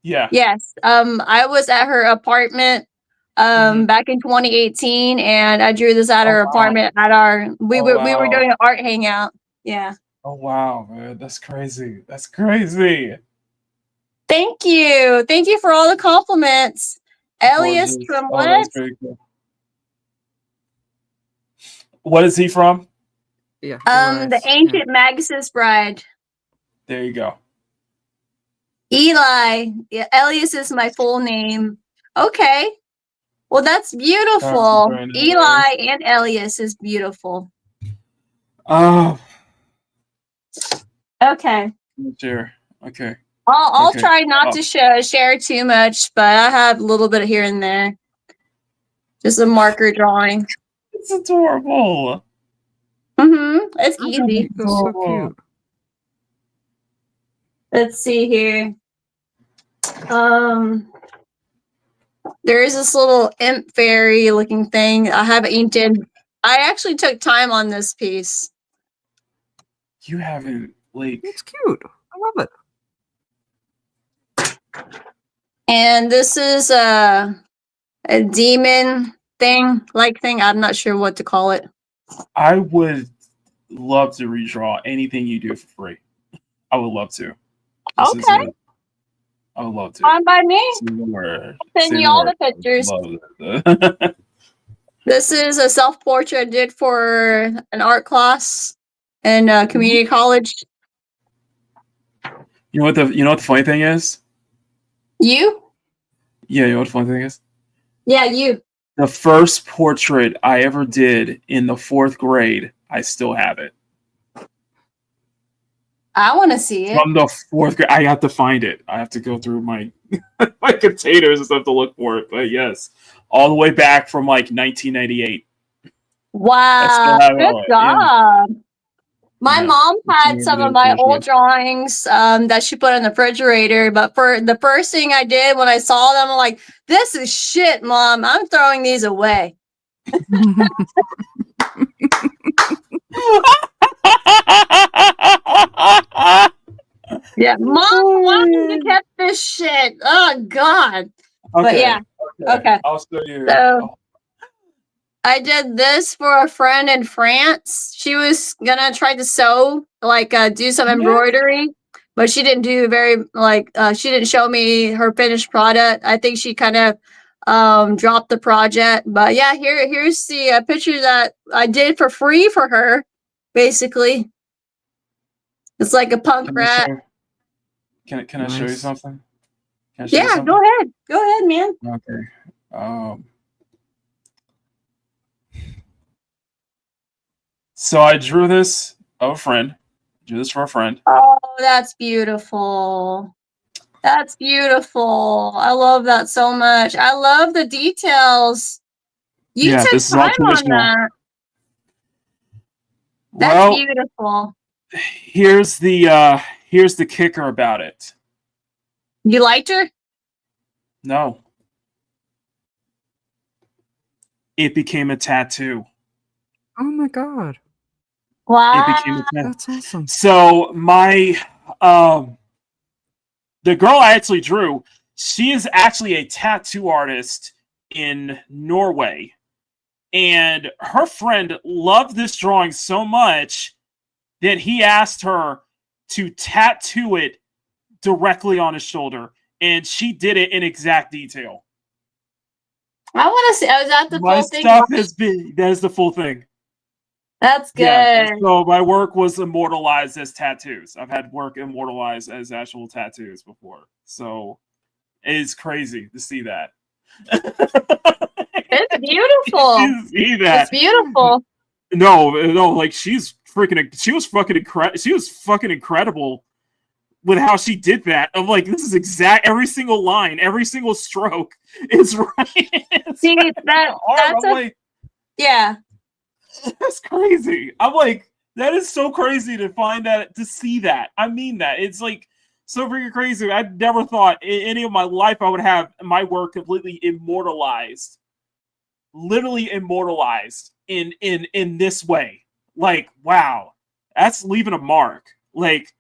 Yeah. Yes. I was at her apartment back in 2018, and I drew this at her apartment at we were doing an art hangout. Yeah. Oh wow, man, that's crazy. That's crazy. Thank you for all the compliments. Elias from what? That's very cool. What is he from? Yeah. The Ancient Magus' Bride. There you go. Eli. Yeah, Elias is my full name. Okay. Well, that's beautiful. Nice. Eli and Elias is beautiful. Oh. Okay. Sure. Okay. I'll try not to share too much, but I have a little bit here and there. Just a marker drawing. It's adorable. It's easy. That's so cute. Let's see here. There is this little imp fairy looking thing. I have inked in. I actually took time on this piece. You haven't It's cute. I love it. And this is a demon thing. I'm not sure what to call it. I would love to redraw anything you do for free. I would love to. Okay. I would love to. Fine by me. I'll send you all the pictures. This is a self-portrait I did for an art class in community college. You know what the funny thing is? You? Yeah, you know what the funny thing is? Yeah, you. The first portrait I ever did in the 4th grade, I still have it. I want to see it. From the 4th grade. I have to find it. I have to go through my my containers and stuff to look for it. But yes, all the way back from 1998. Wow, good job. Yeah. My mom had some of my old drawings that she put in the refrigerator, but for the first thing I did when I saw them, I'm like, this is shit, Mom. I'm throwing these away. Yeah, Mom, why you kept this shit? Oh God. But yeah, okay. I'll show you. So I did this for a friend in France. She was gonna try to sew, like do some embroidery, but she didn't do very she didn't show me her finished product. I think she kind of dropped the project. But yeah, here's the picture that I did for free for her. Basically, it's like a punk rat. Can I show you something? Can I show you Yeah, something? go ahead, man. Okay. So I drew this of a friend. Drew this for a friend. Oh, that's beautiful. That's beautiful. I love that so much. I love the details. You took this is all time on traditional. that. That's beautiful. Here's the kicker about it. You liked her? No. It became a tattoo. Oh my god. Wow. It became a tattoo. That's awesome. So my the girl I actually drew, she is actually a tattoo artist in Norway. And her friend loved this drawing so much that he asked her to tattoo it directly on his shoulder. And she did it in exact detail. I want to see. Is that the My full thing? stuff has been, that is the full thing. That's good. Yeah, so my work was immortalized as tattoos. I've had work immortalized as actual tattoos before. So it's crazy to see that. It's beautiful. You see that? It's beautiful. No, like she was fucking incredible with how she did that. I'm like, this is exact, every single line, every single stroke is right. See, that's like, yeah. That's crazy. I'm like, that is so crazy to find that, to see that. I mean that. It's like so freaking crazy. I never thought in any of my life I would have my work completely immortalized. Literally immortalized in this way. Like, wow. That's leaving a mark. Like,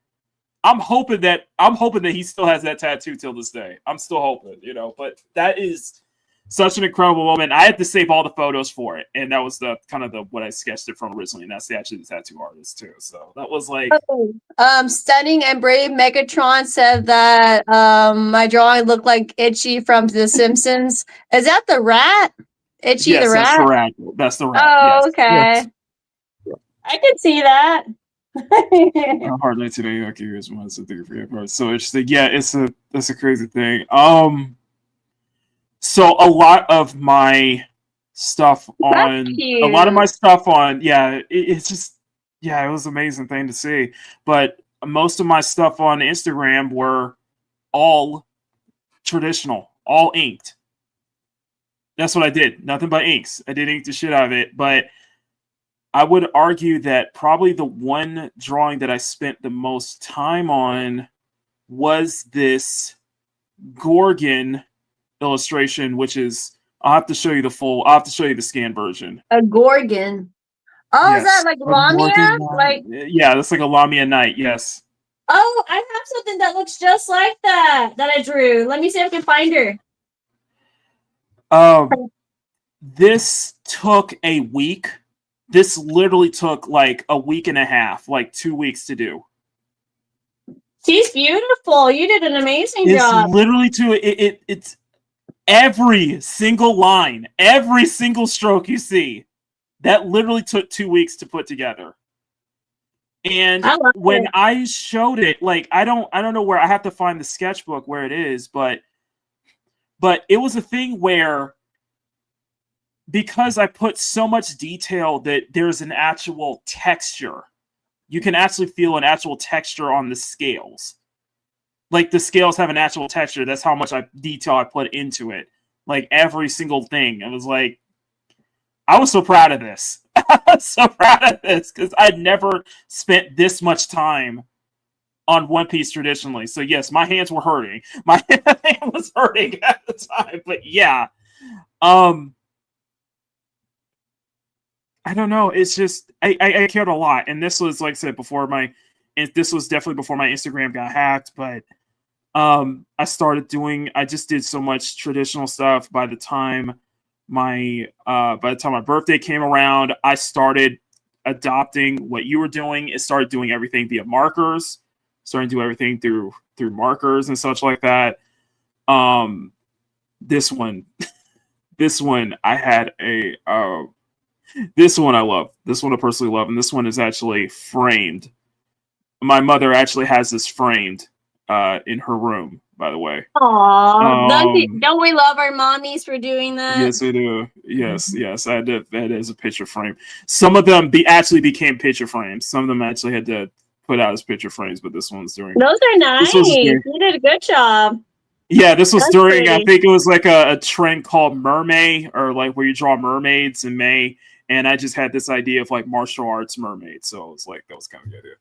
I'm hoping that he still has that tattoo till this day. I'm still hoping, but that is such an incredible moment. I had to save all the photos for it, and that was the kind of what I sketched it from originally, and that's actually the tattoo artist too. So that was like Stunning and Brave Megatron said that my drawing looked like Itchy from The Simpsons. Is that the rat? Itchy the rat? That's the rat. That's the rat. Oh, yes. okay. Yes. I can see that. Hardly today. Okay, here's one. So it's so interesting. Yeah, that's a crazy thing. So a lot of my stuff on it's just it was an amazing thing to see. But most of my stuff on Instagram were all traditional, all inked. That's what I did. Nothing but inks. I did ink the shit out of it. But I would argue that probably the one drawing that I spent the most time on was this Gorgon illustration, which is I'll have to show you the scan version. A Gorgon. Oh, yes. Is that like Lamia? That's like a Lamia Knight, yes. Oh, I have something that looks just like that I drew. Let me see if I can find her. This took a week. This literally took like a week and a half, like 2 weeks to do. She's beautiful. You did an amazing job. It's literally it's every single line, every single stroke you see, that literally took 2 weeks to put together. And when I showed it, like I don't know where, I have to find the sketchbook where it is, but it was a thing where, because I put so much detail that there's an actual texture. You can actually feel an actual texture on the scales. Like the scales have an actual texture. That's how much detail I put into it. Like every single thing. I was like, I was so proud of this. I was so proud of this because I'd never spent this much time on One Piece traditionally. So yes, my hands were hurting. My hand was hurting at the time. But yeah. I don't know. It's just I cared a lot, and this was, like I said before, my this was definitely before my Instagram got hacked, but I just did so much traditional stuff. By the time my birthday came around, I started adopting what you were doing. It started doing everything via markers, starting to do everything through markers and such like that. This one I had this one I love. This one I personally love, and this one is actually framed. My mother actually has this framed in her room, by the way. Aww, don't we love our mommies for doing that? Yes, we do. Yes. That is a picture frame. Some of them actually became picture frames. Some of them actually had to put out as picture frames, but this one's during. Those are nice. You did a good job. Yeah, this was during. I think it was like a trend called mermaid, or like where you draw mermaids in May. And I just had this idea of like martial arts mermaid, so it was like that was kind of good idea.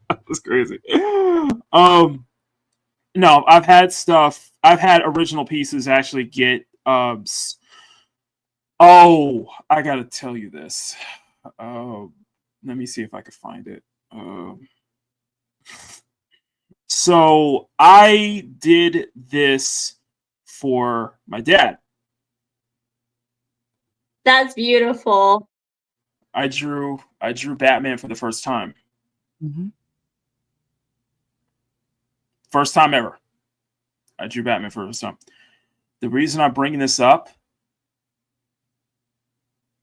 That was crazy. No, I've had original pieces actually get I gotta tell you this. Let me see if I can find it. So I did this for my dad. That's beautiful. I drew Batman for the first time. Mm-hmm. First time ever. I drew Batman for the first time. The reason I'm bringing this up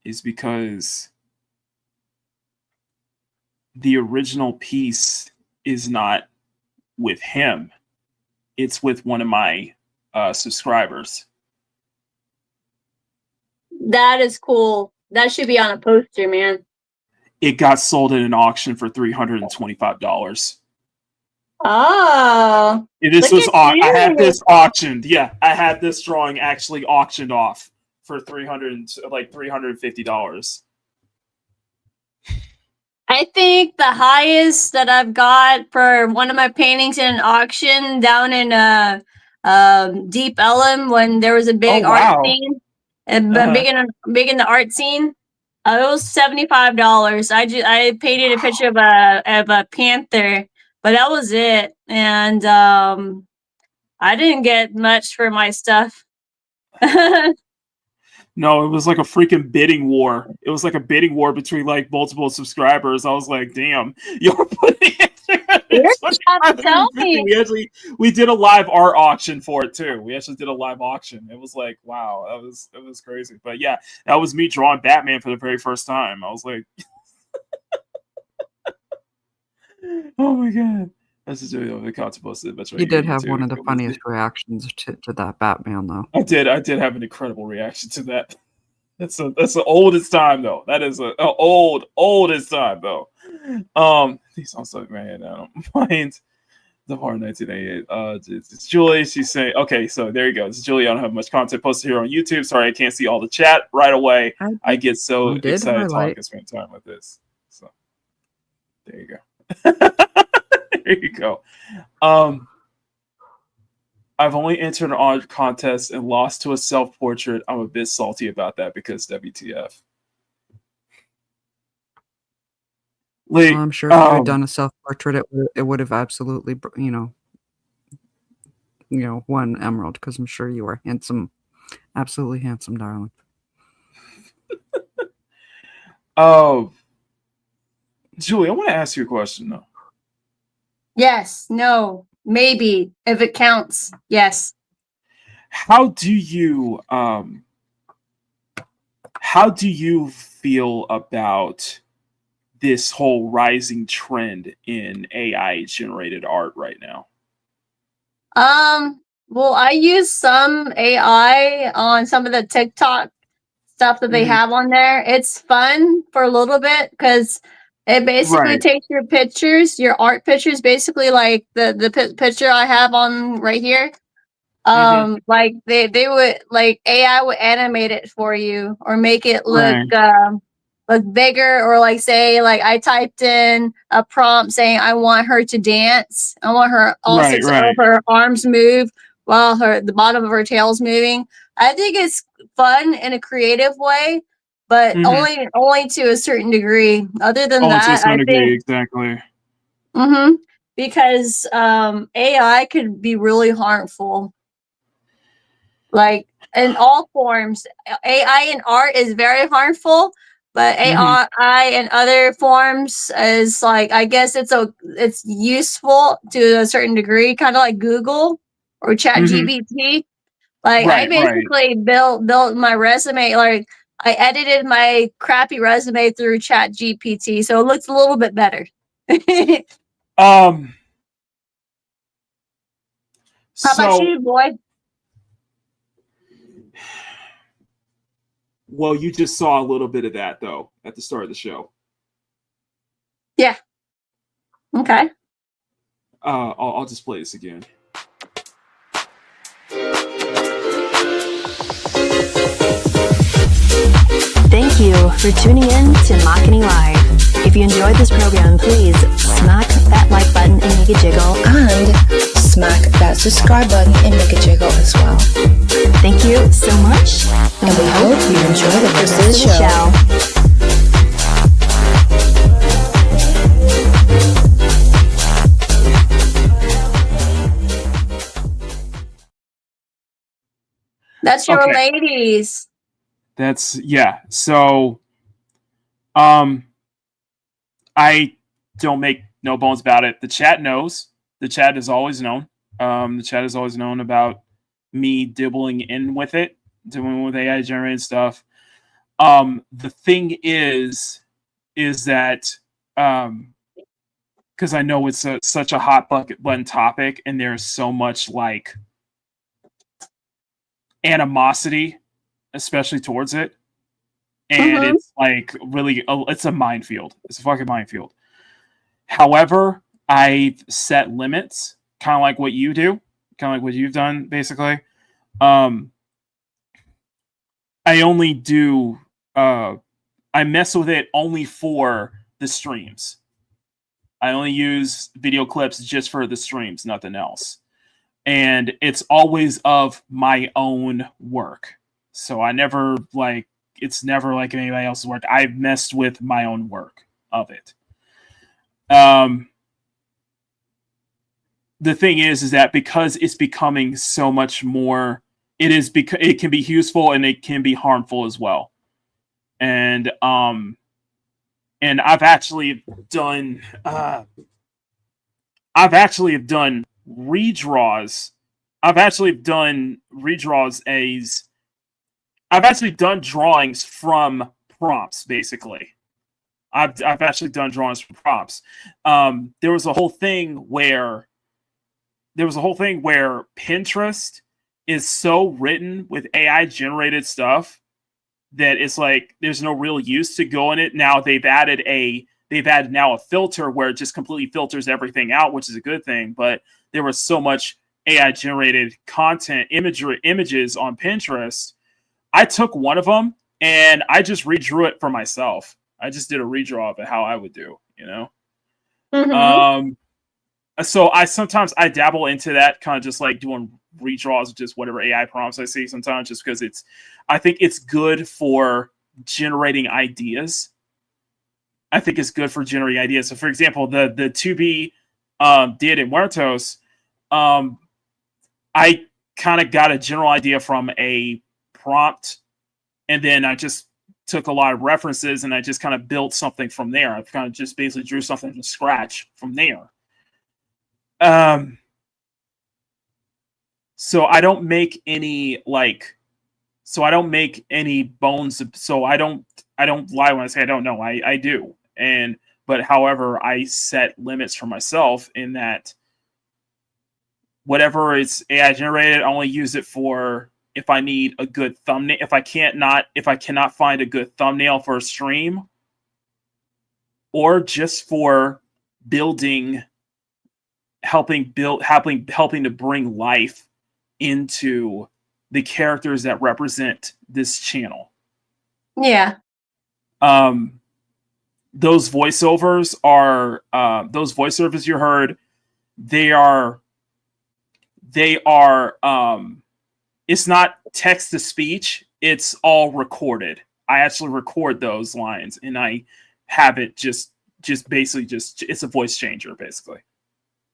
is because the original piece is not with him. It's with one of my subscribers. That is cool. That should be on a poster, man. It got sold in an auction for $325. Oh, I had this auctioned. Yeah, I had this drawing actually auctioned off for $350. I think the highest that I've got for one of my paintings in an auction down in Deep Ellum, when there was a big art scene, and big in the art scene. It was $75. I painted a picture of a panther, but that was it. And I didn't get much for my stuff. No, it was like a freaking bidding war. It was like a bidding war between like multiple subscribers. I was like, damn, you're putting it. Tell me. We did a live art auction for it too. We actually did a live auction. It was like, wow, it was crazy. But yeah, that was me drawing Batman for the very first time. I was like, oh my god. That's just the content posted. That's right. You did have one of the funniest reactions to that Batman, though. I did have an incredible reaction to that. That's the oldest time though. That is a oldest time though. These songs like, man, I don't mind. The Hard 1988. It's Julie. She's saying, okay, so there you go. It's Julie. I don't have much content posted here on YouTube. Sorry, I can't see all the chat right away. I get so excited to talk and spend time with this. So there you go. There you go. I've only entered an art contest and lost to a self-portrait. I'm a bit salty about that because WTF. Well, I'm sure if you had done a self-portrait, it would have absolutely, won emerald, because I'm sure you are handsome, absolutely handsome, darling. Julie, I want to ask you a question though. Yes, no, maybe, if it counts. Yes. How do you feel about this whole rising trend in AI generated art right now? Well, I use some AI on some of the TikTok stuff that they have on there. It's fun for a little bit because it basically takes your pictures, your art pictures, basically like the picture I have on right here. Like they would, like, AI would animate it for you or make it look look bigger, or like, say, like I typed in a prompt saying I want her to dance. I want her all six of her arms move while the bottom of her tail's moving. I think it's fun in a creative way, but Mhm. only to a certain degree. Other than Only to a that, certain I degree, think exactly. because AI could be really harmful. Like in all forms, AI in art is very harmful, but AI in other forms is like I guess it's useful to a certain degree, kind of like Google or Chat GPT. Like I Right, right. basically built my resume. Like I edited my crappy resume through Chat GPT, so it looks a little bit better. How about So, you, boy? well, you just saw a little bit of that though at the start of the show. Yeah. Okay. I'll just play this again. Thank you for tuning in to Makini Live. If you enjoyed this program, please smack that like button and make it jiggle. And smack that subscribe button and make it jiggle as well. Thank you so much. And we hope you enjoy the rest of the show. That's your Okay. ladies. That's yeah. So, I don't make no bones about it. The chat knows. The chat has always known. The chat has always known about me dibbling in with it, doing with AI generated stuff. The thing is that because I know it's such a hot button topic, and there's so much like animosity, especially towards it, and it's like really, it's a minefield. It's a fucking minefield. However, I've set limits, kind of like what you do, kind of like what you've done, basically. I only do. I mess with it only for the streams. I only use video clips just for the streams, nothing else. And it's always of my own work. So I never like, it's never like anybody else's work. I've messed with my own work of it. The thing is that because it's becoming so much more, it can be useful and it can be harmful as well. And I've actually done redraws. I've actually done drawings from prompts, basically. I've actually done drawings from prompts. There was a whole thing where Pinterest is so written with AI generated stuff that it's like there's no real use to go in it. Now they've added now a filter where it just completely filters everything out, which is a good thing. But there was so much AI generated content, images on Pinterest. I took one of them and I just redrew it for myself. I just did a redraw of it how I would do, you know. So I dabble into that, kind of just like doing redraws of just whatever AI prompts I see sometimes, just because I think it's good for generating ideas. I think it's good for generating ideas. So for example, the to be Dia de Muertos, I kind of got a general idea from a prompt, and then I just took a lot of references and I just kind of built something from there. I kind of just basically drew something from scratch from there. So I don't make any bones. So I don't lie when I say I don't know. I do. But however, I set limits for myself in that whatever is AI generated, I only use it for if I need a good thumbnail. If I cannot find a good thumbnail for a stream, or just for helping to bring life into the characters that represent this channel. Yeah. Those voiceovers you heard, they are it's not text to speech, it's all recorded. I actually record those lines, and I have it just basically it's a voice changer basically.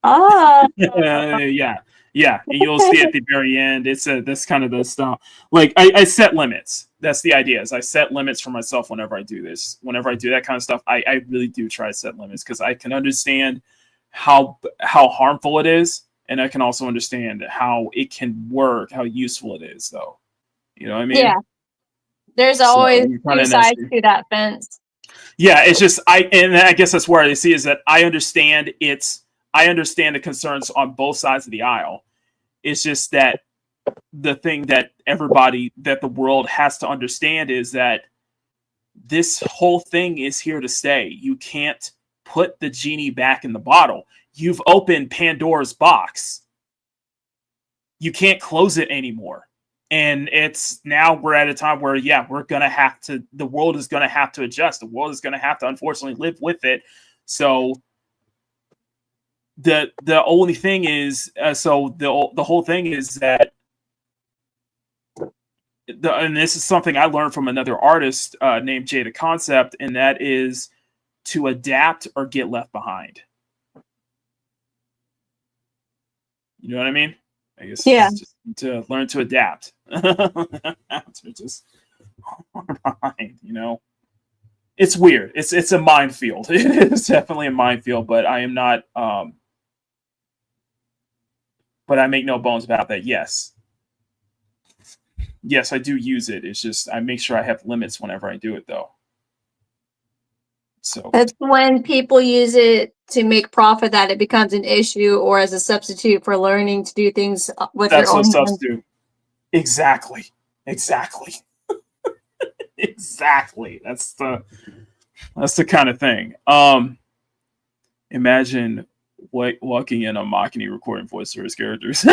Oh. Yeah. And you'll see at the very end, that's kind of the style. Like I set limits. That's the idea. Is I set limits for myself whenever I do this. Whenever I do that kind of stuff, I really do try to set limits because I can understand how harmful it is, and I can also understand how it can work, how useful it is, though. You know what I mean? Yeah. There's always two sides to that fence. Yeah, it's just and I guess that's where I see is that I understand the concerns on both sides of the aisle. It's just that the thing that the world has to understand is that this whole thing is here to stay. You can't put the genie back in the bottle. You've opened Pandora's box. You can't close it anymore. And we're at a time where, the world is going to have to adjust. The world is going to have to, unfortunately, live with it. So the only thing is, the whole thing is that, and this is something I learned from another artist named Jada Concept, and that is to adapt or get left behind. You know what I mean? I guess just to learn to adapt. To just behind, it's weird. It's a minefield. It is definitely a minefield, but I am not. But I make no bones about that. Yes, I do use it. It's just I make sure I have limits whenever I do it, though. So it's when people use it to make profit that it becomes an issue, or as a substitute for learning to do things with your own substitute. Exactly. Exactly. That's the kind of thing. Imagine walking in on Makini recording voiceovers characters.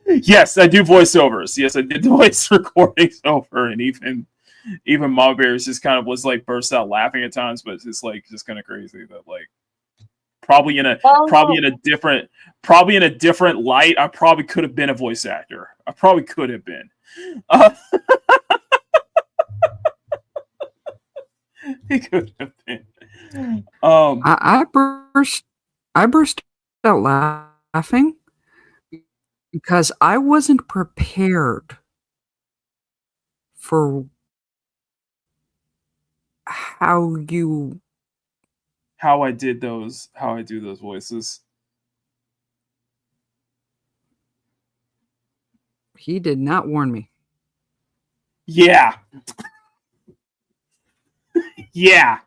Yes, I do voiceovers. Yes, I did voice recordings over, and even Mom Bears just kind of was like burst out laughing at times, but it's just kind of crazy that probably in a different light, I probably could have been a voice actor. I probably could have been. It could have been. I burst out laughing because I wasn't prepared for how I do those voices. He did not warn me. Yeah. Yeah.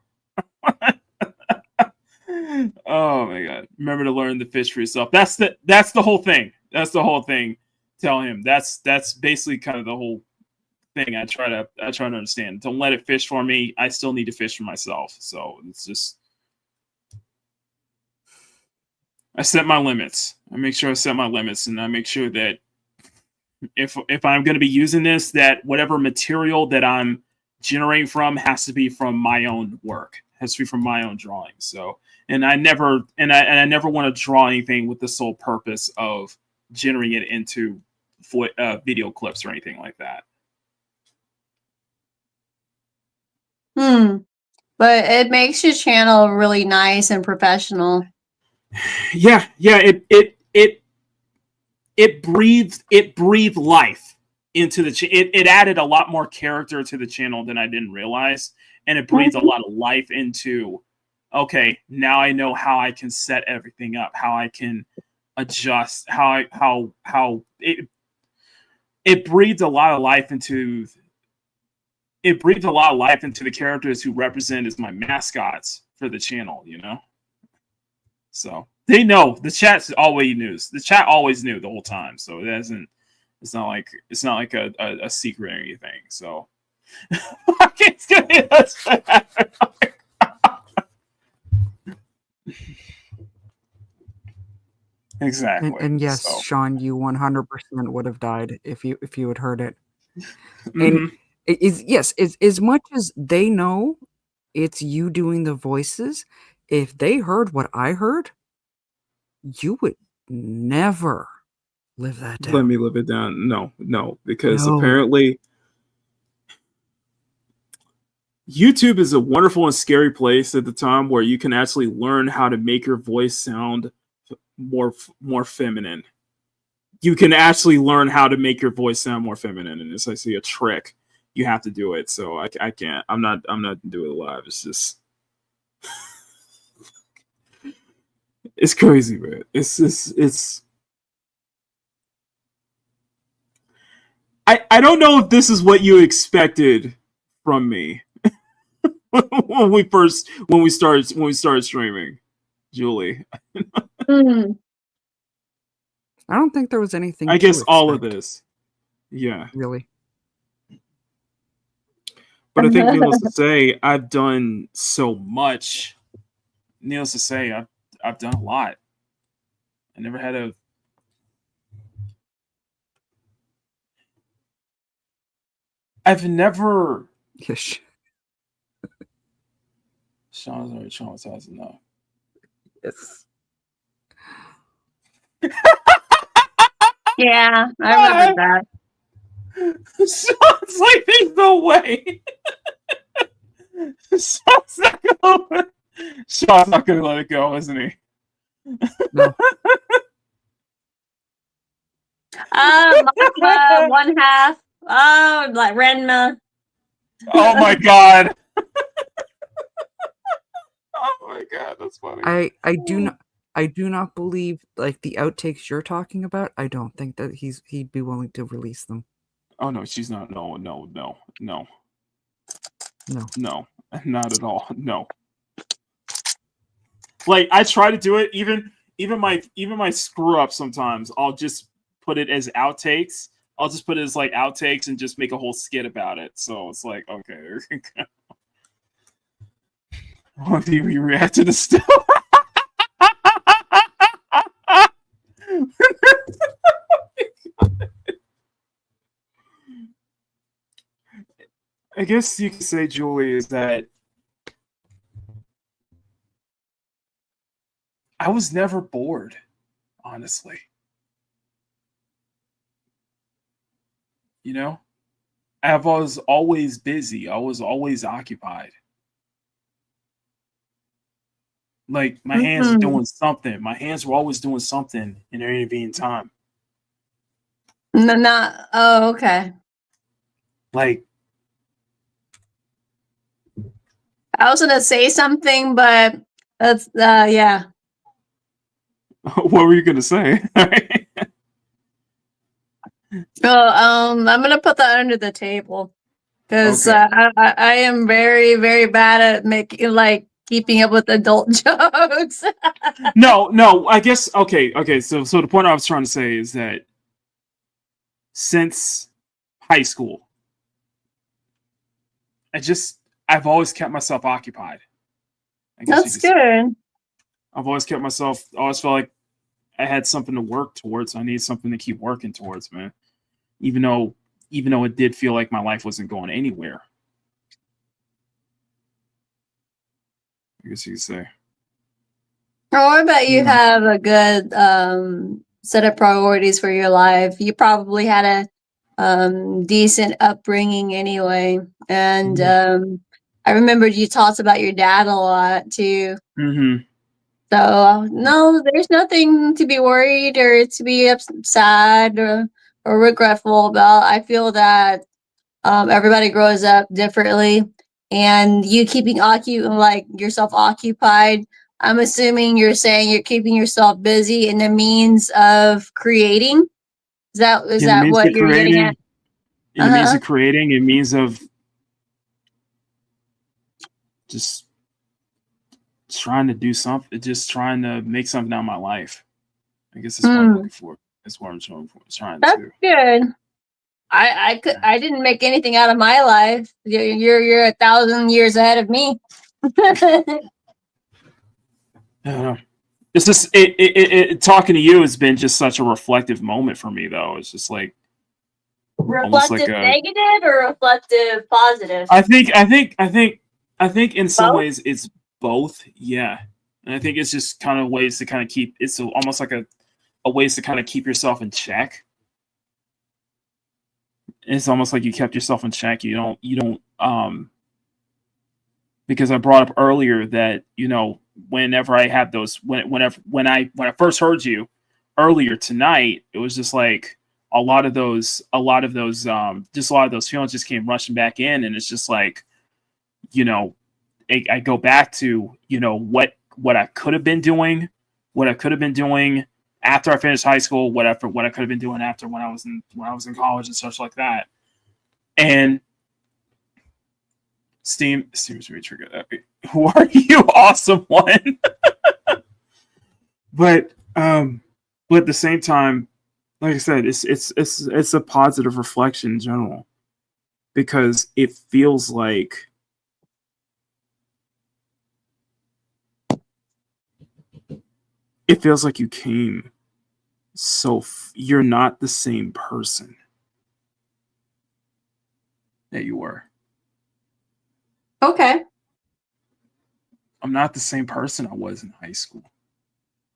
Oh my god. Remember to learn to fish for yourself. That's the whole thing. That's the whole thing. Tell him. That's basically kind of the whole thing I try to understand. Don't let it fish for me. I still need to fish for myself. So it's just I set my limits. I make sure I set my limits, and I make sure that if I'm going to be using this, that whatever material that I'm generating from has to be from my own work, has to be from my own drawing. So, and I never want to draw anything with the sole purpose of generating it into video clips or anything like that. But it makes your channel really nice and professional. Yeah. It breathed life into the it added a lot more character to the channel than I didn't realize, and it breathed a lot of life into, okay, now I know how I can set everything up, how I can adjust, how it breathed a lot of life into the characters who represent as my mascots for the channel, So they know, the chat always knew. The chat always knew the whole time. So it's not like a secret or anything. So exactly. And yes, so. Sean, you 100% would have died if you had heard it. Mm-hmm. And as much as they know it's you doing the voices, if they heard what I heard, you would never live that down. Let me live it down. No, because apparently YouTube is a wonderful and scary place at the time where you can actually learn how to make your voice sound more feminine. You can actually learn how to make your voice sound more feminine, and it's actually a trick. You have to do it. So I can't. I'm not doing it live. It's just it's crazy, man. It's. I don't know if this is what you expected from me when we started streaming, Julie. I don't think there was anything. I guess all of this, yeah, really. But I think, needless to say, I've done so much. Needless to say, I've done a lot. I never had a. I've never. Yes. Sean's already traumatized enough. Yes. Yeah, I remember that. Sean's like, there's no way. Sean's not gonna let it go, isn't he? No. Mama, one half. Oh, like Renma. Oh my god. Oh my god, that's funny. I do not believe like the outtakes you're talking about. I don't think that he'd be willing to release them. Oh no, she's not. No, not at all. No. Like I try to do it. Even my screw up sometimes. I'll just put it as outtakes. I'll just put it as like outtakes and just make a whole skit about it. So it's like, okay. How do you react to the stuff? I guess you could say, Julie, is that I was never bored, honestly. You know? I was always busy. I was always occupied. Like, my hands are doing something. My hands were always doing something in any given time. Oh, okay. Like, I was gonna say something, but that's yeah. what were you gonna say? I'm gonna put that under the table because Okay. I am very, very bad at making keeping up with adult jokes. No. I guess okay. So the point I was trying to say is that since high school, I've always kept myself occupied. I guess That's good. I've always kept myself. I always felt like I had something to work towards. I need something to keep working towards, man. Even though it did feel like my life wasn't going anywhere. I guess you could say. Oh, I bet you have a good set of priorities for your life. You probably had a decent upbringing anyway. And I remembered you talked about your dad a lot too. Mm-hmm. So no, there's nothing to be worried or to be sad or regretful about. I feel that everybody grows up differently, and you keeping yourself occupied. I'm assuming you're saying you're keeping yourself busy in the means of creating. Is that what you're getting at? In the means of creating, in means of just trying to do something, just trying to make something out of my life. I guess that's what I'm looking for. That's what I'm trying That's to. good. I didn't make anything out of my life. You're 1,000 years ahead of me. I don't know. It's just talking to you has been just such a reflective moment for me, though. It's just like reflective negative or reflective positive. I think in some ways it's both. Yeah, and I think it's just kind of ways to kind of keep. It's almost like a ways to kind of keep yourself in check. It's almost like you kept yourself in check. You don't because I brought up earlier that, you know, whenever I had those, when I first heard you earlier tonight, it was just like a lot of those feelings just came rushing back in, and it's just like, you know, I go back to, you know, what I could have been doing, after I finished high school, what I could have been doing after when I was in college and such like that. And Steam's really triggered. Who are you, awesome one? But at the same time, like I said, it's a positive reflection in general, because it feels like you came you're not the same person that you were. Okay. I'm not the same person I was in high school.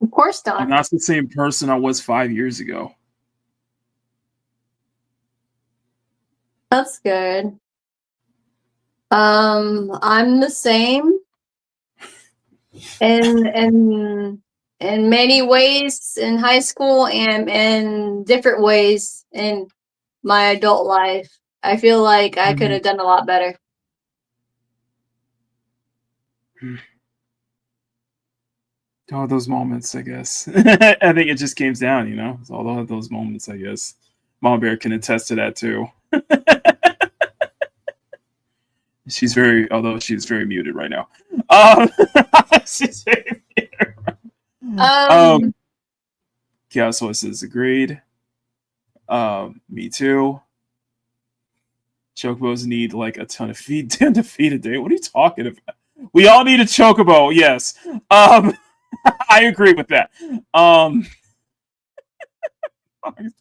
Of course not. I'm not the same person I was 5 years ago. That's good. I'm the same in many ways in high school and in different ways in my adult life. I feel like I could have done a lot better. All those moments, I guess. I think it just came down, you know? It's all of those moments, I guess. Mom Bear can attest to that too. She's very muted right now. She's very muted. Chaos Voices agreed. Me too. Chocobos need like a ton of feed to feed a day. What are you talking about? We all need a chocobo, yes. I agree with that.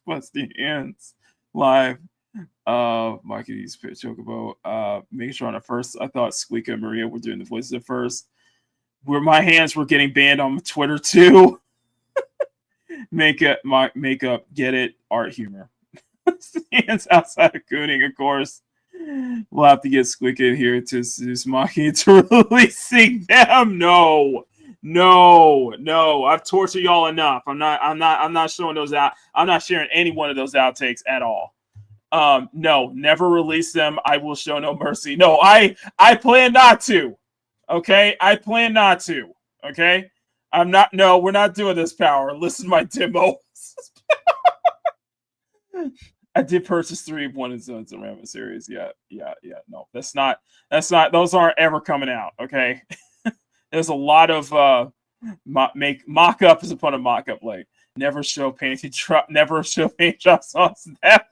Busty hands live. Marketing's chocobo. Make sure on the first, I thought Squeaka and Maria were doing the voices at first. Where my hands were getting banned on Twitter too. Makeup, get it, art humor. Hands outside of Cooning, of course. We'll have to get Squeaka in here to seduce Maki to releasing them. No. I've tortured y'all enough. I'm not showing those out. I'm not sharing any one of those outtakes at all. No, never release them. I will show no mercy. No, I plan not to. Okay? I plan not to. Okay? No, we're not doing this, Power. Listen to my demo. I did purchase 3 of 1 and Zones and Ramen series. Yeah. No, that's not, those aren't ever coming out. Okay. There's a lot of mock-up upon a mock-up, like never show paint drops songs. Never.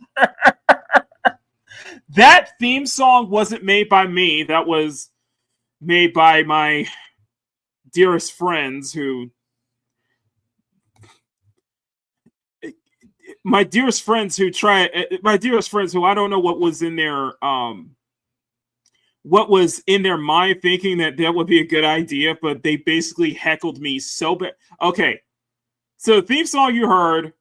That theme song wasn't made by me. That was made by my dearest friends who I don't know what was in their mind thinking that would be a good idea, but they basically heckled me so bad. Okay, so the theme song you heard,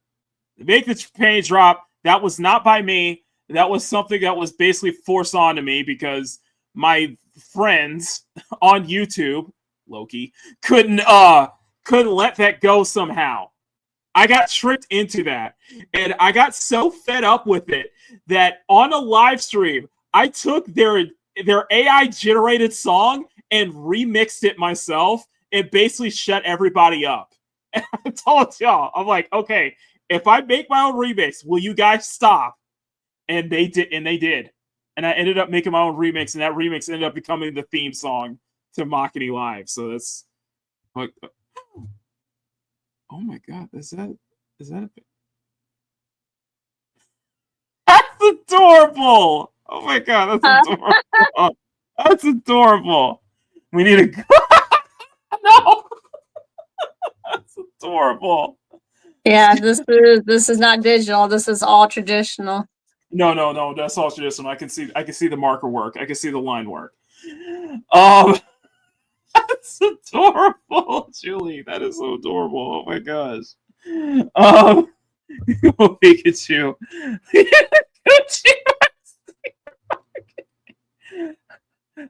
Make the Page Drop, that was not by me. That was something that was basically forced onto me because my friends on YouTube, Loki, couldn't let that go somehow. I got tricked into that, and I got so fed up with it that on a live stream, I took their AI generated song and remixed it myself and basically shut everybody up. And I told y'all, I'm like, okay, if I make my own remix, will you guys stop? And they did, and I ended up making my own remix, and that remix ended up becoming the theme song to Makini Live. So that's like, oh my god, is that a That's adorable! Oh my god, that's adorable. That's adorable. We need a no. That's adorable. Yeah, this is not digital. This is all traditional. No, that's all traditional. I can see the marker work. I can see the line work. That's adorable, Julie. That is so adorable. Oh my gosh. Pikachu.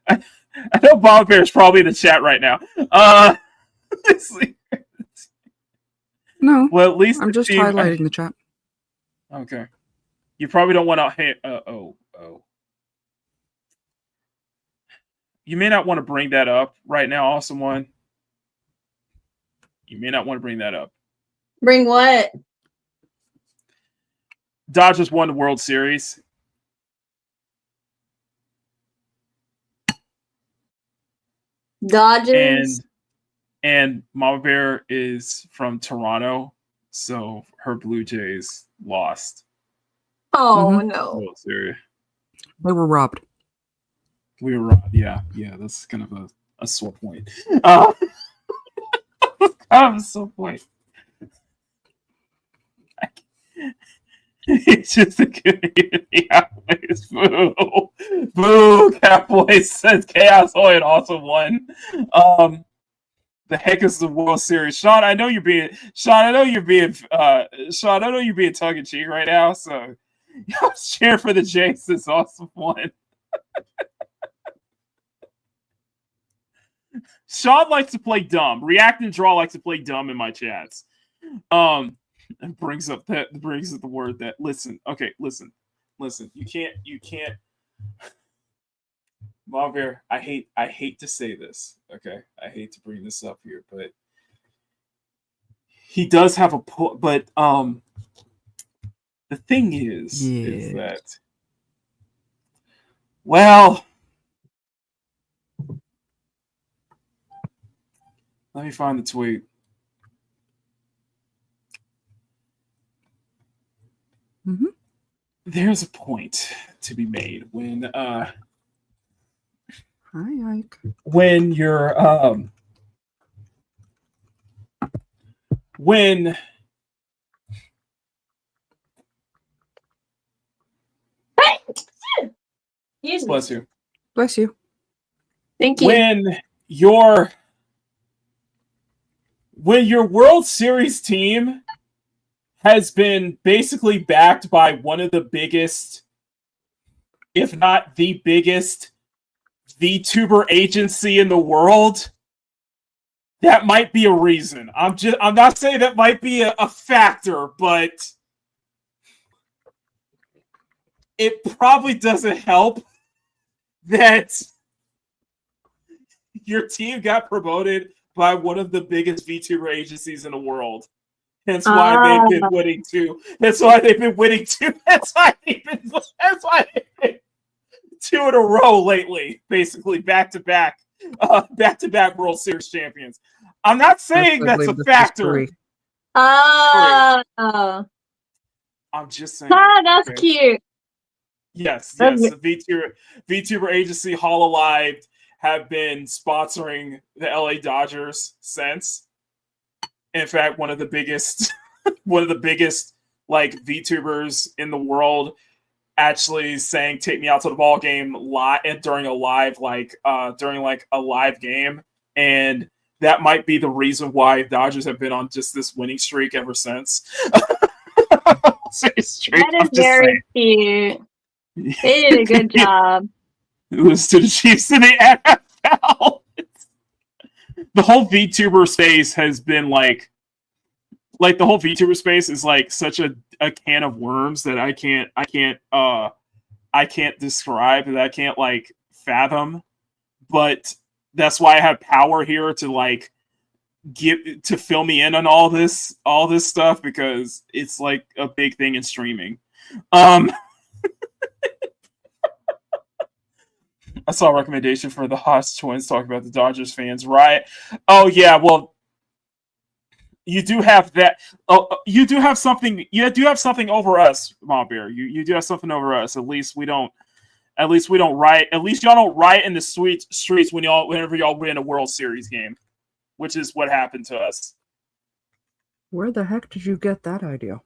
I know Bob Bear's probably in the chat right now. No. Well, at least I'm just highlighting the chat. Okay. You probably don't want to. You may not want to bring that up right now, Awesome One. You may not want to bring that up. Bring what? Dodgers won the World Series. Dodgers. And Mama Bear is from Toronto, so her Blue Jays lost. Oh no! World Series. They were robbed. We were robbed. Yeah. That's kind of a sore point. Kind of a sore point. It's just a good Cowboys. Boo. Boo. Cowboys says Chaos Hoy and also won. The heck is the World Series? Sean, I know you're being tongue in cheek right now, so I'm cheering for the Jays. This awesome one. Sean likes to play dumb. React and Draw likes to play dumb in my chats. It brings up the word that listen. You can't. Mom Bear, I hate to say this. Okay, I hate to bring this up here, but he does have a point. But the thing is that, well, let me find the tweet. Mm-hmm. There's a point to be made when Hi, Ike. When you're when bless you. Bless you. Thank you. When your World Series team has been basically backed by one of the biggest, if not the biggest, VTuber agency in the world, that might be a reason. I'm not saying that might be a factor, but it probably doesn't help that your team got promoted by one of the biggest VTuber agencies in the world. That's why they've been winning too. That's why they've been winning too. That's why they've been 2 in a row lately, basically back-to-back World Series champions. I'm not saying that's a factor. I'm just saying. That's cute. Yes. The VTuber agency Hololive have been sponsoring the LA Dodgers since. In fact, one of the biggest like VTubers in the world actually sang "Take Me Out to the Ball Game" live during a live game, and that might be the reason why Dodgers have been on just this winning streak ever since. That is very cute. They did a good job. Lose to the Chiefs in the NFL. The whole VTuber space has been like the whole VTuber space is like such a can of worms that I can't describe, that I can't like fathom. But that's why I have power here to like to fill me in on all this stuff, because it's like a big thing in streaming. I saw a recommendation for the Haas twins talking about the Dodgers fans, right? Oh yeah, well, you do have that. Oh, you do have something. You do have something over us, Mom Bear. You do have something over us. At least we don't riot. At least y'all don't riot in the streets whenever y'all win a World Series game, which is what happened to us. Where the heck did you get that idea?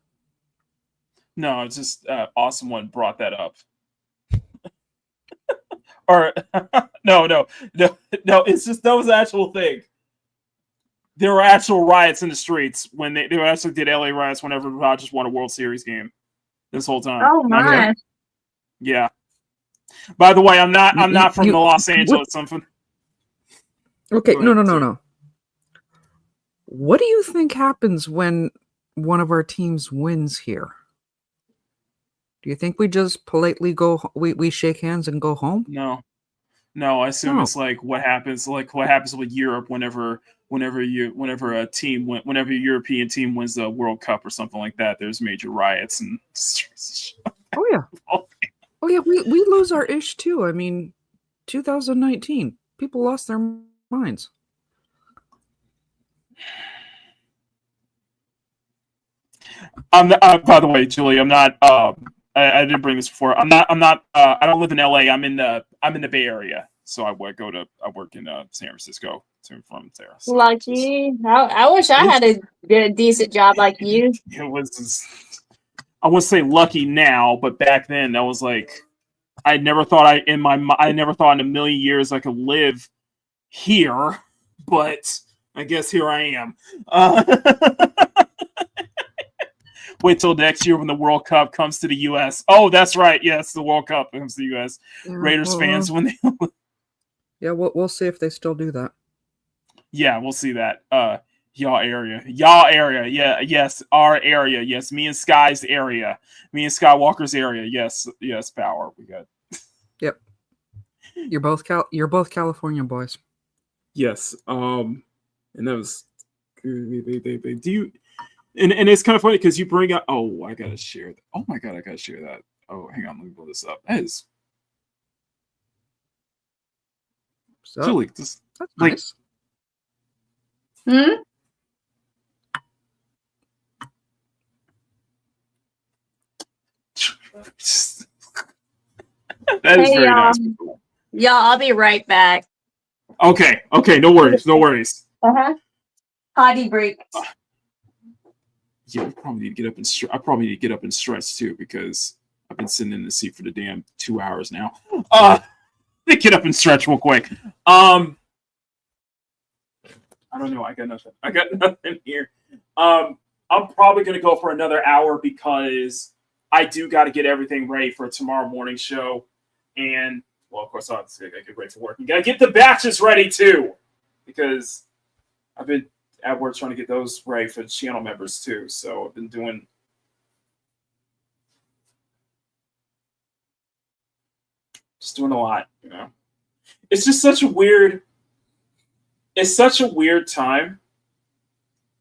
No, it's just Awesome One brought that up. Or no. It's just that was the actual thing. There were actual riots in the streets when they actually did LA riots whenever the Dodgers won a World Series game. This whole time. Oh my! Yeah. By the way, I'm not from the Los Angeles. I'm from. Okay, Go ahead, no. What do you think happens when one of our teams wins here? Do you think we just politely we shake hands and go home? No, I assume it's like what happens with Europe whenever whenever a European team wins the World Cup or something like that. There's major riots and. Oh yeah, we lose our ish too. I mean, 2019, people lost their minds. By the way, Julie, I'm not. I didn't bring this before. I'm not. I don't live in LA. I'm in the Bay Area. So I work in San Francisco. From there. So Lucky. I wish I had a decent job like you. It was. I wouldn't say lucky now, but back then that was like. I never thought in a million years I could live here, but I guess here I am. Wait till next year when the World Cup comes to the U.S. Oh, that's right. Yes, the World Cup comes to the U.S. Yeah, Raiders fans when they. Yeah, we'll see if they still do that. Yeah, we'll see that. Y'all area. Yeah, yes, our area. Yes, me and Sky's area. Me and Skywalker's area. Yes, power. We got. Yep. You're both California boys. Yes. And that was. They do. And it's kind of funny because you bring up. Oh, I gotta share. Oh my god, I gotta share that. Oh, hang on, let me pull this up. That is. So, Julie, that's nice. Hmm. That is very nice. Yeah, I'll be right back. Okay, no worries. Potty break. Yeah, I probably need to get up and I probably need to get up and stretch too because I've been sitting in the seat for the damn 2 hours now. Get up and stretch real quick. I don't know. I got nothing here. I'm probably gonna go for another hour because I do got to get everything ready for tomorrow morning show, and well, of course, I gotta get ready for work. You gotta get the batches ready too, because I've been at work trying to get those ready for the channel members too. So I've been doing. Just doing a lot, you know. It's just such a weird. It's such a weird time.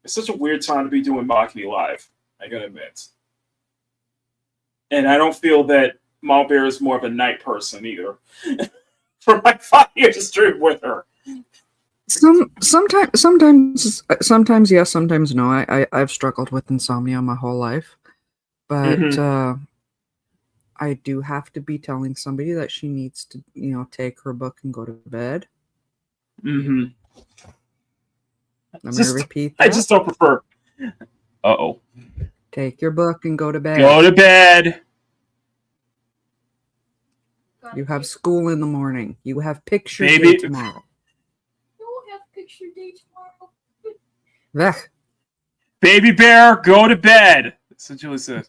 It's such a weird time to be doing Makini live. I gotta admit. And I don't feel that Mama Bear is more of a night person either. For like 5 years stream with her. Sometimes yes, sometimes no. I've struggled with insomnia my whole life, but I do have to be telling somebody that she needs to, take her book and go to bed. Mm-hmm. I'm gonna repeat that. I just don't prefer. Uh-oh. Take your book and go to bed. Go to bed. You have school in the morning. You have picture day tomorrow. You have picture day tomorrow. Vech. Baby Bear, go to bed. That's what Julie says.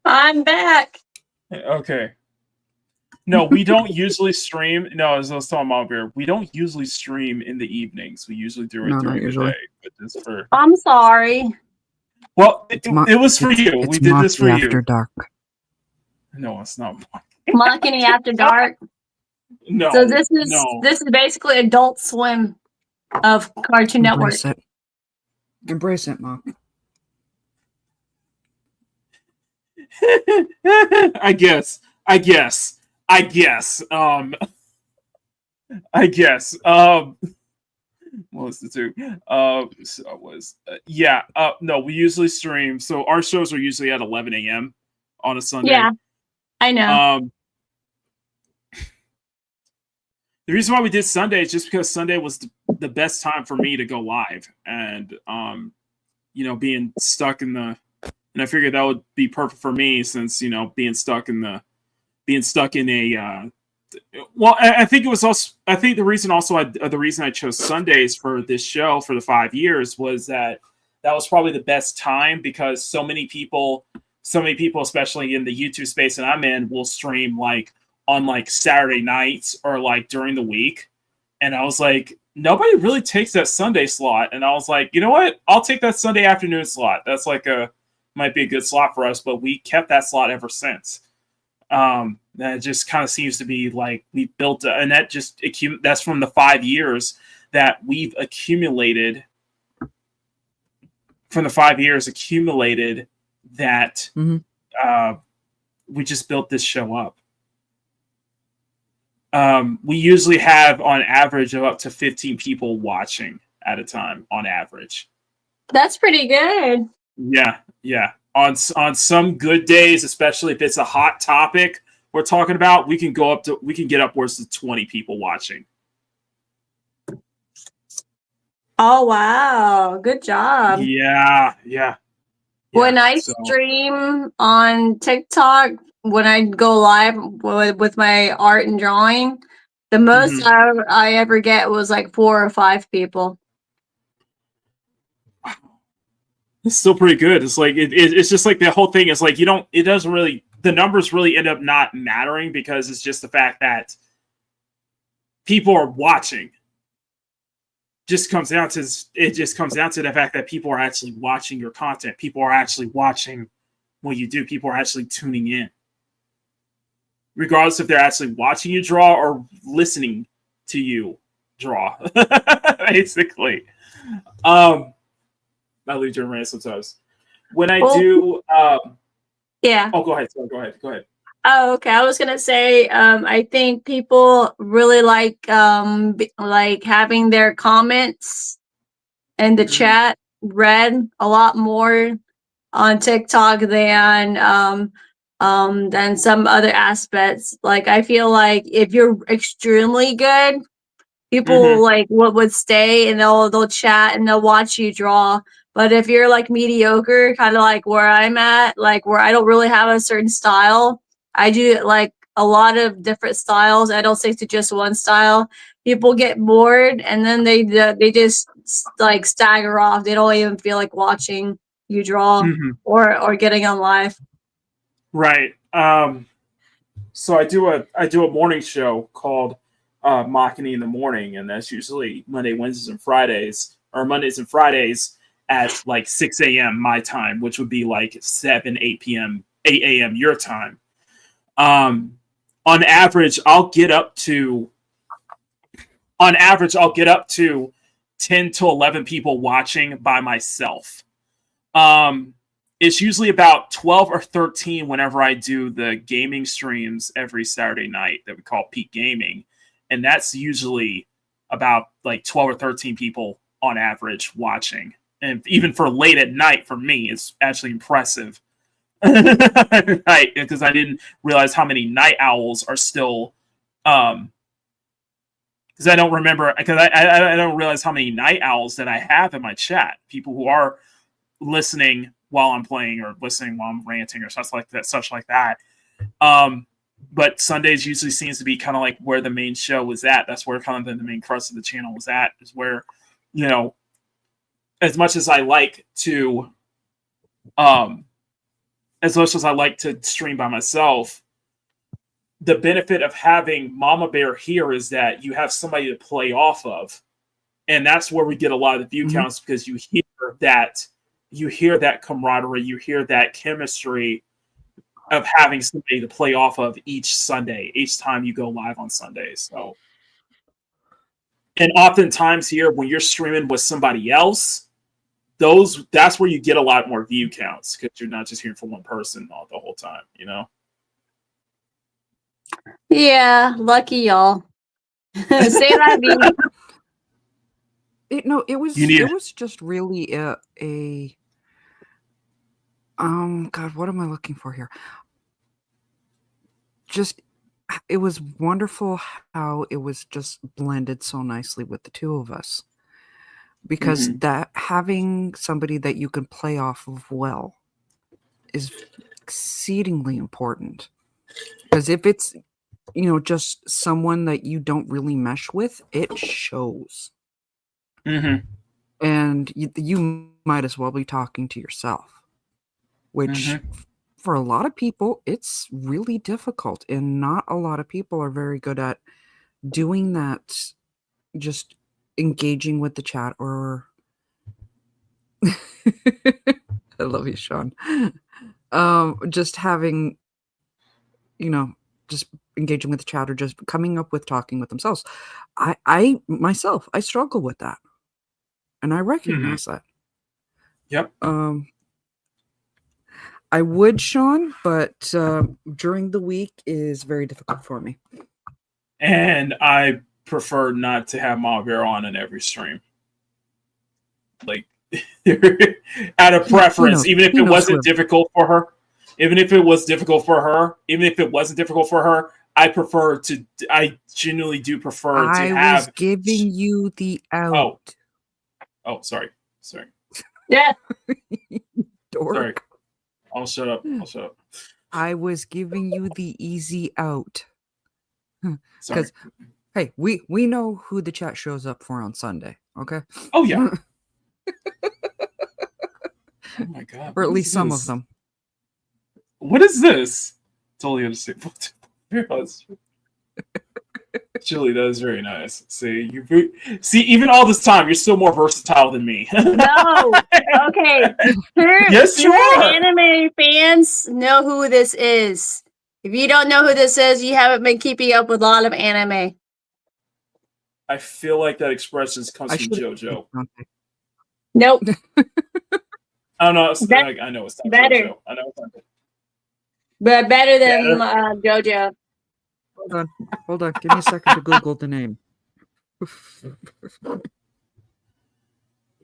I'm back. Okay. No, we don't usually stream. No, as I was telling Mom Bear, we don't usually stream in the evenings. We usually do it during the day. But just for... I'm sorry. Well, it was for you. We did this for you. After dark. No, it's not. Makini After Dark. No. So this is basically Adult Swim of Cartoon Network. Embrace it, Mark. I guess. What was the two? No, we usually stream. So our shows are usually at 11 a.m. on a Sunday. Yeah, I know. The reason why we did Sunday is just because Sunday was the best time for me to go live, and being stuck in the, and I figured that would be perfect for me since being stuck in a. Well, I think it was also. I think the reason I chose Sundays for this show for the 5 years was that was probably the best time because so many people so many people, especially in the YouTube space that I'm in, will stream like on like Saturday nights or like during the week. And I was like, nobody really takes that Sunday slot. And I was like, you know what? I'll take that Sunday afternoon slot. That's like might be a good slot for us, but we kept that slot ever since. That just kind of seems to be like we built, and that just that's from the 5 years that we've accumulated. From the 5 years accumulated that we just built this show up. We usually have on average of up to 15 people watching at a time on average. That's pretty good. Yeah. On some good days, especially if it's a hot topic we're talking about, we can get upwards to 20 people watching. Oh wow, good job. Yeah. When I stream on TikTok, when I go live with my art and drawing, the most I ever get was like 4 or 5 people. It's still pretty good. It's like it's just like the whole thing is like the numbers really end up not mattering because it's just the fact that people are watching. It just comes down to the fact that people are actually watching your content. People are actually watching what you do. People are actually tuning in. Regardless if they're actually watching you draw or listening to you draw. Basically. I leave you rant sometimes. When I do yeah. Oh, go ahead. Sorry, go ahead. Oh, okay. I was gonna say, I think people really like having their comments in the chat read a lot more on TikTok than some other aspects. Like I feel like if you're extremely good, people like would stay and they'll chat and they'll watch you draw. But if you're like mediocre, kind of like where I'm at, like where I don't really have a certain style, I do like a lot of different styles. I don't stick to just one style. People get bored and then they just like stagger off. They don't even feel like watching you draw or getting on live. Right. So I do a morning show called Makini in the morning, and that's usually Mondays and Fridays at like 6 a.m. my time, which would be like 8 a.m. your time. On average, I'll get up to 10 to 11 people watching by myself. It's usually about 12 or 13 whenever I do the gaming streams every Saturday night that we call peak gaming. And that's usually about like 12 or 13 people on average watching. And even for late at night, for me, it's actually impressive. Right, because I didn't realize how many night owls are still because I don't realize how many night owls that I have in my chat. People who are listening while I'm playing or listening while I'm ranting or such like that. But Sundays usually seems to be kind of like where the main show is at. That's where kind of the main crust of the channel is at, is where, you know, as much as I like to stream by myself, the benefit of having Mama Bear here is that you have somebody to play off of. And that's where we get a lot of the view counts, because you hear that camaraderie, you hear that chemistry of having somebody to play off of each Sunday, each time you go live on Sundays. So, and oftentimes here, when you're streaming with somebody else, that's where you get a lot more view counts, because you're not just hearing from one person the whole time, you know? Yeah, lucky y'all. Say that again. It was just really a God, what am I looking for here? Just, it was wonderful how it was just blended so nicely with the two of us, because that having somebody that you can play off of well is exceedingly important. Because if it's, you know, just someone that you don't really mesh with, it shows. And you might as well be talking to yourself, which for a lot of people, it's really difficult, and not a lot of people are very good at doing that, just engaging with the chat or I love you, Sean. Just having, just engaging with the chat or just coming up with talking with themselves. I myself, I struggle with that. And I recognize that. Yep. I would, Sean, but during the week is very difficult for me. And I prefer not to have Ma Bear on in every stream. Like, out of preference, even if it wasn't difficult for her, even if it wasn't difficult for her, I genuinely do prefer to have. I was giving you the out. Oh, sorry. Yeah. Dork. Sorry. I'll shut up. I was giving you the easy out. Sorry. Because, hey, we know who the chat shows up for on Sunday, okay? Oh, yeah. Oh, my God. Or at least some of them. What is this? Totally understandable. Chili, that is very nice. See, even all this time, you're still more versatile than me. No. Okay. Yes, you are. Anime fans know who this is. If you don't know who this is, you haven't been keeping up with a lot of anime. I feel like that expression comes from JoJo. Nope. Oh no, I know it's not better. JoJo. I know it's not. But better than JoJo. Hold on. Give me a second to Google the name.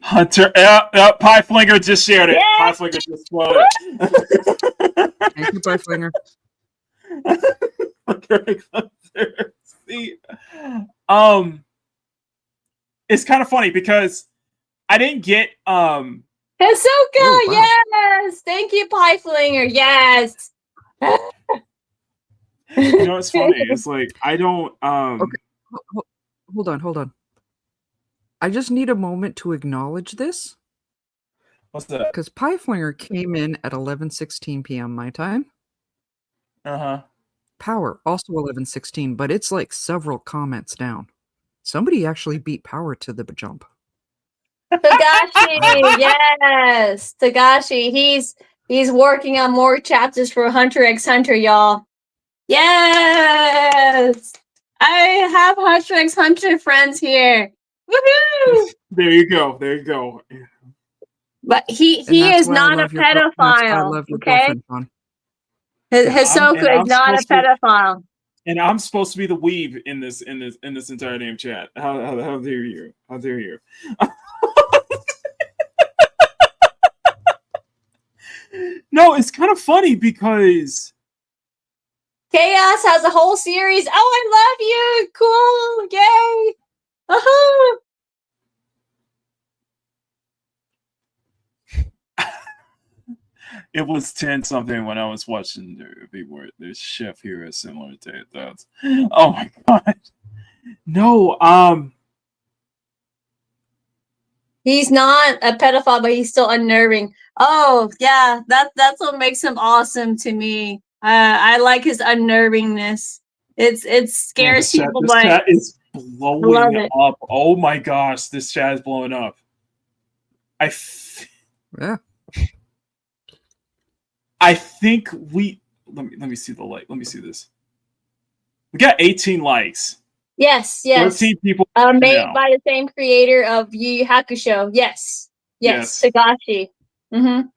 Hunter, Pie Flinger just shared it. Yeah. Pie Flinger just quoted it. Thank you, Pie Flinger. See, it's kind of funny because I didn't get Hisoka, wow. yes. Thank you, Pie Flinger. Yes. You know, it's funny. It's like I don't. Okay. Hold on. I just need a moment to acknowledge this. What's that? Because Pie Flinger came in at 11:16 p.m. my time. Power also 11:16, but it's like several comments down. Somebody actually beat Power to the jump. Tagashi, yes, Tagashi. He's working on more chapters for Hunter x Hunter, y'all. Yes, I have Hunter x Hunter friends here. Woohoo! There you go. But he is not a pedophile. I love your girlfriend, Sean. Hisoka is not a pedophile. And I'm supposed to be the weeb in this entire damn chat. How dare you? How dare you? No, it's kind of funny because Chaos has a whole series. Oh, I love you. Cool. Yay. Uh-huh. it was 10 something when I was watching the chef here is similar to that. Oh my god. No, he's not a pedophile, but he's still unnerving. Oh yeah, that's what makes him awesome to me. I like his unnervingness. It scares people. This chat is blowing up. Oh my gosh, this chat is blowing up. Yeah. I think let me see the like. Let me see this. We got 18 likes. Yes. 13 people made by the same creator of Yu Yu Hakusho. Yes. Tagashi. Mm-hmm.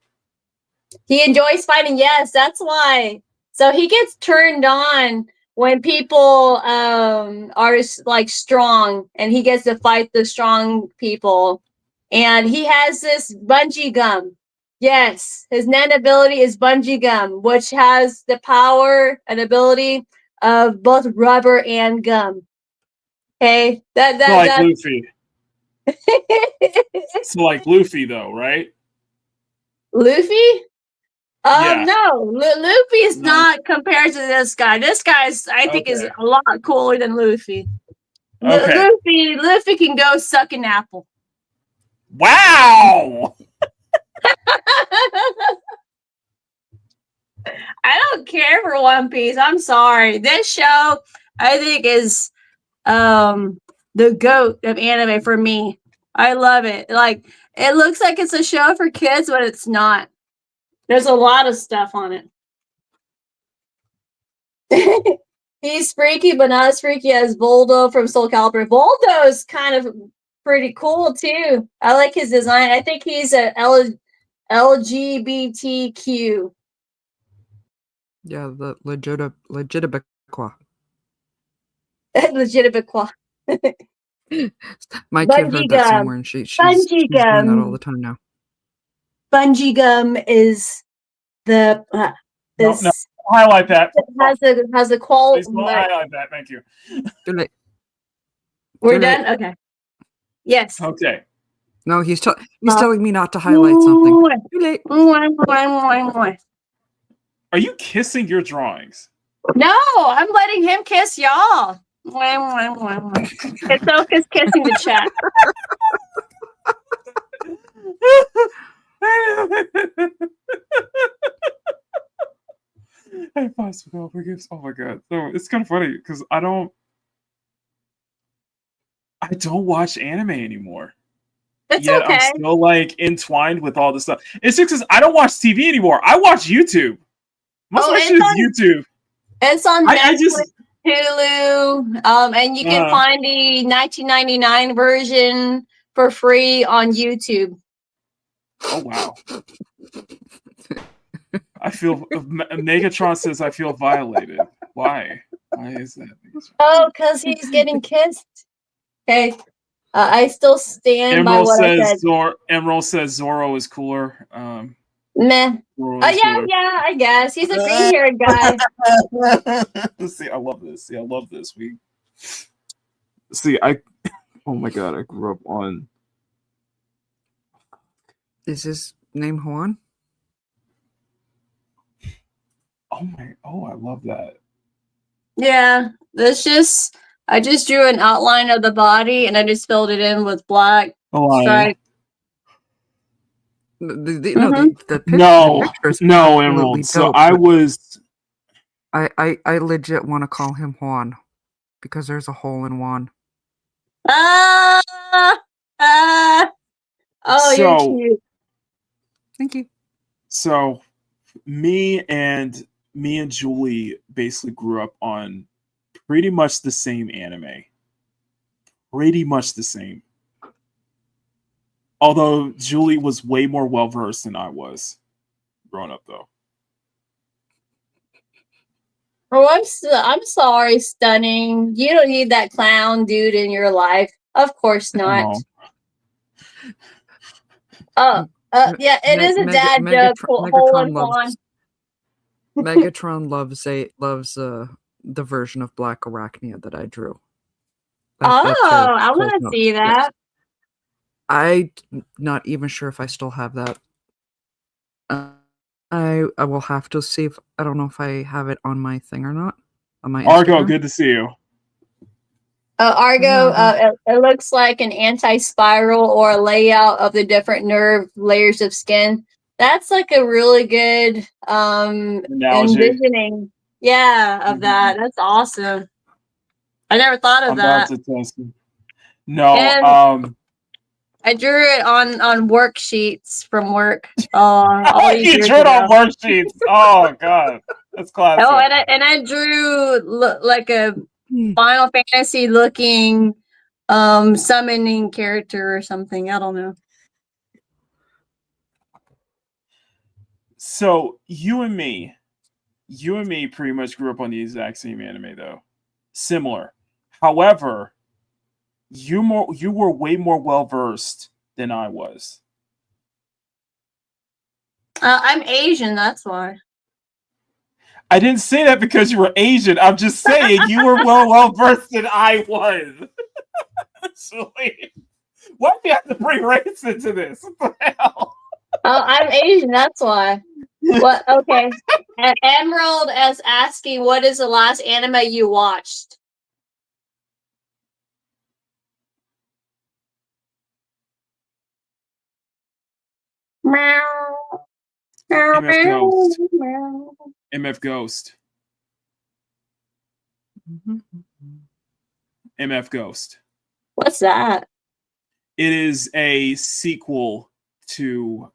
He enjoys fighting. Yes, that's why. So he gets turned on when people are like strong, and he gets to fight the strong people. And he has this bungee gum. Yes, his Nen ability is bungee gum, which has the power and ability of both rubber and gum. Okay, that's Luffy. It's like Luffy, though, right? Luffy? Yeah. No, Luffy is not compared to this guy. This guy I think is a lot cooler than Luffy. Okay. Luffy can go suck an apple. Wow. for One Piece. I'm sorry. This show, I think, is the goat of anime for me. I love it. Like, it looks like it's a show for kids, but it's not. There's a lot of stuff on it. He's freaky, but not as freaky as Voldo from Soul Calibur. Voldo's kind of pretty cool too. I like his design. I think he's a LGBTQ. Yeah, the legitimate. Legitimate. My kid Bungee heard that gum. somewhere, and she's Bungee doing that all gum. the time now. Bungee gum is the No, highlight that. has a quality. Please don't highlight that. Thank you. Too late. We're Too done. late. Okay. Yes. Okay. No, he's telling me not to highlight something. Too late. Are you kissing your drawings? No, I'm letting him kiss y'all. It's Soka's kissing the chat. Hey, possible forgives. Oh my god. So it's kind of funny because I don't watch anime anymore. It's Yet okay. I'm still like entwined with all this stuff. It's just because I don't watch TV anymore. I watch YouTube. Most of my shit is YouTube. It's on I Netflix, just Hulu, and you can find the 1999 version for free on YouTube. Oh wow. I feel Megatron says I feel violated. Why? Why is that? Oh, because he's getting kissed. Okay. I still stand by what I said. Emerald says Zoro is cooler. Meh. Zoro Oh is cooler. yeah, I guess. He's a green haired guy. See, I love this. Oh my god, I grew up on. Is his name Juan? Oh, I love that. Yeah, I just drew an outline of the body and I just filled it in with black stripe. The pictures no, Emerald. So I legit want to call him Juan because there's a hole in Juan. Oh, you're cute. Thank you. So, me and Julie basically grew up on pretty much the same anime. Pretty much the same. Although Julie was way more well versed than I was growing up, though. Oh, I'm sorry, Stunning. You don't need that clown dude in your life. Of course not. Yeah, it is a dad joke. Megatron loves the version of Black Arachnia that I drew. I want to see that. Yes. I'm not even sure if I still have that. I will have to see if I don't know if I have it on my thing or not. On my Argo, Instagram. good to see you. Argo, it looks like an anti-spiral or a layout of the different nerve layers of skin. That's like a really good envisioning, of that. That's awesome. I never thought of that. No, I drew it on worksheets from work. You drew it on worksheets. Oh god, that's classic. Oh, and I drew like a Final Fantasy looking summoning character or something. I don't know. So you and me pretty much grew up on the exact same anime though. Similar. However, you were way more well versed than I was. I'm Asian, that's why. I didn't say that because you were Asian. I'm just saying you were well versed than I was. So, why do you have to bring race into this? What the hell? I'm Asian, that's why. What? Okay. Emerald is asking, what is the last anime you watched? Meow. MF Ghost. MF Ghost. MF Ghost. What's that? It is a sequel to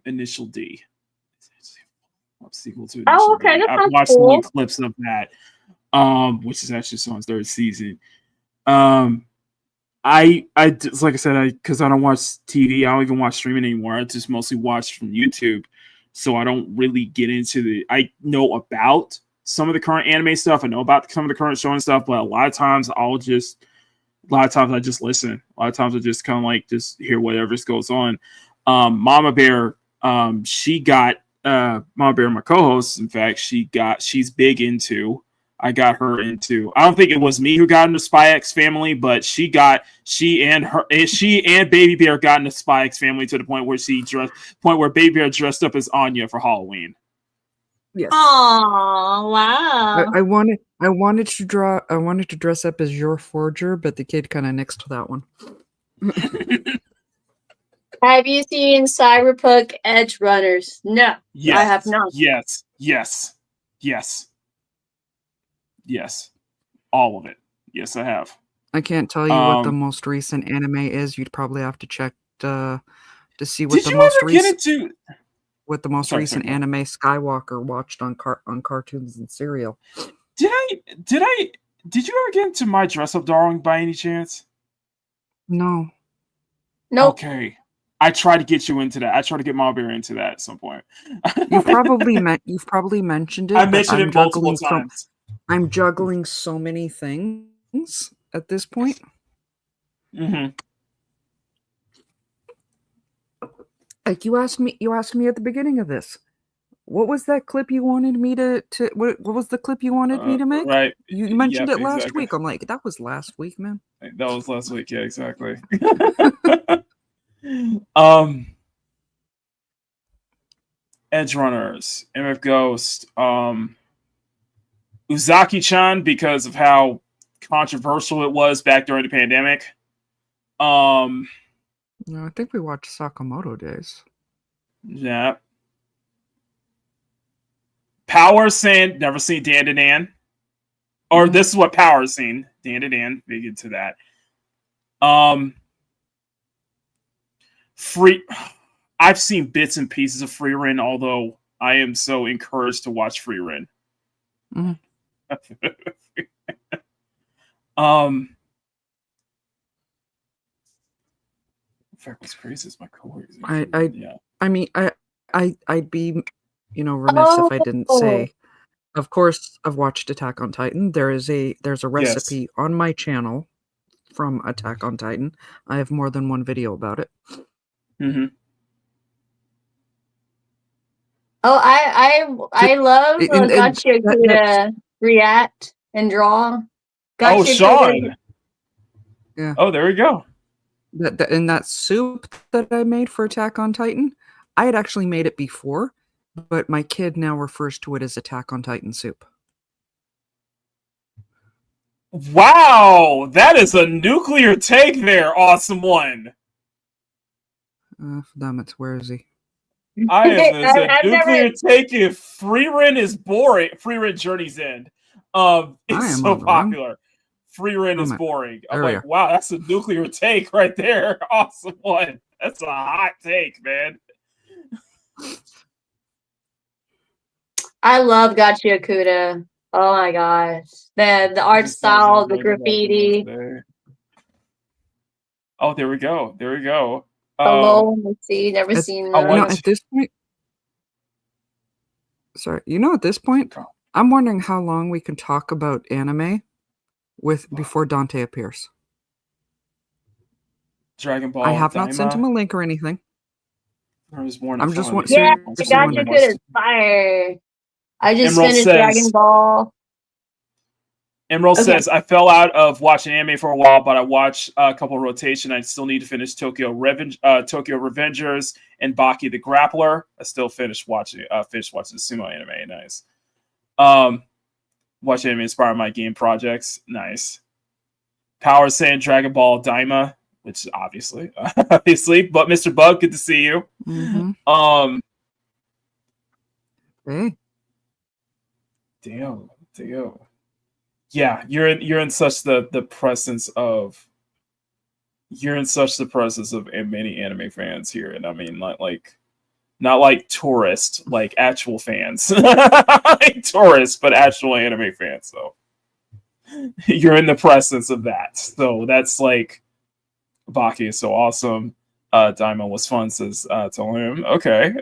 Initial D. Sequel to Initial Oh, okay, D. that I've sounds watched cool. one clips of that, which is actually on its third season. I just, like I said, because I don't watch TV, I don't even watch streaming anymore. I just mostly watch from YouTube, so I don't really get into the. I know about some of the current anime stuff. I know about some of the current show and stuff, but a lot of times I just listen. A lot of times I just kind of like just hear whatever goes on. Mama Bear, she got Mama Bear, my co-host. In fact, she's big into. I got her into. I don't think it was me who got into Spy X Family, but she and Baby Bear got into Spy X Family to the point where Baby Bear dressed up as Anya for Halloween. Yes. Oh wow! I wanted to dress up as your forger, but the kid kind of nixed that one. Have you seen Cyberpunk Edge Runners? No, Yes, I have not. Yes. All of it. Yes, I have. I can't tell you what the most recent anime is. You'd probably have to check to see what the most recent anime Skywalker watched on cartoons and cereal. Did you ever get into My Dress Up Darling by any chance? No. Nope. Okay. I tried to get you into that. I tried to get Mama Bear into that at some point. You've probably mentioned it. I mentioned it multiple times. I'm juggling so many things at this point. Mm-hmm. Like you asked me at the beginning of this. What was that clip you wanted me to what was the clip you wanted me to make? Right. You mentioned it last week. I'm like, that was last week, man. That was last week, yeah, exactly. Edge Runners, MF Ghost, Uzaki-chan, because of how controversial it was back during the pandemic. No, I think we watched Sakamoto Days. Yeah. Power saying never seen Dan to Dan. Or this is what Power is seen. Dan to Dan. Big into that. I've seen bits and pieces of Free Ren, although I am so encouraged to watch Free Ren. Mm-hmm. In fact, what's crazy is my coworkers. I'd be, remiss if I didn't say. Of course, I've watched Attack on Titan. There's a recipe on my channel from Attack on Titan. I have more than one video about it. Mm-hmm. Oh, I love Gotcha to react and draw. Gotcha Sean! Yeah. Oh, there we go. That soup that I made for Attack on Titan, I had actually made it before, but my kid now refers to it as Attack on Titan soup. Wow! That is a nuclear take there, awesome one! Damn it, where is he? It's a nuclear take if Free Ren is boring. Free Ren Journey's End. It's so popular. Free Ren is boring. I'm like, wow, that's a nuclear take right there. Awesome one. That's a hot take, man. I love Gotcha Kuda. Oh my gosh. The art style, the graffiti. Oh, there we go. There we go. Let's see. Never seen that. At this point. Sorry. At this point, I'm wondering how long we can talk about anime before Dante appears. Dragon Ball. I have not sent him a link or anything. I'm just Gotcha Kuda is fire. I just finished Dragon Ball. Emerald says, I fell out of watching anime for a while, but I watched a couple of rotation. I still need to finish Tokyo Revengers and Baki the Grappler. I still finished watching the sumo anime. Nice. Watch anime inspire my game projects. Nice. Power saying Dragon Ball Daima, which obviously, but Mr. Bug, good to see you. Mm-hmm. Hey. Damn. Yeah, you're in such the presence of many anime fans here, and I mean not like tourists, like actual fans, like tourists, but actual anime fans. So you're in the presence of that. So that's like Baki is so awesome. Diamond was fun, says tell him. Okay.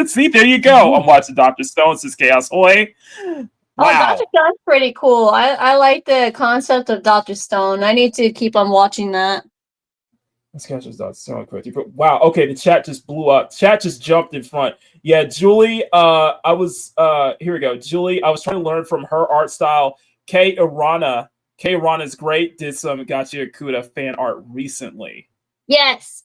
See, there you go. I'm watching Dr. Stone, says Chaos Hoy. Wow. Oh, Dr. Stone's pretty cool. I like the concept of Dr. Stone. I need to keep on watching that. Let's catch this Dr. Stone quickly. Wow, okay, the chat just blew up. Chat just jumped in front. Yeah, Julie, here we go. Julie, I was trying to learn from her art style. Kei Irana is great. Did some Gachi Akuda fan art recently. Yes.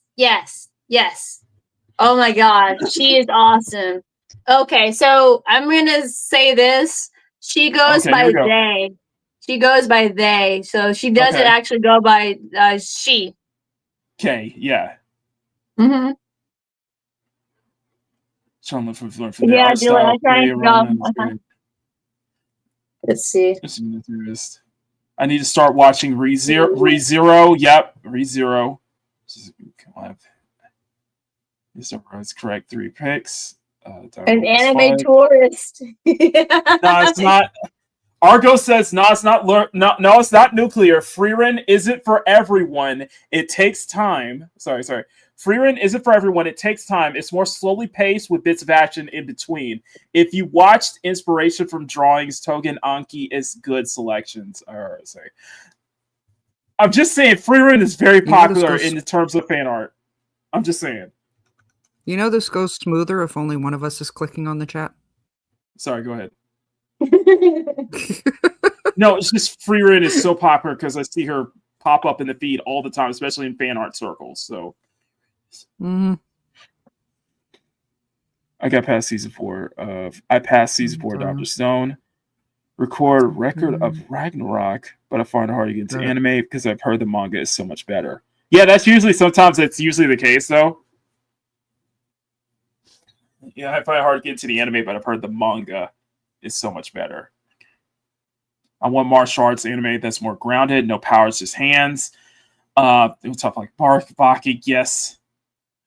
Oh my god, she is awesome. Okay, so I'm gonna say this. She goes by they. She goes by they, so she doesn't actually go by she. Okay, yeah. Mm-hmm. Trying to learn from their art Julie, style. I'm trying to go. Let's see. I need to start watching ReZero. Yep, ReZero. It's correct. 3 picks. An anime tourist. No, it's not. Argo says no, it's not. No, it's not nuclear. Freerin isn't for everyone. It takes time. Sorry. Freerin isn't for everyone. It takes time. It's more slowly paced with bits of action in between. If you watched inspiration from drawings, Togen Anki is good selections. Sorry. I'm just saying, Freerin is very popular in the terms of fan art. I'm just saying. You know this goes smoother if only one of us is clicking on the chat. Sorry, go ahead. No, it's just Freerin is so popular because I see her pop up in the feed all the time, especially in fan art circles. So I got past season 4 of Dr. Stone. Record of Ragnarok, but I find it hard to get into anime because I've heard the manga is so much better. Yeah, that's usually the case though. Yeah, I find it hard to get into the anime, but I've heard the manga is so much better. I want martial arts anime that's more grounded, no powers, just hands. We'll talk like Baki, yes.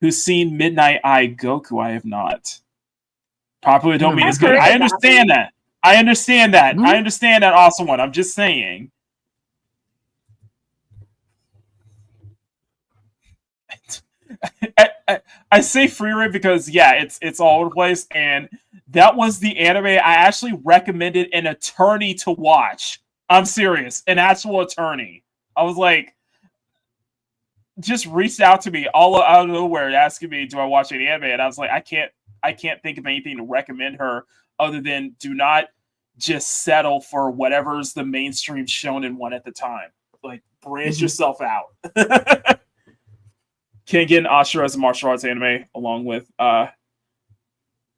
Who's seen Midnight Eye Goku? I have not. Popular don't mean it's good. I understand that. I understand that awesome one. I'm just saying. I say Freerin because it's all over the place, and that was the anime I actually recommended an attorney to watch. I'm serious, an actual attorney. I was like, just reached out to me all out of nowhere asking me, do I watch any anime? And I was like, I can't think of anything to recommend her other than do not just settle for whatever's the mainstream shonen one at the time. Like, branch yourself out. Can't get an Ashura as a martial arts anime along with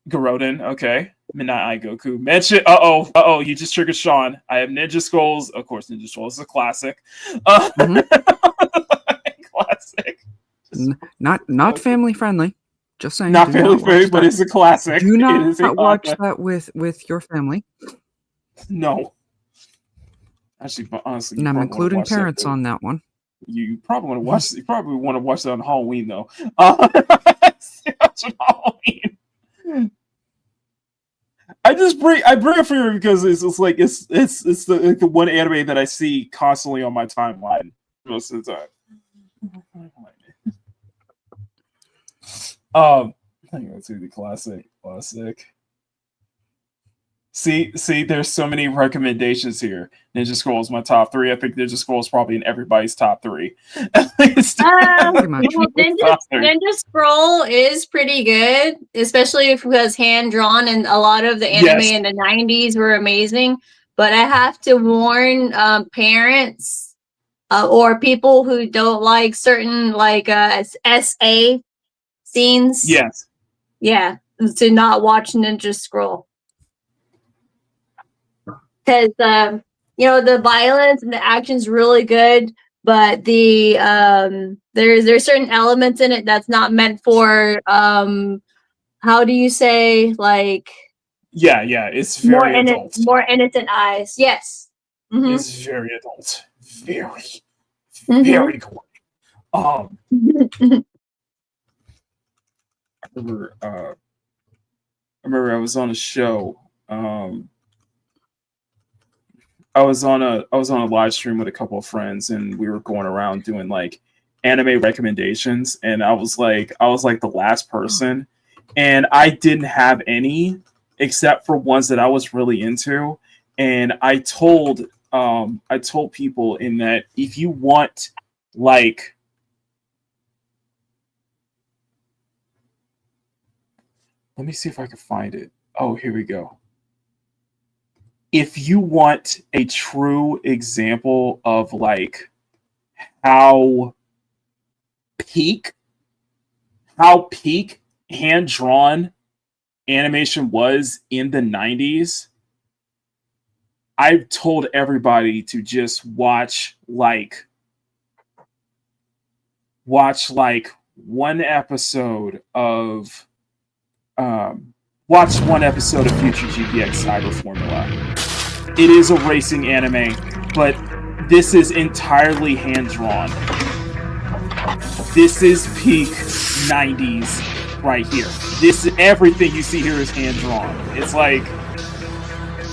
Garoden. Okay. Midnight Eye Goku. Mention you just triggered Sean. I have Ninja Scrolls. Of course, Ninja Scrolls is a classic. Classic. Not family friendly. Just saying. Not family friendly, but it's a classic. Do not watch that with your family. No. Actually, honestly, and I'm including parents on that one. You probably want to watch. You probably want to watch that on Halloween, though. Halloween. I bring it for you because it's the one anime that I see constantly on my timeline most of the time. I think that's the classic. See, there's so many recommendations here. Ninja Scroll is my top 3. I think Ninja Scroll is probably in everybody's top 3. Ninja Scroll is pretty good, especially if it was hand drawn, and a lot of the anime in the 90s were amazing. But I have to warn parents or people who don't like certain SA scenes. Yes. Yeah, to not watch Ninja Scroll. Because the violence and the action's really good, but the there's certain elements in it that's not meant for how do you say, like it's very more innocent eyes. Yes. is very adult, very gory. I remember I was on a show. I was on a live stream with a couple of friends, and we were going around doing like anime recommendations, and I was like the last person, and I didn't have any except for ones that I was really into, and I told people in that if you want like let me see if I can find it. Oh, here we go. If you want a true example of like how peak hand-drawn animation was in the 90s, I've told everybody to just watch like one episode of Future GPX Cyber Formula. It is a racing anime, but this is entirely hand-drawn. This is peak 90s right here. Everything you see here is hand-drawn. It's like,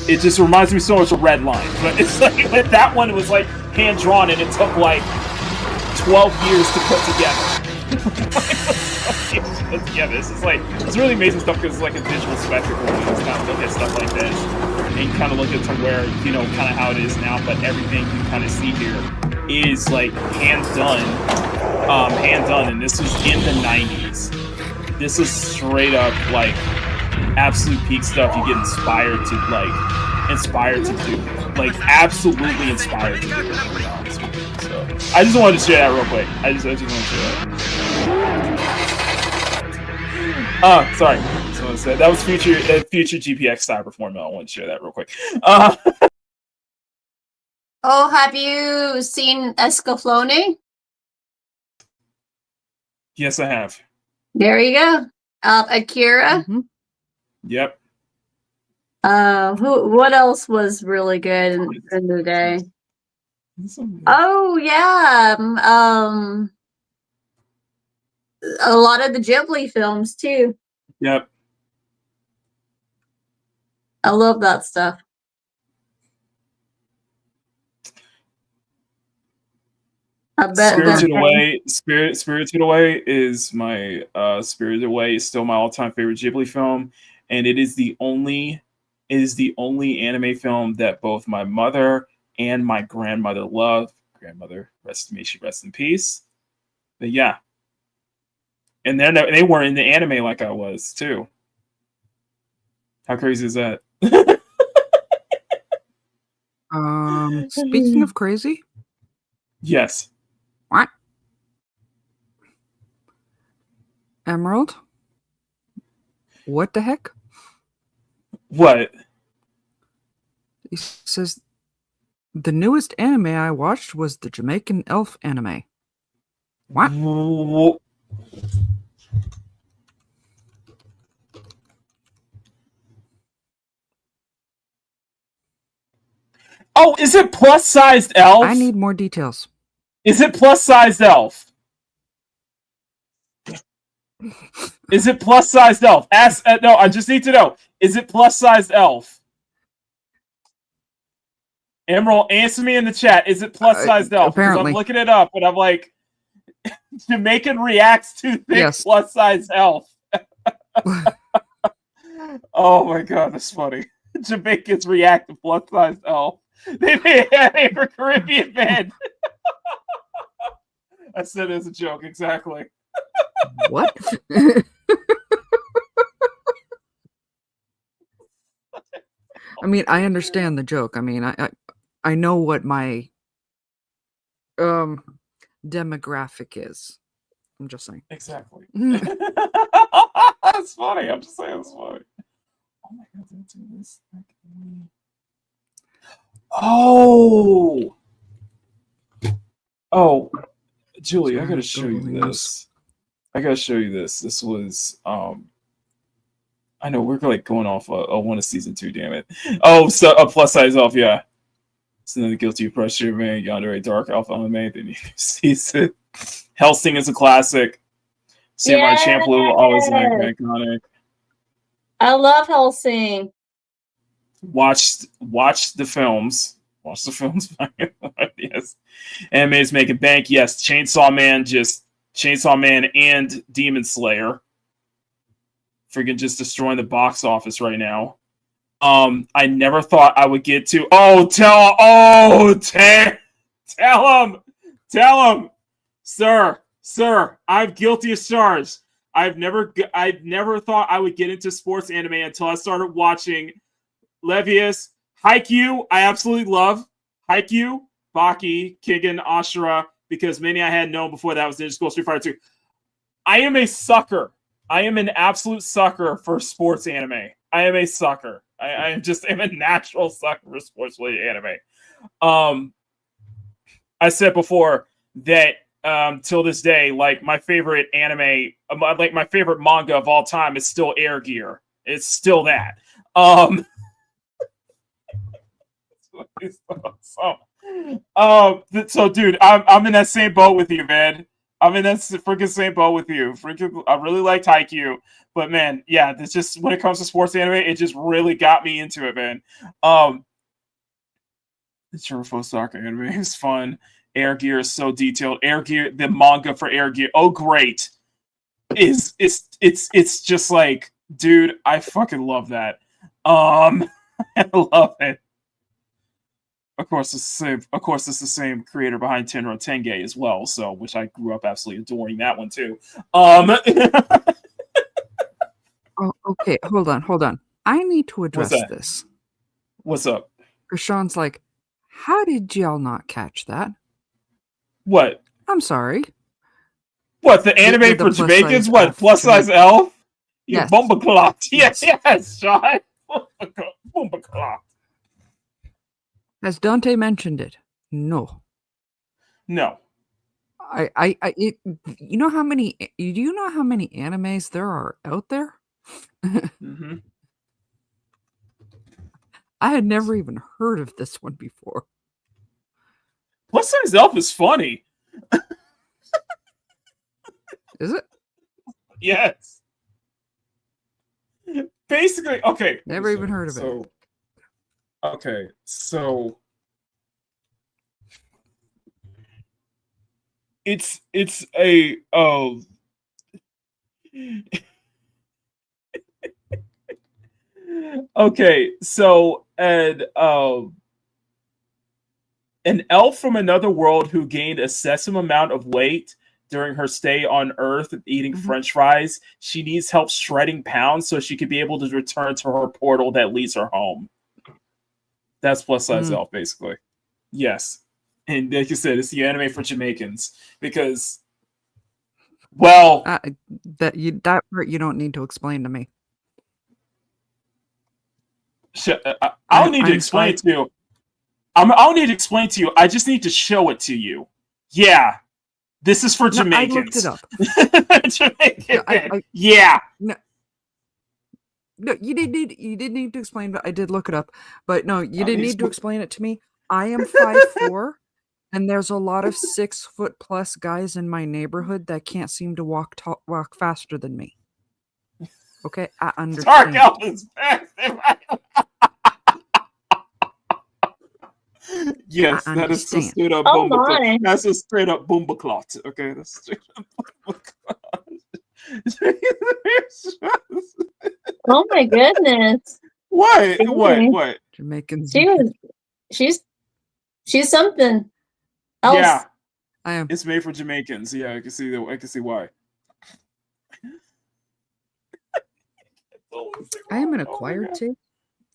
it just reminds me so much of Red Line. But it's like, that one was like hand-drawn and it took like 12 years to put together. This is like, it's really amazing stuff because it's like a visual spectacle when you just kind of look at stuff like this and you kind of look at to where, you know, kind of how it is now, but everything you kind of see here is like hand done, and this was in the 90s. This is straight up like absolute peak stuff you get inspired to do, like absolutely inspired to do, to be honest with you. So I just wanted to share that real quick. I just wanted to share that. Sorry. So that was future GPX Cyber Formula. I want to share that real quick. Oh, have you seen Escaflowne? Yes, I have. There you go. Akira. Yep. What else was really good in the day? Oh yeah. A lot of the Ghibli films too. Yep. I love that stuff. I bet Spirited Away is my Spirited Away is still my all-time favorite Ghibli film, and it is the only anime film that both my mother and my grandmother love. Grandmother, may she rest in peace. But yeah. And then they were in the anime like I was too. How crazy is that? Speaking of crazy. Yes. What? Emerald? What the heck? What? He says the newest anime I watched was the Jamaican Elf anime. What? Oh, is it plus-sized elf? I need more details. Is it plus-sized elf? Is it plus-sized elf? No, I just need to know. Is it plus-sized elf? Emerald, answer me in the chat. Is it plus-sized elf? Because I'm looking it up, and I'm like, Jamaican reacts to thick plus-sized elf. Oh my god, that's funny. Jamaicans react to plus-sized elf. They made a for Caribbean band. I said it as a joke, exactly. What? I mean, I understand the joke. I mean, I know what my demographic is. I'm just saying. Exactly. That's funny. I'm just saying it's funny. Oh my god, did I do this? Oh, Julie, I gotta show you this. This was I know we're like going off one of season 2. Damn it! Oh, so a plus size elf, yeah. It's another guilty pressure, man. Yandere Dark Alpha anime. Then you see it. Hellsing is a classic. Samurai Champloo, always iconic. I love Hellsing. Watch the films. Watch the films. Yes. Anime's making bank. Yes. Chainsaw Man and Demon Slayer. Freaking just destroying the box office right now. I never thought I would get to. Tell him, sir. I'm guilty as charged. I've never thought I would get into sports anime until I started watching Levius, Haikyuu. I absolutely love Haikyuu, Baki, Kigen, Ashura, because many I had known before that was Ninja Scroll Street Fighter 2. I am a sucker. I am an absolute sucker for sports anime. I am a sucker. I am a natural sucker for sports related anime. I said before that till this day, like my favorite anime, like my favorite manga of all time is still Air Gear. It's still that. So dude, I'm in that same boat with you, man. I'm in that freaking same boat with you. Freaking, I really liked Haikyuu, but man, yeah, it's just when it comes to sports anime, it just really got me into it, man. The Churufo Soccer anime is fun. Air Gear is so detailed. Air Gear, the manga for Air Gear, oh great, it's just like, dude, I fucking love that. I love it. Of course, it's the same creator behind Tenro Tenge as well. So, which I grew up absolutely adoring that one too. Oh, okay, hold on. I need to address this. What's up? Sean's like, how did y'all not catch that? What? I'm sorry. What, the anime for Jamaicans? What, plus size elf? Yes. Bomba clock. Yes, Sean. Bomba clock. Has Dante mentioned it? No. No. Do you know how many animes there are out there? Mm-hmm. I had never even heard of this one before. Plus size elf is funny. Is it? Yes. Basically, okay. Never even heard of it. Okay, so it's a okay, so an elf from another world who gained a excessive amount of weight during her stay on Earth eating French fries. She needs help shredding pounds so she could be able to return to her portal that leads her home. That's plus size elf, basically. Yes. And like you said, it's the anime for Jamaicans. Because, well... that part you don't need to explain to me. I don't need to explain to you. I don't need to explain to you. I just need to show it to you. Yeah. This is for Jamaicans. I looked it up. Yeah. No, you didn't need to explain, but I did look it up. But no, you didn't need to explain it to me. I am 5'4", and there's a lot of 6-foot+ guys in my neighborhood that can't seem to walk faster than me. Okay, I understand. Dark Elf is fast. Yes, that is so straight up boomba. That's a straight up boomba clot. Okay, that's straight up Oh my goodness! What? Jamaicans. She's something else. Yeah, I am. It's made for Jamaicans. Yeah, I can see that. I can see why. I am an acquired taste.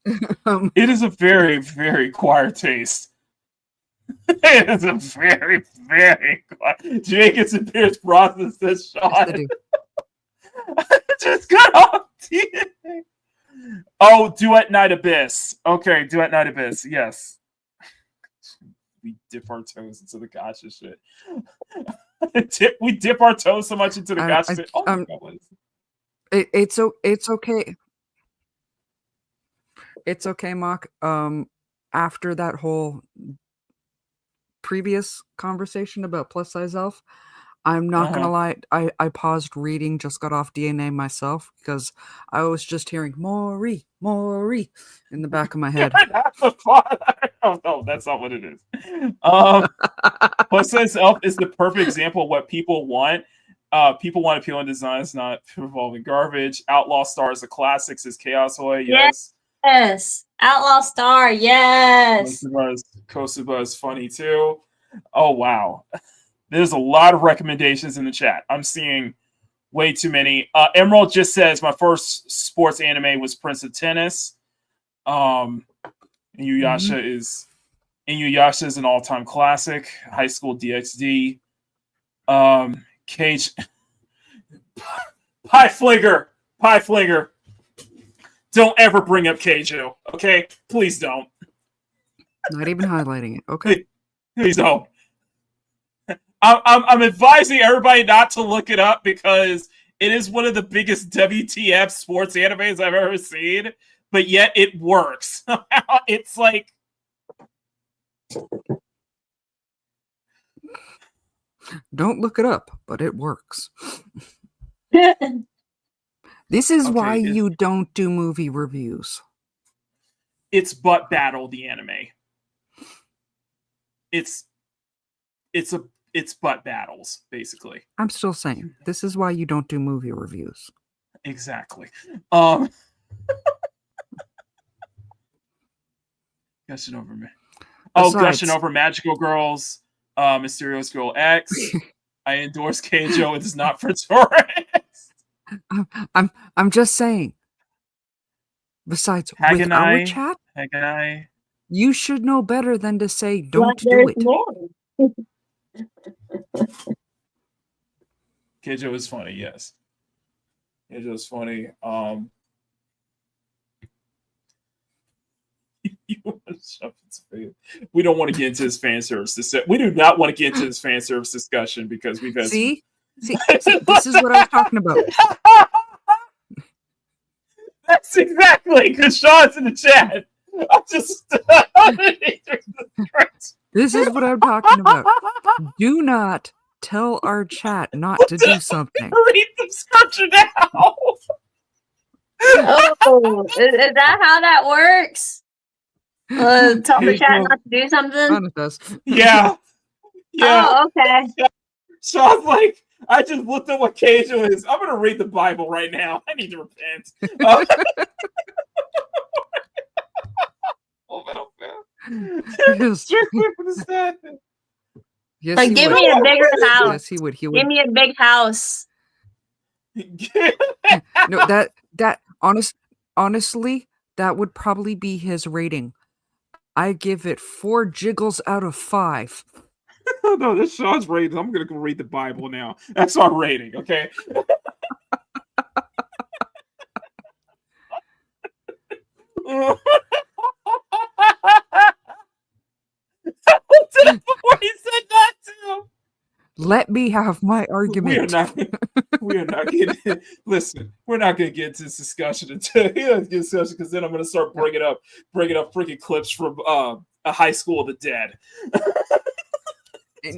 It is a very, very acquired taste. It is a very, very acquired. Jamaicans and Pierce Brosnan says, Sean. Just got off DNA. Oh, Duet Night Abyss. Okay, Duet Night Abyss. Yes. We dip our toes into the gotcha shit. We dip our toes so much into the gotcha shit. Oh my God. It's okay. It's okay, Mock. after that whole previous conversation about plus size elf, I'm not gonna lie, I paused reading, just got off DNA myself because I was just hearing Maury in the back of my head. Oh no, that's not what it is. Plus size elf is the perfect example of what people want. People want appealing designs, not revolving garbage. Outlaw Star is a classic, says Chaos Hoy. Yes. Yes. Outlaw Star. Yes. Kosuba is funny too. Oh wow. There's a lot of recommendations in the chat. I'm seeing way too many. Emerald just says my first sports anime was Prince of Tennis. Inuyasha is an all-time classic. High School DxD. Cage Pie Flinger. Don't ever bring up Keijo, okay? Please don't. Not even highlighting it. Okay. Please don't. I'm advising everybody not to look it up because it is one of the biggest WTF sports animes I've ever seen, but yet it works. It's like don't look it up, but it works. This is why you don't do movie reviews. It's Butt Battle, the anime. It's butt battles, basically. I'm still saying, this is why you don't do movie reviews. Exactly. Gushing over me. Gushing over Magical Girls, Mysterious Girl X. I endorse Keijo. It is not for tourists. I'm just saying. Besides, with our chat, you should know better than to say don't do it. Keijo is funny, yes. Keijo is funny. We don't want to get into this fan service. We do not want to get into this fan service discussion because we've had. See, this is what I was talking about. That's exactly because Sean's in the chat. I'm just. This is what I'm talking about. Do not tell our chat not to do something. Read the description now. Oh, is that how that works? Tell the chat not to do something? Yeah. Oh, okay. Sean's like, I just looked at what Keijo is. I'm going to read the Bible right now. I need to repent. Yes, like, give me a bigger house. Yes, he would. Give me a big house. No, that honestly, that would probably be his rating. I give it 4 jiggles out of 5. No, that's Sean's rating. I'm going to go read the Bible now. That's our rating, okay? Before he said that too. Let me have my argument. We are not getting. Listen, we're not going to get into this discussion until because then I'm going to start bringing up freaking clips from a High School of the Dead.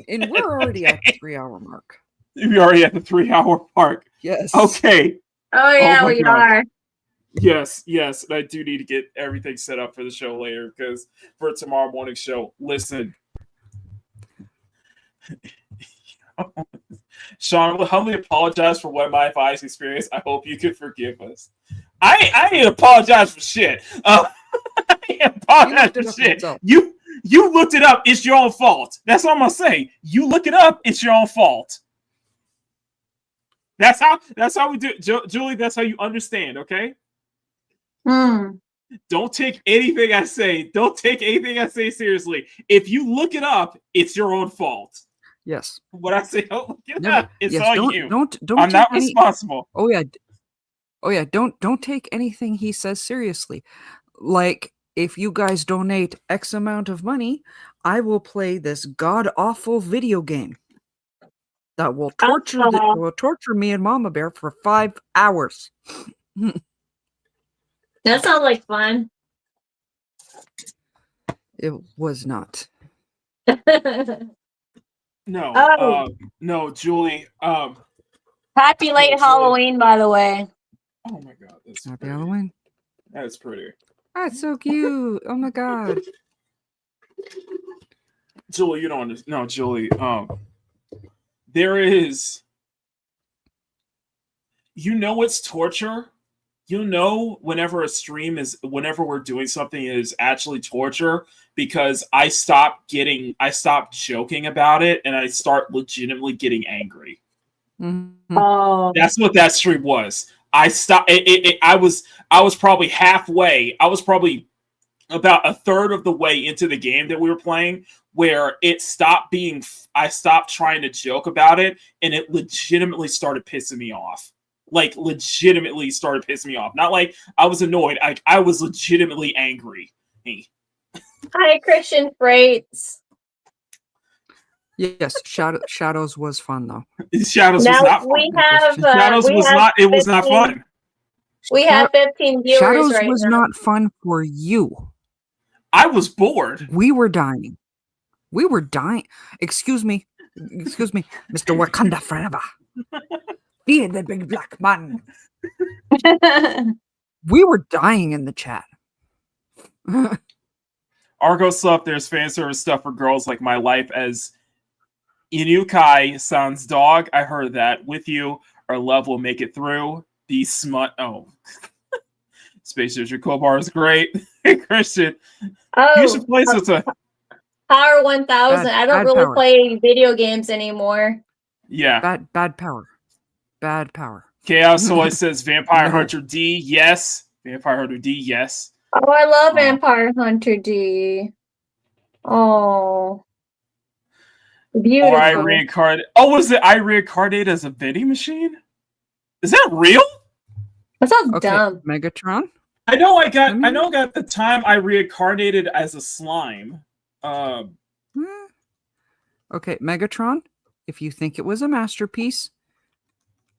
And we're already at the 3-hour mark. We're already at the 3-hour mark. Yes. Okay. Oh yeah, we are. Yes. And I do need to get everything set up for the show later because for tomorrow morning show. Listen. Sean, I will humbly apologize for what my advice experienced. I hope you can forgive us. I ain't apologize for shit. I ain't apologize for shit. You looked it up. It's your own fault. That's all I'm gonna say. You look it up. It's your own fault. That's how we do it. Julie, that's how you understand, okay? Don't take anything I say. Don't take anything I say seriously. If you look it up, it's your own fault. Yes. What I say, don't look it up. It's all you. Don't I'm not responsible. Oh yeah. Don't take anything he says seriously. Like, if you guys donate X amount of money, I will play this god awful video game that will torture me and Mama Bear for 5 hours. That sounds like fun. It was not. No, Oh. no, Julie. Happy late Julie. Halloween, by the way. Oh my god, that's Happy pretty. Halloween. That's pretty. That's so cute. Oh my god. Julie, you don't understand. No, Julie. There is. You know it's torture. You know whenever we're doing something is actually torture because I stop joking about it and I start legitimately getting angry. Mm-hmm. Oh, That's what that stream was. I stopped. I was probably halfway. I was probably about a third of the way into the game that we were playing, where it stopped being. I stopped trying to joke about it, and it legitimately started pissing me off. Like legitimately started pissing me off. Not like I was annoyed. I was legitimately angry. Hi, Christian Freights. Yes, Shadows was fun though. Shadows Now was not fun. we have. Shadows we was have not. It was 15, not fun. We have 15 viewers Shadows right was now. not fun for you. I was bored. We were dying. We were dying. Excuse me, Mr. Wakanda forever. Fear the big black man. We were dying in the chat. Argo Sluff, there's fan service stuff for girls like my life as Inukai sans dog. I heard that. With you, our love will make it through. The smut. Oh. Space Station Kobar is great. Christian. Oh, you should play some. Power 1000. I don't really power. play video games anymore. Yeah. Bad power. Bad power. Chaos Soy says Vampire No. Hunter D. Yes. Vampire Hunter D. Yes. Oh, I love Vampire Hunter D. Oh. Beautiful. Or I reincarnate. Oh, was it I reincarnate as a vending machine? Is that real? That sounds Okay, dumb. Megatron. I know I got the time I reincarnated as a slime. Okay, Megatron, if you think it was a masterpiece,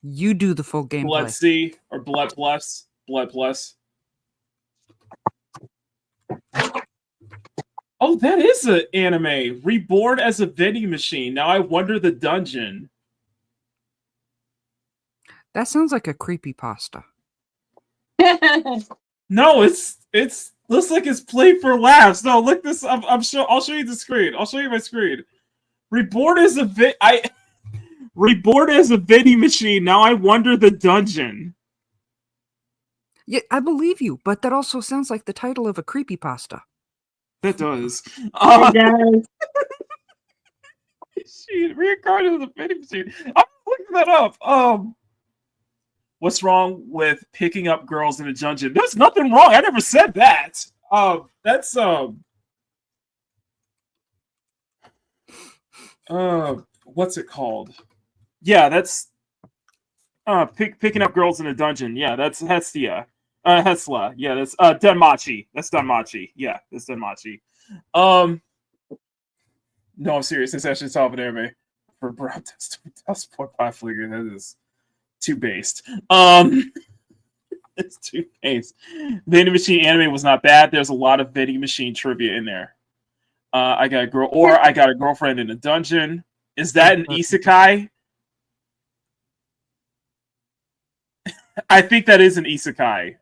you do the full gameplay. Blood C or Blood Plus. Blood Plus. Oh, that is an anime. Reborn as a vending machine. Now I wonder the dungeon. That sounds like a creepypasta. No, it's looks like it's played for laughs. No, look this. I'll show you the screen. I'll show you my screen. Reborn as a vending machine. Now I wonder the dungeon. Yeah, I believe you, but that also sounds like the title of a creepypasta. That does. It does. She reincarnated as a vending machine. I'm looking that up. What's wrong with picking up girls in a dungeon? There's nothing wrong. I never said that. That's what's it called? Yeah, that's picking up girls in a dungeon. Yeah, that's Hestia. Hesla. Yeah, that's Denmachi. That's Denmachi. Yeah, that's Denmachi. No, I'm serious. It's actually top of anime for Brown. That's 2.5 figure. That is too based. It's too based. Vending machine anime was not bad. There's a lot of vending machine trivia in there. I got a girlfriend in a dungeon. Is that an isekai? I think that is an isekai.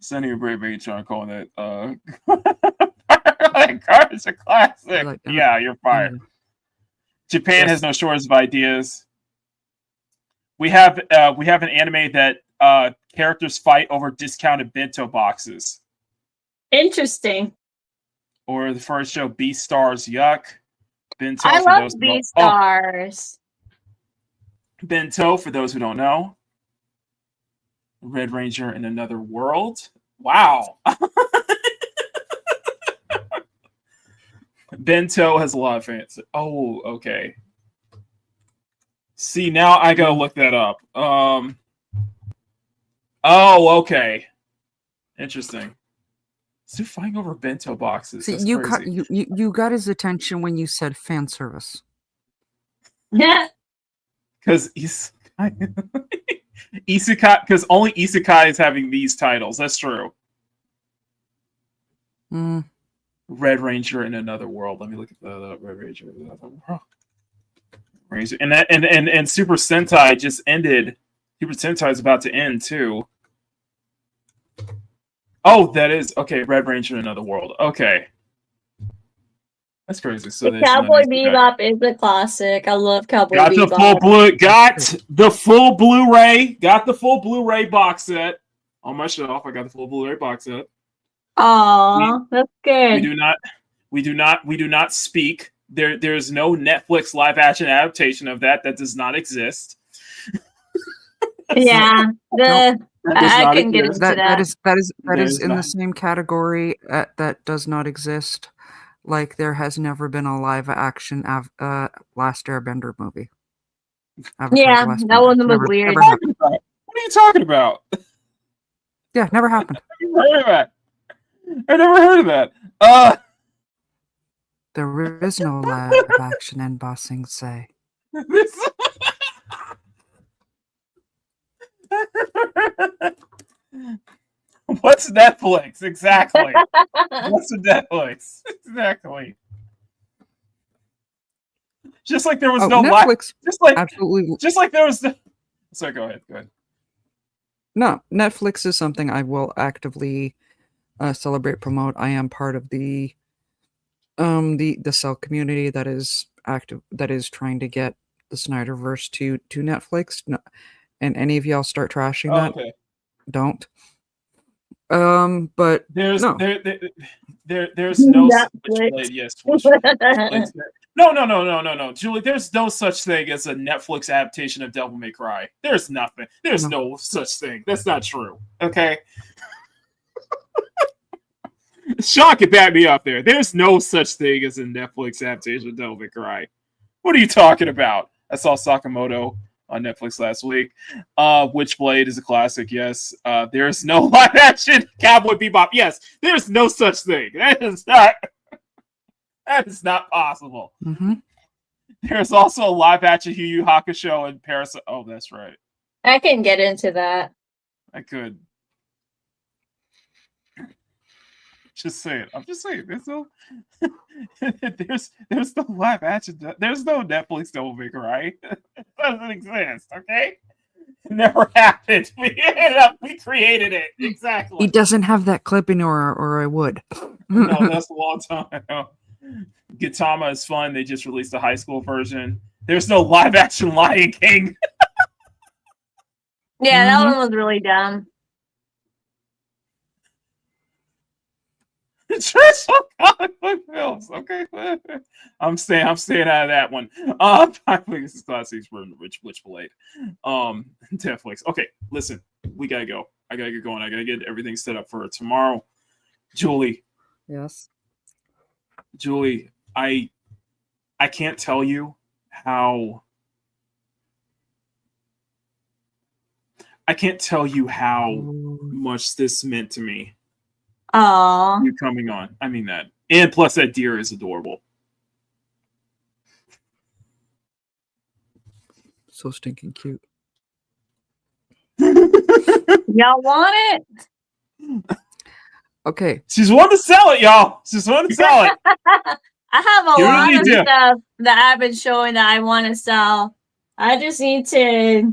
Sunny and Brave Matron calling it that card is a classic. Like, yeah, you're fired. Japan has no shortage of ideas. We have an anime that characters fight over discounted bento boxes. Interesting. Or the first show, Beastars Yuck. Bento. I love Beastars. Bento, for those who don't know. Red Ranger in Another World. Wow. Bento has a lot of fans. Oh, okay. See, now I gotta look that up. Oh, okay. Interesting. Still fighting over bento boxes. See, you got his attention when you said fan service. Yeah. Because he's Isekai, because only Isekai is having these titles. That's true. Red Ranger in Another World. Let me look at the Red Ranger in Another World. Ranger. And Super Sentai just ended. Super Sentai is about to end too. Oh, that is okay. Red Ranger in Another World. Okay, that's crazy. So the Cowboy Bebop is a classic. I love Cowboy Bebop. Got the full Blu-ray. Got the full Blu-ray box set on my shelf. I got the full Blu-ray box set. Aw, that's good. We do not speak. There's no Netflix live action adaptation of that. That does not exist. Yeah, I can get into that. That is in the same category that does not exist. Like there has never been a live action Last Airbender movie. Yeah, that one was weird. What are you talking about? Yeah, never happened. I never heard of that. There is no live action in Ba Sing Se. What's Netflix exactly? What's Netflix exactly? Just like there was no Netflix. Absolutely. Just like there was. Sorry, go ahead. Go ahead. No, Netflix is something I will actively celebrate, promote. I am part of the Cell community that is active, that is trying to get the Snyderverse to Netflix. No, and any of y'all start trashing that, don't. But there's no. There's no Switchblade. Yes, Switchblade. No, Julie. There's no such thing as a Netflix adaptation of Devil May Cry. There's nothing. There's no such thing. That's not true. Okay. Sean can back me up there. There's no such thing as a Netflix adaptation of Devil May Cry. What are you talking about? I saw Sakamoto on Netflix last week. Witchblade is a classic, yes. There's no live action Cowboy Bebop. Yes, there's no such thing. That is not possible. Mm-hmm. There's also a live action Yu Yu Hakusho and Parasite. Oh, that's right. I can get into that. I could. Just saying. I'm just saying. There's no there's no live action. There's no Netflix Devil May Cry. It doesn't exist. Okay. It never happened. We created it. Exactly. He doesn't have that clipping, or I would. No, that's a long time ago. Gintama is fun. They just released a high school version. There's no live action Lion King. Yeah, that one was really dumb. Traditional comic book films. Okay, I'm staying out of that one. I think this is classics for Witchblade. Netflix. Okay, listen, we gotta go. I gotta get going. I gotta get everything set up for tomorrow. Julie. Yes. Julie, I can't tell you how. I can't tell you how much this meant to me. Aww. You coming on. I mean that. And plus that deer is adorable. So stinking cute. Y'all want it? Okay. She's wanting to sell it, y'all. She's wanting to sell it. I have a lot of stuff that I've been showing that I want to sell. I just need to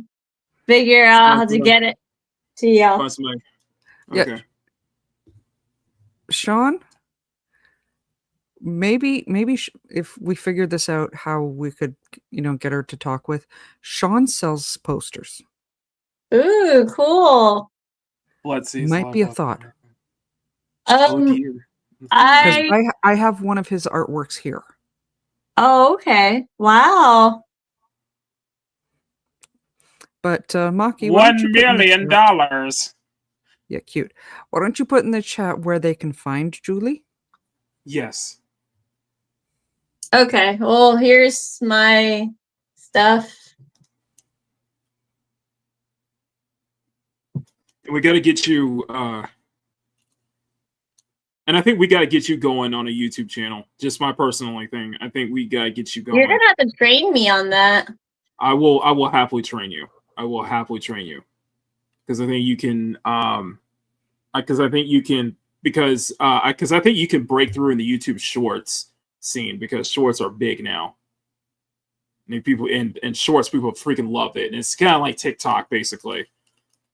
figure out how to get it to y'all. Okay. Yeah. Sean, maybe if we figured this out, how we could, get her to talk with. Sean sells posters. Ooh, cool. Might be a thought. I have one of his artworks here. Oh, okay. Wow. But Maki, $1 million. Yeah, cute. Why don't you put in the chat where they can find Julie? Yes. Okay. Well, here's my stuff. We got to get you, and I think we got to get you going on a YouTube channel. Just my personal thing. I think we got to get you going. You're gonna have to train me on that. I will happily train you. I will happily train you. because I think you can because I think you can break through in the YouTube Shorts scene because Shorts are big now. And people and Shorts, people freaking love it, and it's kind of like TikTok basically.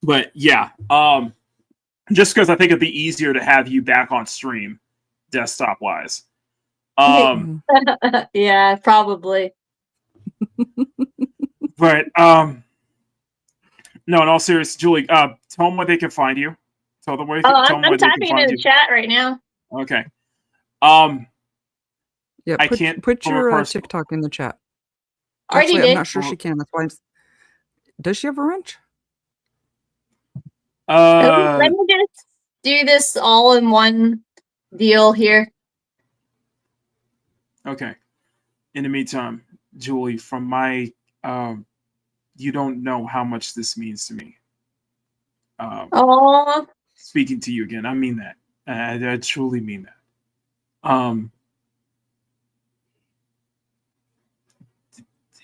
But yeah, just because I think it'd be easier to have you back on stream, desktop wise. Yeah, probably. But no, in all seriousness, Julie, tell them where they can find you. Tell them where. I'm typing in the chat right now. Okay. Yeah, I can't put your TikTok in the chat. Already Actually, did. I'm not sure she can. That's why. Does she have a wrench? Let me just do this all in one deal here. Okay. In the meantime, Julie, from my, you don't know how much this means to me. Speaking to you again, I mean that. I truly mean that.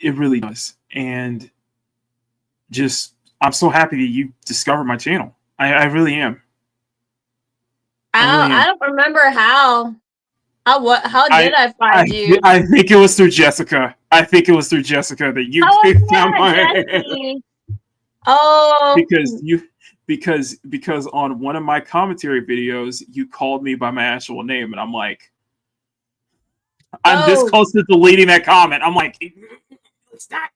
It really does. And just, I'm so happy that you discovered my channel. I really am. I don't remember how. How did I find you? I think it was through Jessica. I think it was through Jessica that you found my. Oh, because on one of my commentary videos you called me by my actual name, and I'm like, I'm this close to deleting that comment. I'm like, stop.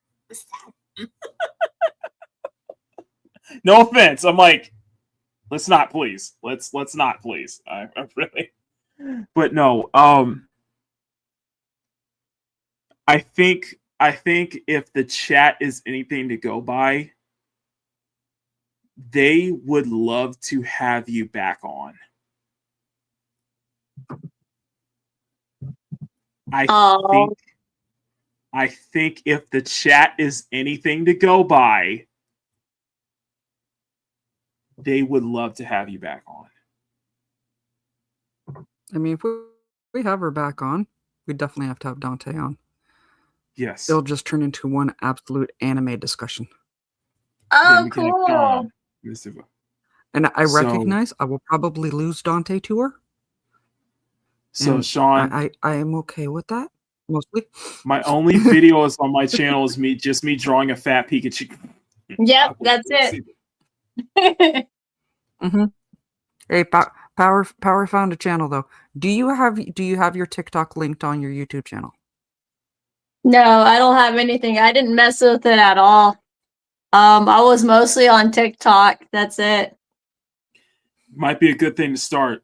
No offense. I'm like, let's not, please. Let's not, please. I really. But no. I think if the chat is anything to go by, they would love to have you back on. I think if the chat is anything to go by, they would love to have you back on. I mean, if we have her back on, we definitely have to have Dante on. Yes. It'll just turn into one absolute anime discussion. Oh, cool. And I recognize I will probably lose Dante to her. So, and Sean, I am okay with that, mostly. My only videos on my channel is me drawing a fat Pikachu. Yep, that's it. Mm-hmm. Hey, Power found a channel though. Do you have your TikTok linked on your YouTube channel? No, I don't have anything. I didn't mess with it at all. I was mostly on TikTok. That's it. Might be a good thing to start.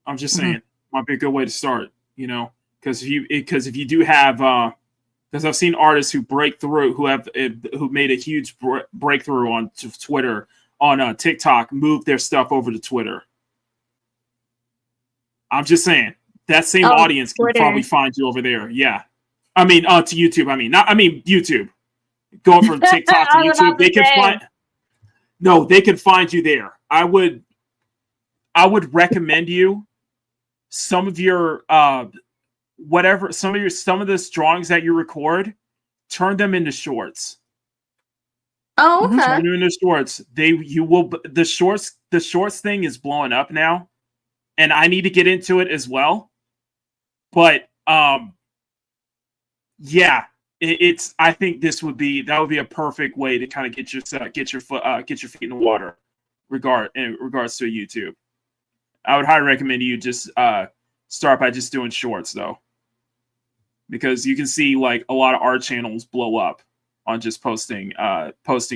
I'm just saying, might be a good way to start. You know, because if you do have, because I've seen artists who break through, who made a huge breakthrough on Twitter, on TikTok, move their stuff over to Twitter. I'm just saying that same audience can probably find you over there. Yeah, I mean, to YouTube. I mean YouTube. Going from TikTok to YouTube, they can find. No, they can find you there. I would recommend you some of your some of the drawings that you record, turn them into shorts. Oh, okay. Turn them into shorts. The shorts thing is blowing up now, and I need to get into it as well. But yeah, I think that would be a perfect way to kind of get your feet in the water, in regards to YouTube. I would highly recommend you just start by just doing shorts though, because you can see like a lot of art channels blow up on just posting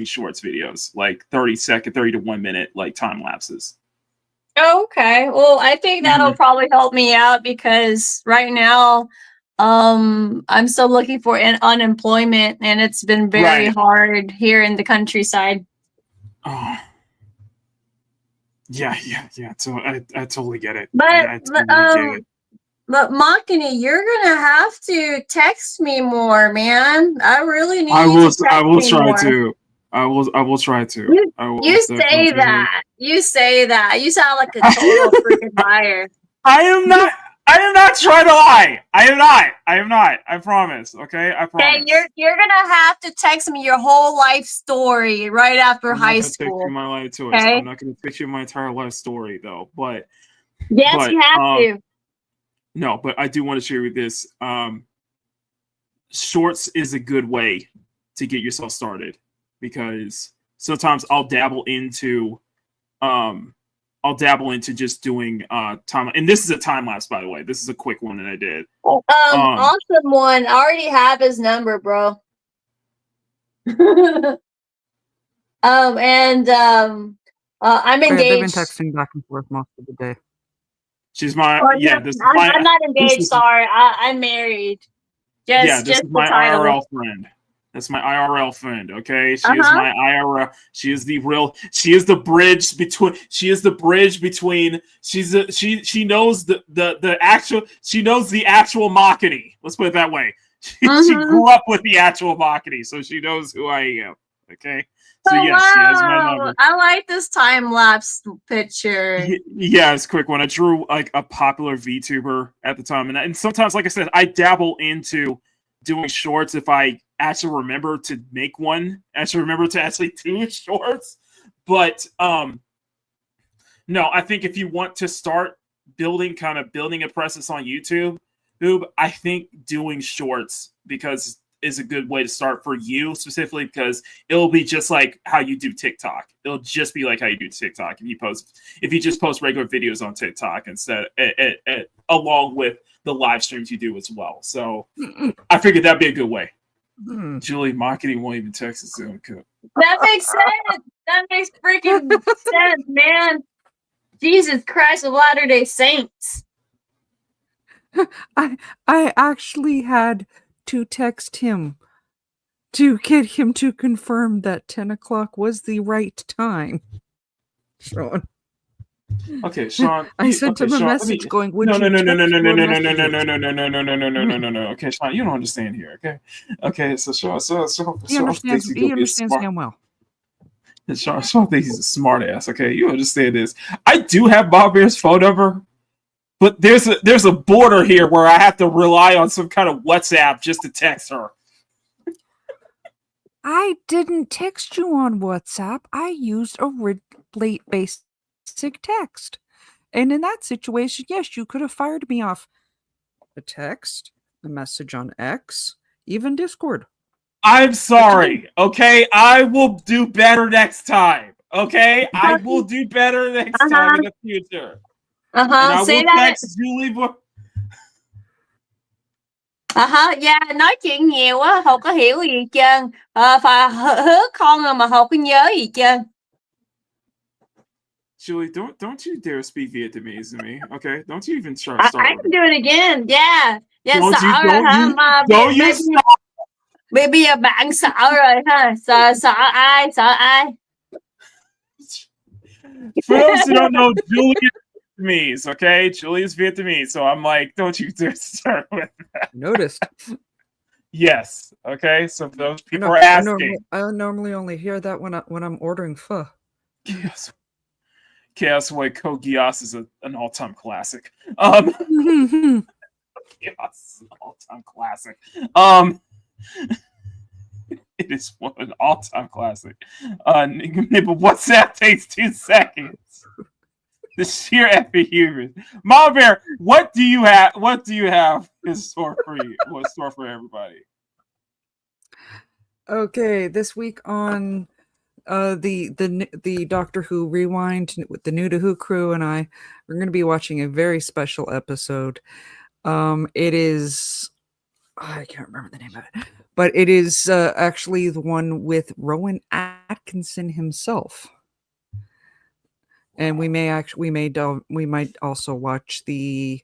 shorts videos, like 30 to 1 minute like time lapses. Okay. Well, I think that'll probably help me out because right now I'm still looking for unemployment, and it's been very hard here in the countryside. Oh. Yeah. So I totally get it. But I totally get it. But Makini, you're gonna have to text me more, man. I really need. I will try more. to. I will try to. You say that. You sound like a total freaking liar. I am not. I am not trying to lie. I am not. I promise. Okay, I promise. Okay, you're gonna have to text me your whole life story right after I'm high not gonna text you school. my life story. Okay. I'm not gonna text you my entire life story though. But Yes, you have to. no, but I do want to share with this. Shorts is a good way to get yourself started because sometimes I'll dabble into just doing time, and this is a time lapse, by the way. This is a quick one that I did. Awesome one. I already have his number, bro. I'm engaged. They've been texting back and forth most of the day. She's my I'm not engaged. Sorry, I'm married. This is my IRL friend. That's my IRL friend. Okay, she is my IRL. She is the real. She is the bridge between. She knows the actual. She knows the actual Makini. Let's put it that way. She grew up with the actual Makini, so she knows who I am. Okay. So yes, she has my number. I like this time lapse picture. Yeah, it's a quick one. I drew like a popular VTuber at the time, and sometimes, like I said, I dabble into doing shorts if I actually remember to make one. Actually remember to actually do shorts. But no, I think if you want to start building a presence on YouTube, I think doing shorts is a good way to start for you specifically because it'll be just like how you do TikTok. It'll just be like how you do TikTok if you just post regular videos on TikTok instead along with the live streams you do as well. So I figured that'd be a good way. Julie Makini won't even text us. That makes sense. That makes freaking sense, man. Jesus Christ of Latter-day Saints. I actually had to text him to get him to confirm that 10 o'clock was the right time. Sean. Okay, Sean. I sent him a message going, would you no. Okay, Sean, you don't understand here, okay? Okay, so Sean he understands damn well. Sean thinks he's a smart ass, okay? You understand this. I do have Bob Bear's phone number, but there's a border here where I have to rely on some kind of WhatsApp just to text her. I didn't text you on WhatsApp. I used a basic text. And in that situation, yes, you could have fired me off a text, a message on X, even Discord. I'm sorry, okay? I will do better next time, okay? I will do better next time in the future. And I Say will that. text Julie. Yeah, nói chuyện nhiều á, không có hiểu gì hết trơn. Phải hứa con rồi mà không có nhớ gì hết trơn. Julie, don't you dare speak Vietnamese to me, okay? Don't you even start. I can do it again. Yeah. Don't you stop. Bây giờ bạn sợ rồi ha. Sợ ai? For those who don't know, Julie is Vietnamese, okay? Julie is Vietnamese, so I'm like, don't you dare start with that. Noticed. Yes. Okay. So those people are asking. I normally only hear that when I'm ordering pho. Yes. Chaos Way Code Geass is an all-time classic. Geass is an all-time classic. It is an all-time classic. But WhatsApp takes 2 seconds. The sheer epic humor. Mama Bear, what do you have? What do you have in store for you? What's in store for everybody? Okay, this week on the Doctor Who Rewind with the New to Who crew and I, we're going to be watching a very special episode. It is, I can't remember the name of it, but it is actually the one with Rowan Atkinson himself. And we might also watch the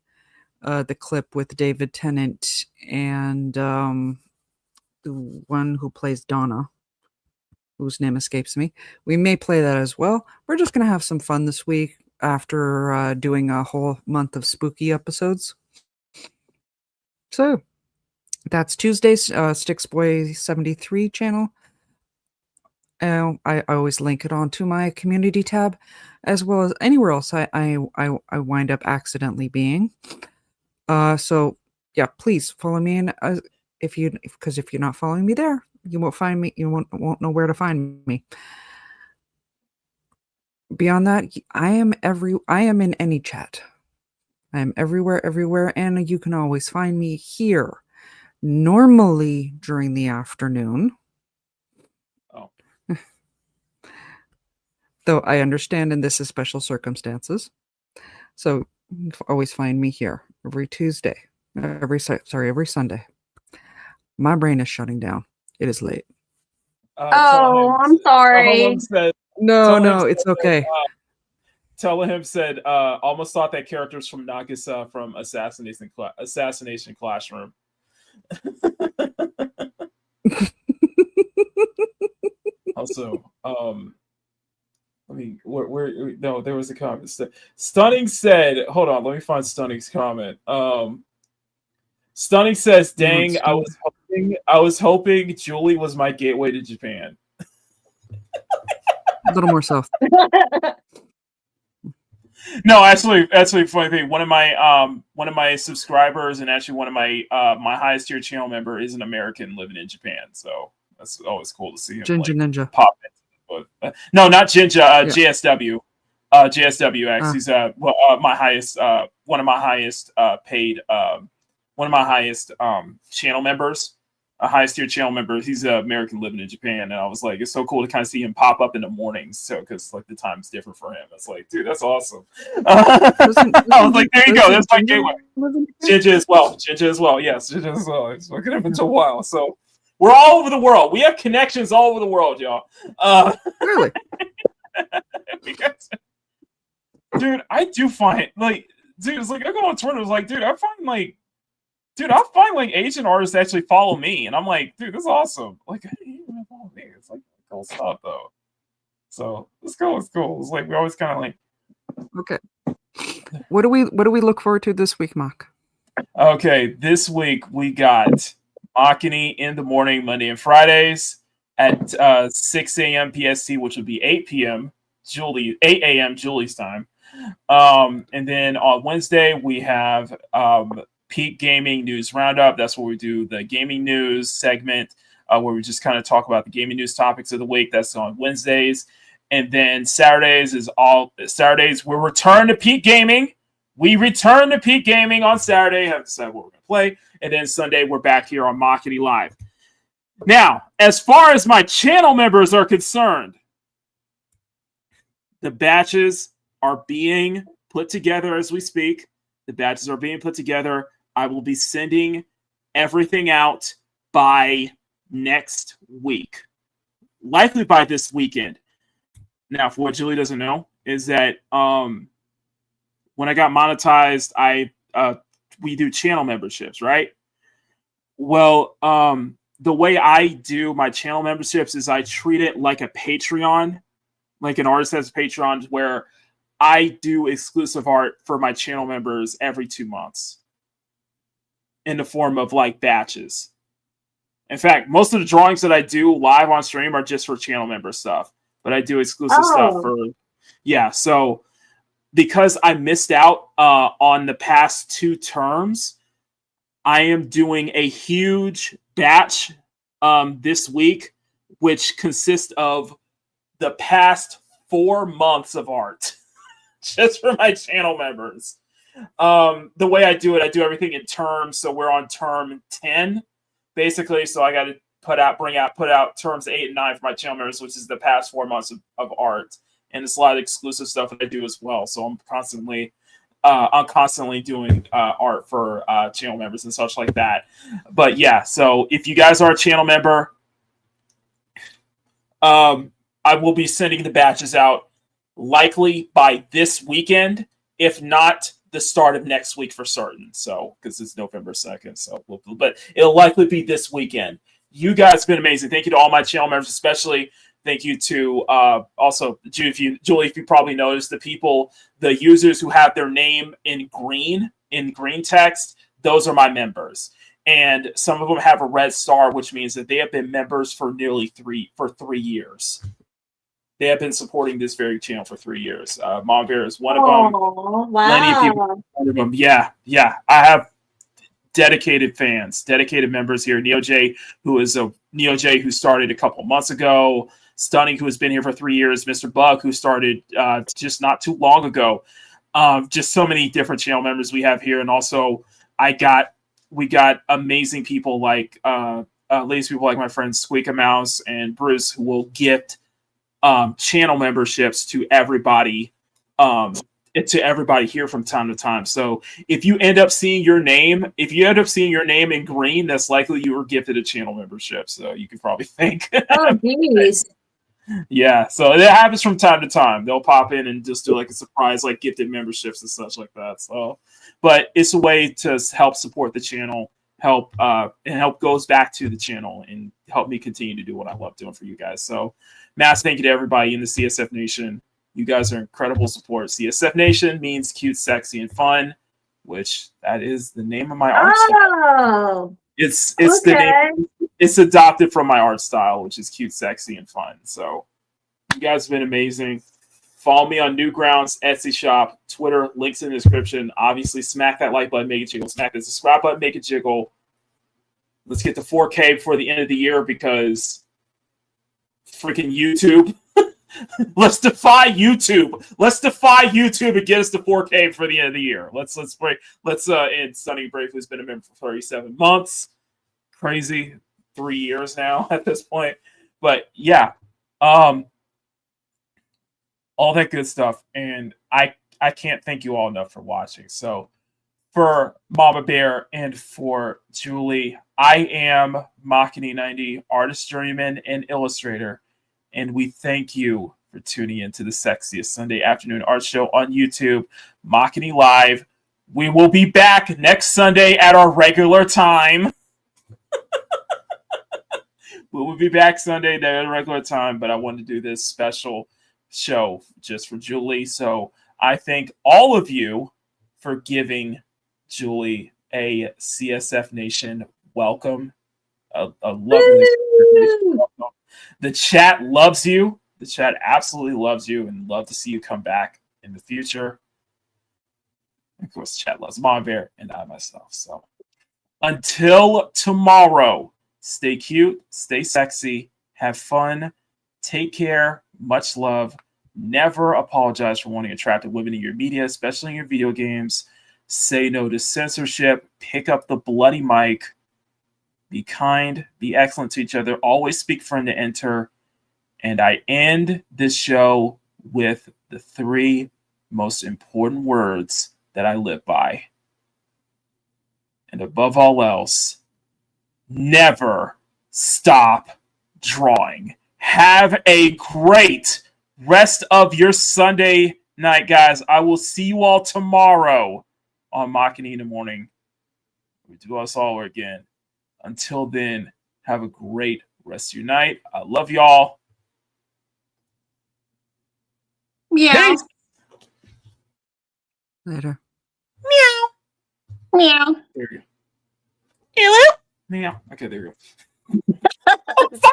clip with David Tennant and the one who plays Donna, whose name escapes me. We may play that as well. We're just gonna have some fun this week after doing a whole month of spooky episodes. So that's Tuesday's Stixboy 73 channel. I always link it onto my community tab, as well as anywhere else I wind up accidentally being. So yeah, please follow me in. Because if you're not following me there, you won't find me. You won't know where to find me. Beyond that, I am in any chat. I am everywhere, and you can always find me here. Normally during the afternoon. Oh. Though I understand, and this is special circumstances. So you can always find me here every Tuesday, every Sunday. My brain is shutting down. It is late. I'm sorry. No, it's okay. Tellahim said, almost thought that characters from Nagisa from Assassination Classroom. Also, no, there was a comment. Stunning said, hold on, let me find Stunning's comment. Stunning says, dang, I was hoping Julie was my gateway to Japan. A little more south. No, actually, funny thing. One of my subscribers and actually one of my my highest tier channel member is an American living in Japan. So that's always cool to see him. Ninja. Pop in. No, not Jinja. JSW. JSWX. He's my highest one of my highest paid one of my highest channel members. A highest tier channel member. He's an American living in Japan, and I was like, it's so cool to kind of see him pop up in the mornings, so because like the time's different for him. It's like, dude, that's awesome. I was like, there you go, that's my gateway. Jinja as well. Yes, Jinja as well. It's looking up until a while. So we're all over the world. We have connections all over the world, y'all. Really? Because, dude, I do find it's like I go on Twitter. It's like, dude, I find like Asian artists actually follow me, and I'm like, dude, this is awesome. Like, you follow me. It's like cool stuff, though. So it's cool. It's cool. It's like we always kind of like. Okay. What do we look forward to this week, Mark? Okay, this week we got Makini in the morning, Monday and Fridays at 6 a.m. PST, which would be 8 p.m. 8 a.m. Julie's time. And then on Wednesday we have Peak Gaming News Roundup. That's where we do the gaming news segment, where we just kind of talk about the gaming news topics of the week. That's on Wednesdays. And then Saturdays we return to Peak Gaming. We return to Peak Gaming on Saturday. Have to decide what we're going to play. And then Sunday, we're back here on Makini Live. Now, as far as my channel members are concerned, the batches are being put together as we speak. The batches are being put together. I will be sending everything out by next week, likely by this weekend. Now, for what Julie doesn't know is that when I got monetized, we do channel memberships, right? Well, the way I do my channel memberships is I treat it like a Patreon, like an artist has a Patreon, where I do exclusive art for my channel members every 2 months in the form of like batches. In fact, most of the drawings that I do live on stream are just for channel member stuff, but I do exclusive stuff for, so because I missed out on the past 2 terms, I am doing a huge batch this week, which consists of the past 4 months of art. Just for my channel members. The way I do it, I do everything in terms. So we're on term 10, basically. So I got to put out terms 8 and 9 for my channel members, which is the past 4 months of art. And it's a lot of exclusive stuff that I do as well. So I'm constantly doing art for channel members and such like that. But yeah, so if you guys are a channel member, I will be sending the batches out likely by this weekend, if not the start of next week for certain. So, because it's November 2nd. So, but it'll likely be this weekend. You guys have been amazing. Thank you to all my channel members, especially thank you to also Julie, if you probably noticed, the users who have their name in green text, those are my members. And some of them have a red star, which means that they have been members for nearly 3 years. They have been supporting this very channel for 3 years. Mom Bear is one of them. Wow. Plenty of people. One of them. Yeah. I dedicated fans, dedicated members here. NeoJ, who is a NeoJ who started a couple months ago. Stunning, who has been here for 3 years. Mr. Bug, who started just not too long ago. Just so many different channel members we have here. And also we got amazing people like lazy people like my friends Squeak a Mouse and Bruce, who will gift channel memberships to everybody here from time to time. So if you end up seeing your name in green, that's likely you were gifted a channel membership. So you can probably thank. Oh, geez. Yeah, so it happens from time to time. They'll pop in and just do like a surprise, like gifted memberships and such like that. So, but it's a way to help support the channel, help goes back to the channel and help me continue to do what I love doing for you guys. So, mass thank you to everybody in the CSF Nation. You guys are incredible support. CSF Nation means cute, sexy, and fun, which that is the name of my art style. It's okay. The name. It's adopted from my art style, which is cute, sexy, and fun. So you guys have been amazing. Follow me on Newgrounds, Etsy shop, Twitter, links in the description. Obviously, smack that like button, make it jiggle. Smack that subscribe button, make it jiggle. Let's get to 4K before the end of the year because freaking YouTube. Let's defy YouTube. Let's defy YouTube and get us to 4K for the end of the year. Let's break. And Sunny Brave, who's been a member for 37 months. Crazy. 3 years now at this point. But yeah. All that good stuff. And I can't thank you all enough for watching. So for Mama Bear and for Julie, I am Makini 90, artist, journeyman, and illustrator. And we thank you for tuning in to the sexiest Sunday afternoon art show on YouTube, Makini Live. We will be back next Sunday at our regular time. We will be back Sunday at a regular time, but I wanted to do this special show just for Julie. So I thank all of you for giving Julie a CSF Nation welcome. A lovely welcome. The chat loves you. The chat absolutely loves you and love to see you come back in the future. Of course, the chat loves Mom Bear and I myself. So until tomorrow, stay cute, stay sexy, have fun, take care, much love. Never apologize for wanting attractive women in your media, especially in your video games. Say no to censorship. Pick up the bloody mic. Be kind, be excellent to each other. Always speak friend to enter. And I end this show with the 3 most important words that I live by. And above all else, never stop drawing. Have a great rest of your Sunday night, guys. I will see you all tomorrow on Makini in the morning. We do us all over again. Until then, have a great rest of your night. I love y'all. Meow. Peace. Later. Meow. Meow. There you go. Hello? Meow. Okay, there you go.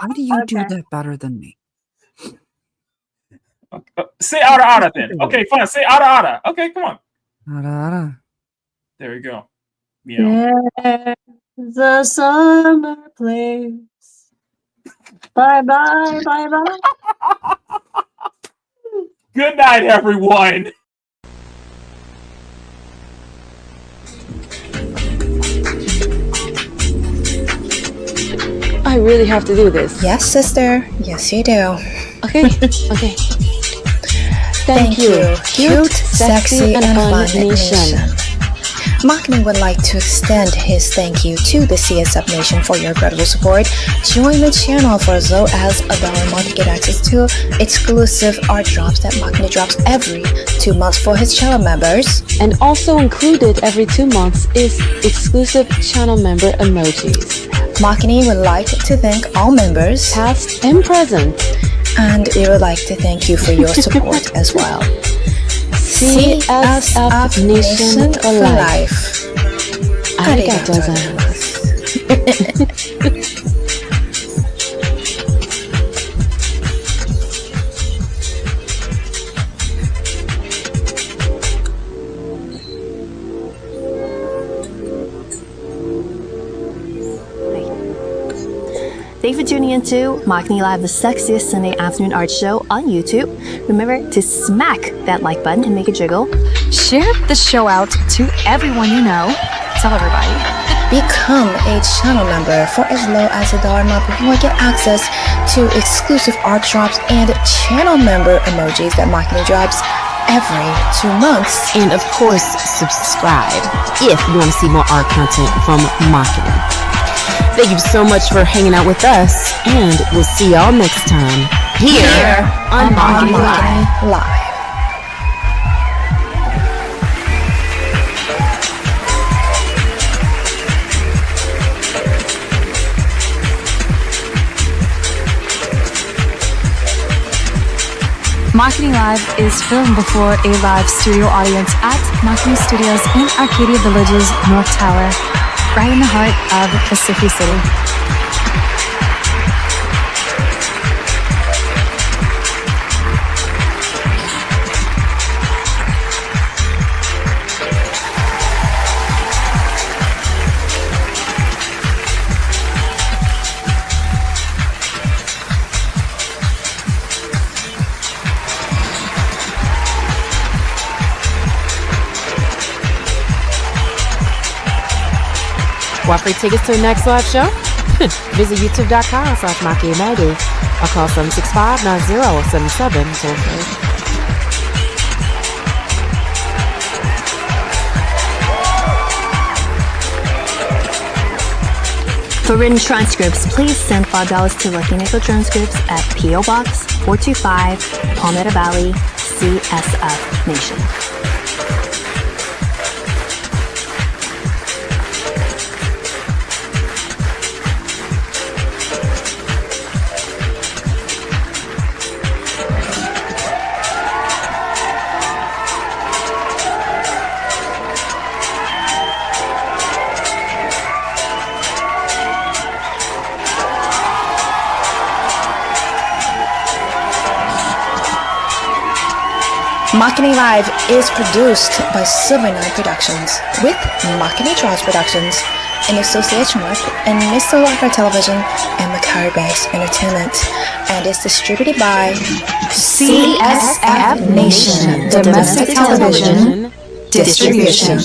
How do you do that better than me? Say ara ara then. Okay, fine. Say ara ara. Okay, come on. Ara ara. There you go. Meow. The summer place. Bye bye, bye bye. Good night, everyone. I really have to do this. Yes, sister. Yes, you do. Okay, okay. Thank you. Cute, sexy, and fun nation. Makini would like to extend his thank you to the CSF Nation for your incredible support. Join the channel for as low as $1 a month to get access to exclusive art drops that Makini drops every 2 months for his channel members. And also included every 2 months is exclusive channel member emojis. Makini would like to thank all members, past and present, and we would like to thank you for your support as well. CSF Nation for life. Arigatou gozaimasu. Thanks for tuning in to Makini Live, the sexiest Sunday afternoon art show on YouTube. Remember to smack that like button and make it jiggle. Share the show out to everyone you know. Tell everybody. Become a channel member for as low as $1 a month. You will get access to exclusive art drops and channel member emojis that Makini drops every 2 months. And of course, subscribe if you want to see more art content from Makini. Thank you so much for hanging out with us, and we'll see y'all next time here on Makini Live. Makini Live is filmed before a live studio audience at Makini Studios in Arcadia Village's North Tower, right in the heart of Pacific City. Want free tickets to the next live show? Visit youtube.com/Makini90 or call 765-9077 toll free. For written transcripts, please send $5 to Latino Transcripts at P.O. Box 425, Palmetto Valley, CSF Nation. Makini Live is produced by Silver Nine Productions with Makini Trust Productions in association with and Mr. Locker Television and Macari Banks Entertainment, and is distributed by CSF Nation, Domestic Television Distribution.